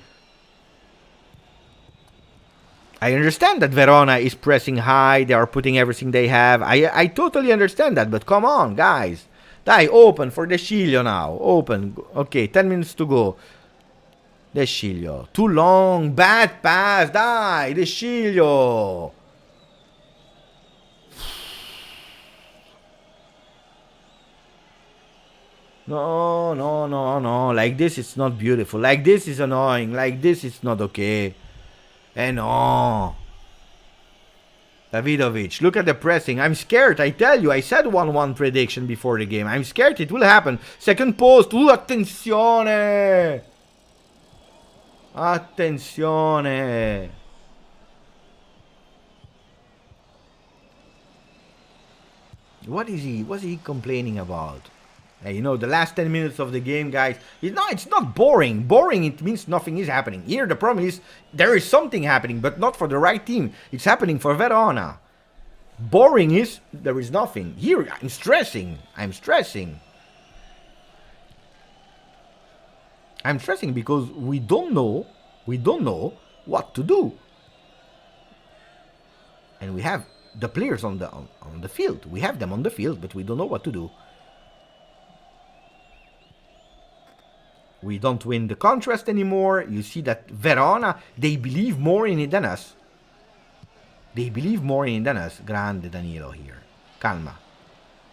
I understand that Verona is pressing high. They are putting everything they have. I totally understand that. But come on, guys. Dai, open for De Sciglio now. Open. Okay, 10 minutes to go. De Sciglio. Too long. Bad pass. Dai, De Sciglio. No. Like this, it's not beautiful. Like this is annoying. Like this, it's not okay. No. Davidovic, look at the pressing. I'm scared, I tell you. I said 1-1 prediction before the game. I'm scared it will happen. Second post. Attenzione. Attenzione. What is he complaining about? Hey, you know, the last 10 minutes of the game, guys, it's not boring. Boring, it means nothing is happening. Here, the problem is there is something happening, but not for the right team. It's happening for Verona. Boring is there is nothing. Here, I'm stressing. I'm stressing because we don't know what to do. And we have the players on the field. We have them on the field, but we don't know what to do. We don't win the contrast anymore. You see that Verona, they believe more in it than us. Grande Danilo here. Calma.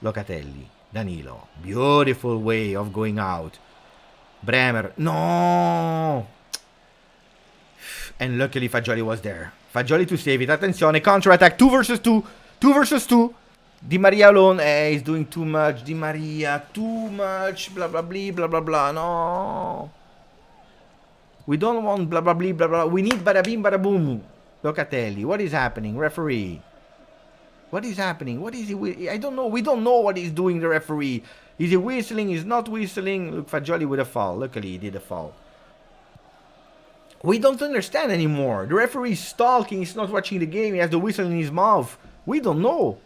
Locatelli. Danilo. Beautiful way of going out. Bremer. No! And luckily Fagioli was there. Fagioli to save it. Attenzione, counter-attack. 2 versus 2. 2 versus 2. Di Maria alone. He's doing too much. Di Maria, too much. Blah, blah, blah, blah, blah, blah. No. We don't want blah, blah, blah, blah, blah. We need bada bim, bada boom. Locatelli. What is happening? Referee. What is happening? What is he? I don't know. We don't know what he's doing, the referee. Is he whistling? Is not whistling? Look, Fagioli with a foul. Luckily, he did a foul. We don't understand anymore. The referee is stalking. He's not watching the game. He has the whistle in his mouth. We don't know.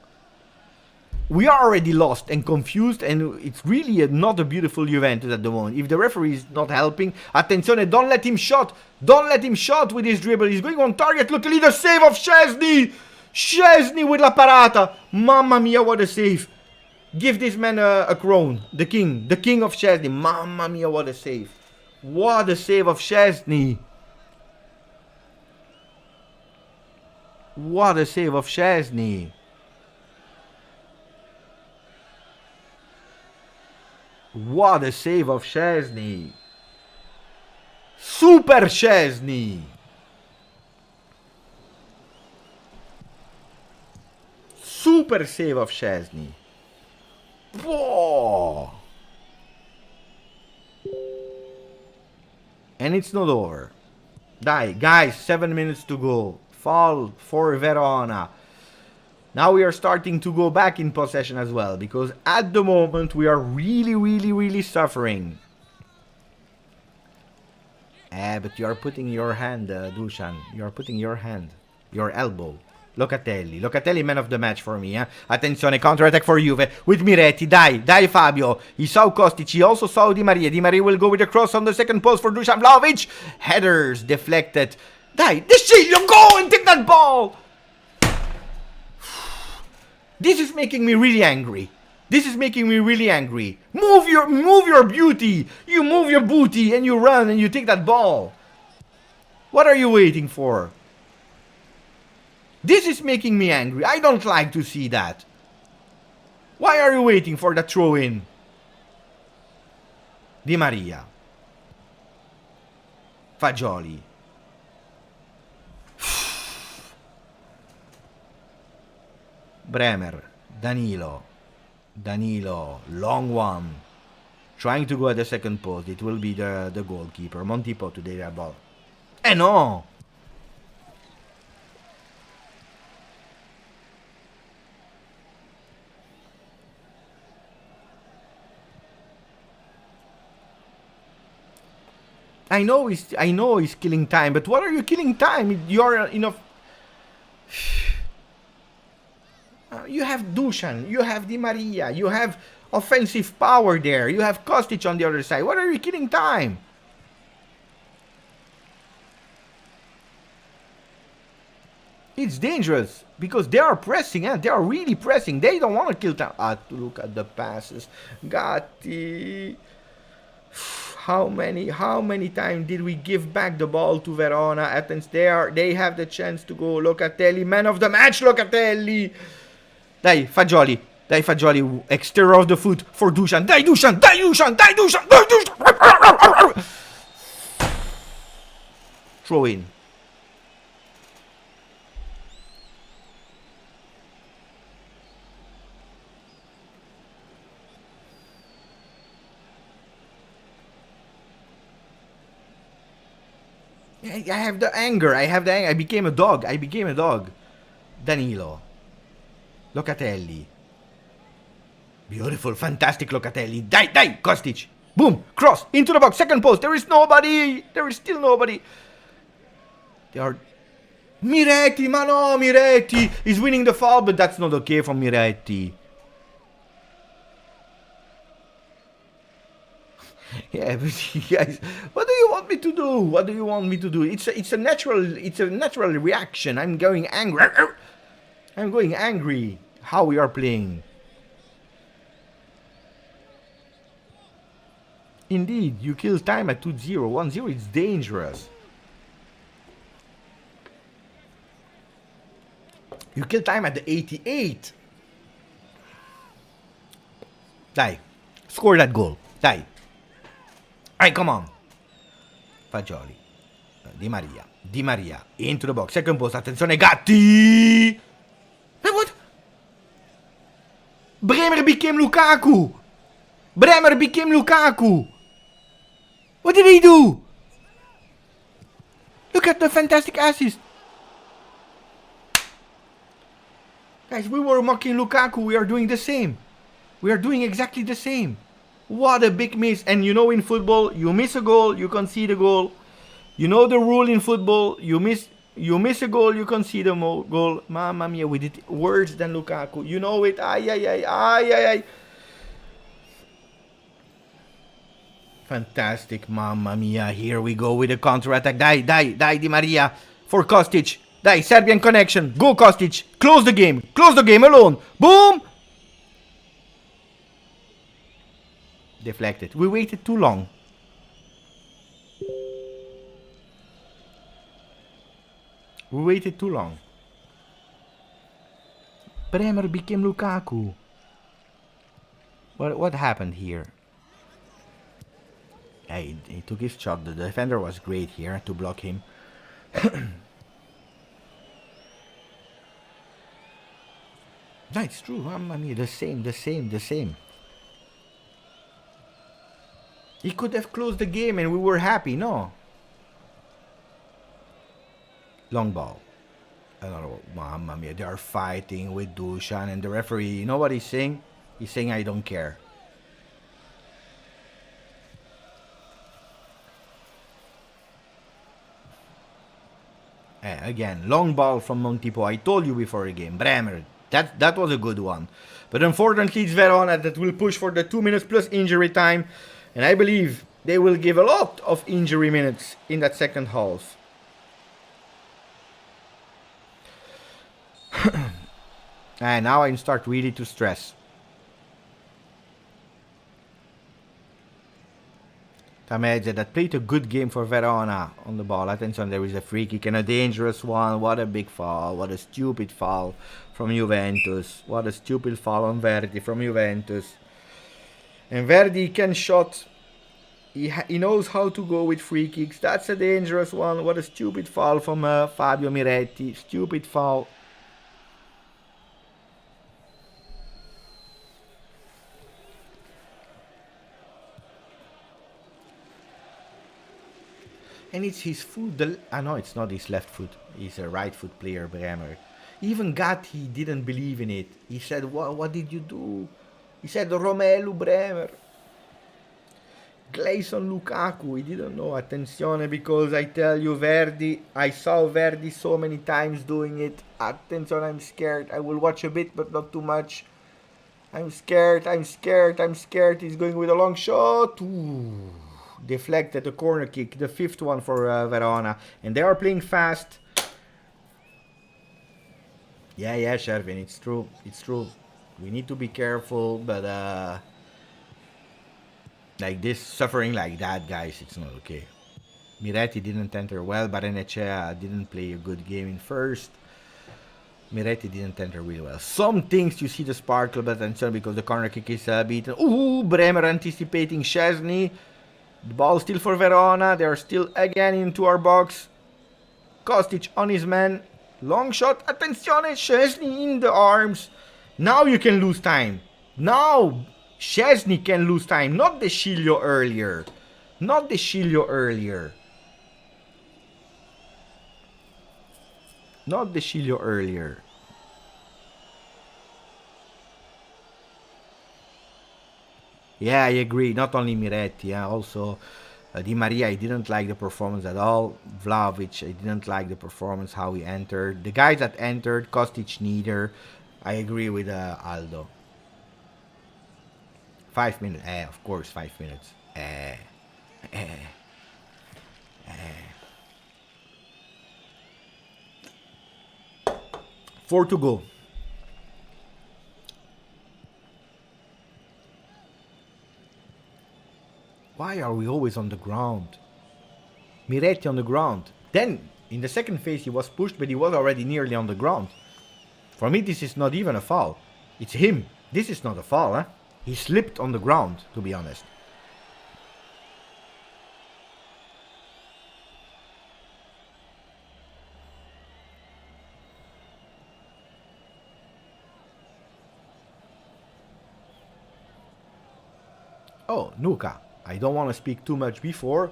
We are already lost and confused, and it's really not a beautiful Juventus at the moment. If the referee is not helping, attenzione, don't let him shot. Don't let him shot with his dribble. He's going on target. Luckily, the save of Szczesny. Szczesny with la parata. Mamma mia, what a save. Give this man a crown. The king of Szczesny. Mamma mia, what a save. What a save of Szczesny. What a save of Szczesny. What a save of Szczesny. Super Szczesny. Super save of Szczesny. Whoa. And it's not over. Dai, guys, 7 minutes to go. Fall for Verona. Now we are starting to go back in possession as well, because at the moment we are really suffering. But you are putting your hand, Dusan. You are putting your hand, your elbow. Locatelli. Locatelli, man of the match for me. Attenzione, counter-attack for Juve with Miretti. Dai Fabio. He saw Kostic. He also saw Di Maria. Di Maria will go with a cross on the second post for Dusan Vlahovic. Headers deflected. Dai, Deschilio, go and take that ball. This is making me really angry. This is making me really angry. Move your beauty. You move your booty and you run and you take that ball. What are you waiting for? This is making me angry. I don't like to see that. Why are you waiting for that throw-in? Di Maria. Fagioli. Bremer. Danilo. Long one. Trying to go at the second post. It will be the goalkeeper. Montipo to take that ball. No! I know he's killing time, but what are you killing time? You're enough. You have Dusan, you have Di Maria, you have offensive power there, you have Kostic on the other side. What are you killing time? It's dangerous because they are pressing, they are really pressing. They don't want to kill time. Look at the passes. Gatti. How many times did we give back the ball to Verona? Athens, they have the chance to go. Locatelli, man of the match, Locatelli. Dai, Fagioli, exterior of the foot for Dusan. Dai, Dusan. Throw in. I have the anger. I became a dog. Danilo. Locatelli. Beautiful, fantastic Locatelli. Dai, Kostic. Boom, cross, into the box, second post. There is still nobody. They are... Miretti. He's winning the foul, but that's not okay from Miretti. Yeah, but guys, what do you want me to do? It's a natural reaction. I'm going angry. How we are playing. Indeed, you kill time at 2-0, 1-0. It's dangerous. You kill time at the 88. Dai, score that goal. Dai. Alright, come on. Fagioli. Di Maria. Into the box. Second post. Attenzione, Gatti. Hey, what? Bremer became Lukaku. What did he do? Look at the fantastic assist. Guys, we were mocking Lukaku. We are doing the same. We are doing exactly the same. What a big miss. And you know, in football, you miss a goal, you concede a goal. You know the rule in football. You miss a goal, you concede a goal. Mamma mia, we did worse than Lukaku. You know it. Ay. Fantastic, mamma mia. Here we go with a counter-attack. Die, Di Maria. For Kostic. Die, Serbian connection. Go, Kostic. Close the game alone. Boom. Deflected. We waited too long. Bremer became Lukaku. What happened here? Hey, he took his shot. The defender was great here to block him. No, it's true. Mamma mia, the same. He could have closed the game and we were happy, no? Long ball. I don't know. Mamma mia, they are fighting with Dusan and the referee. You know what he's saying? He's saying, I don't care. Again, long ball from Montipo. I told you before the game. Bremer. That was a good one. But unfortunately, it's Verona that will push for the 2 minutes plus injury time. And I believe they will give a lot of injury minutes in that second half. And now I start really to stress. Tamedze that played a good game for Verona on the ball. Attention, there is a free kick and a dangerous one. What a big foul. What a stupid foul from Juventus. What a stupid foul on Verdi from Juventus. And Verdi can shot. He knows how to go with free kicks. That's a dangerous one. What a stupid foul from Fabio Miretti. Stupid foul. And it's his foot. No, it's not his left foot. He's a right foot player, Bremer. Even Gatti didn't believe in it. He said, what did you do? He said, Romelu Bremer. Gleison Lukaku. He didn't know. Attenzione, because I tell you, Verdi, I saw Verdi so many times doing it. Attenzione, I'm scared. I will watch a bit, but not too much. I'm scared. He's going with a long shot. Ooh. Deflected a corner kick, the fifth one for Verona, and they are playing fast. Yeah, Shervin, it's true. We need to be careful, but like this, suffering like that, guys, it's not okay. Miretti didn't enter well, Barenechea didn't play a good game in first. Miretti didn't enter really well. Some things you see the sparkle, but attention, because the corner kick is beaten. Ooh, Bremer anticipating Szczesny. The ball still for Verona. They are still again into our box. Kostic on his man. Long shot. Attenzione. Szczesny in the arms. Now you can lose time. Now Szczesny can lose time. Not De Sciglio earlier. Yeah, I agree. Not only Miretti, also Di Maria, I didn't like the performance at all. Vlahovic, I didn't like the performance, how he entered. The guys that entered, Kostic neither. I agree with Aldo. 5 minutes. Of course, 5 minutes. 4 to go. Why are we always on the ground? Miretti on the ground. Then, in the second phase, he was pushed, but he was already nearly on the ground. For me, this is not even a foul. It's him. This is not a foul, huh? He slipped on the ground, to be honest. Oh, Nuka. I don't want to speak too much before.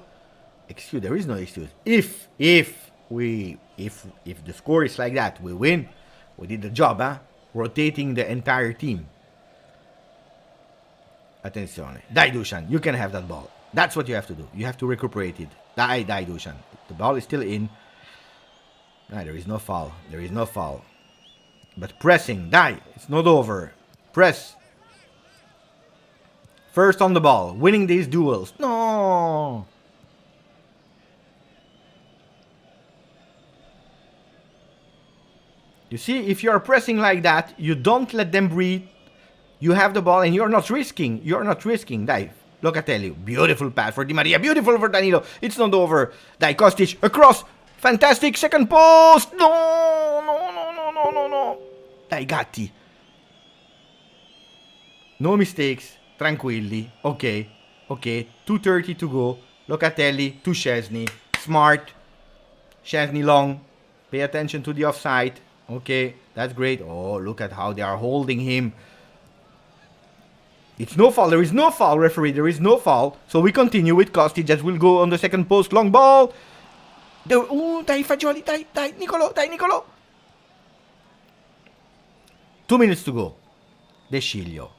Excuse, there is no excuse. If the score is like that, we win. We did the job, huh? Rotating the entire team. Attenzione. Dai, Dusan, you can have that ball. That's what you have to do. You have to recuperate it. Dai, Dusan. The ball is still in. Nah, there is no foul. There is no foul. But pressing. Dai. It's not over. Press. First on the ball. Winning these duels. No. You see, if you are pressing like that, you don't let them breathe. You have the ball and you're not risking. You're not risking. Dai. Locatelli. Beautiful pass for Di Maria. Beautiful for Danilo. It's not over. Dai, Kostic. Across. Fantastic. Second post. No. Dai, Gatti. No mistakes. Tranquilli. Okay. 2:30 to go. Locatelli to Szczesny. Smart. Szczesny long. Pay attention to the offside. Okay. That's great. Oh, look at how they are holding him. It's no foul. There is no foul, referee. There is no foul. So we continue with Kostic. That will go on the second post. Long ball. Dai, Fagioli. Dai, Nicolo. 2 minutes to go. De Sciglio.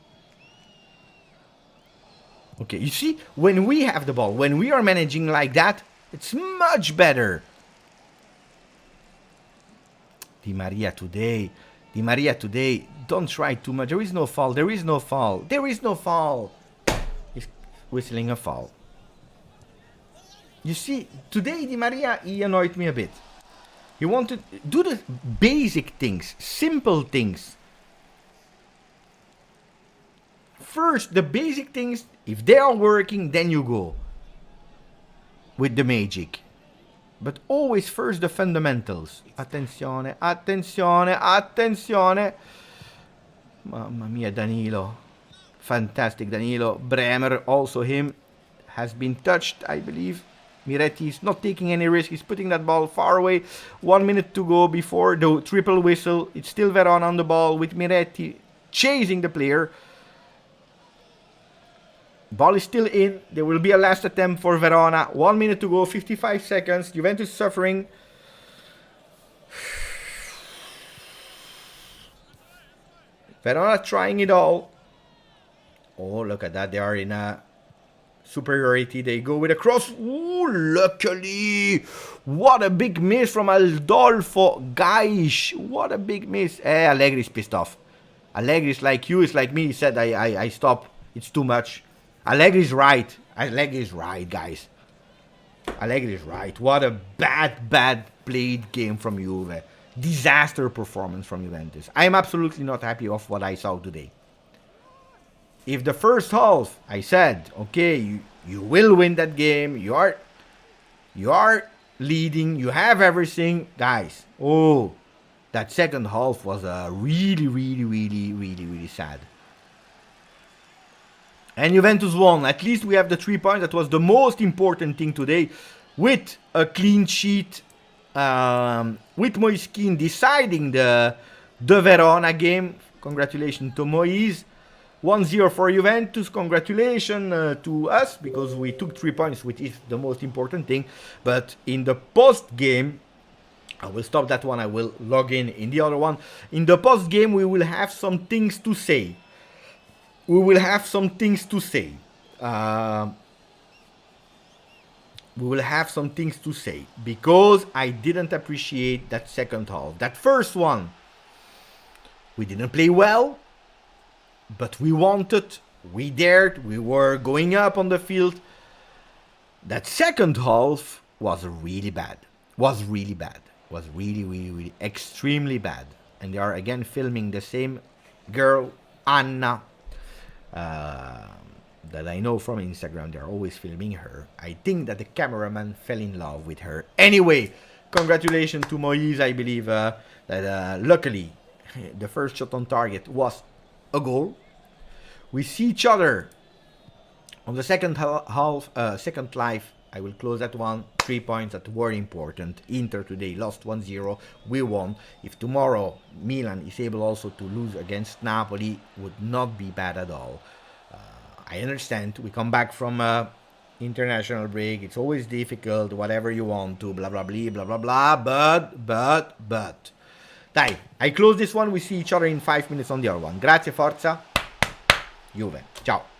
Okay, you see, when we have the ball, when we are managing like that, it's much better. Di Maria today, don't try too much. There is no foul. He's whistling a foul. You see, today Di Maria, he annoyed me a bit. He wanted to do the basic things, simple things. First, the basic things, if they are working, then you go with the magic. But always first the fundamentals. Attenzione. Mamma mia, Danilo. Fantastic, Danilo. Bremer, also him, has been touched, I believe. Miretti is not taking any risk. He's putting that ball far away. 1 minute to go before the triple whistle. It's still Verona on the ball with Miretti chasing the player. Ball is still in. There will be a last attempt for Verona. 1 minute to go, 55 seconds. Juventus suffering. Verona trying it all. Oh, look at that. They are in a superiority. They go with a cross. Ooh, luckily. What a big miss from Adolfo. Guys, what a big miss. Allegri is pissed off. Allegri is like you, is like me. He said, I stop. It's too much. Allegri is right. Guys. Allegri is right. What a bad played game from Juve. Disaster performance from Juventus. I am absolutely not happy of what I saw today. If the first half, I said, okay, you will win that game. You are leading. You have everything. Guys, oh, that second half was really sad. And Juventus won. At least we have the 3 points. That was the most important thing today. With a clean sheet. With Moiskin deciding the Verona game. Congratulations to Moise. 1-0 for Juventus. Congratulations to us. Because we took 3 points, which is the most important thing. But in the post-game, I will stop that one. I will log in the other one. In the post-game, we will have some things to say. Because I didn't appreciate that second half. That first one, we didn't play well, but we wanted, we dared, we were going up on the field. That second half was really bad. Was really extremely bad. And they are again filming the same girl, Anna, that I know from Instagram. They're always filming her. I think that the cameraman fell in love with her. Anyway, congratulations to Moise. I believe that luckily the first shot on target was a goal. We see each other on the second life. I will close that one. 3 points that were important. Inter today lost 1-0. We won. If tomorrow Milan is able also to lose against Napoli, would not be bad at all. I understand. We come back from international break. It's always difficult, whatever you want to, blah, blah, blah, blah, blah, blah. But. Dai, I close this one. We see each other in 5 minutes on the other one. Grazie, forza. Juve. Ciao.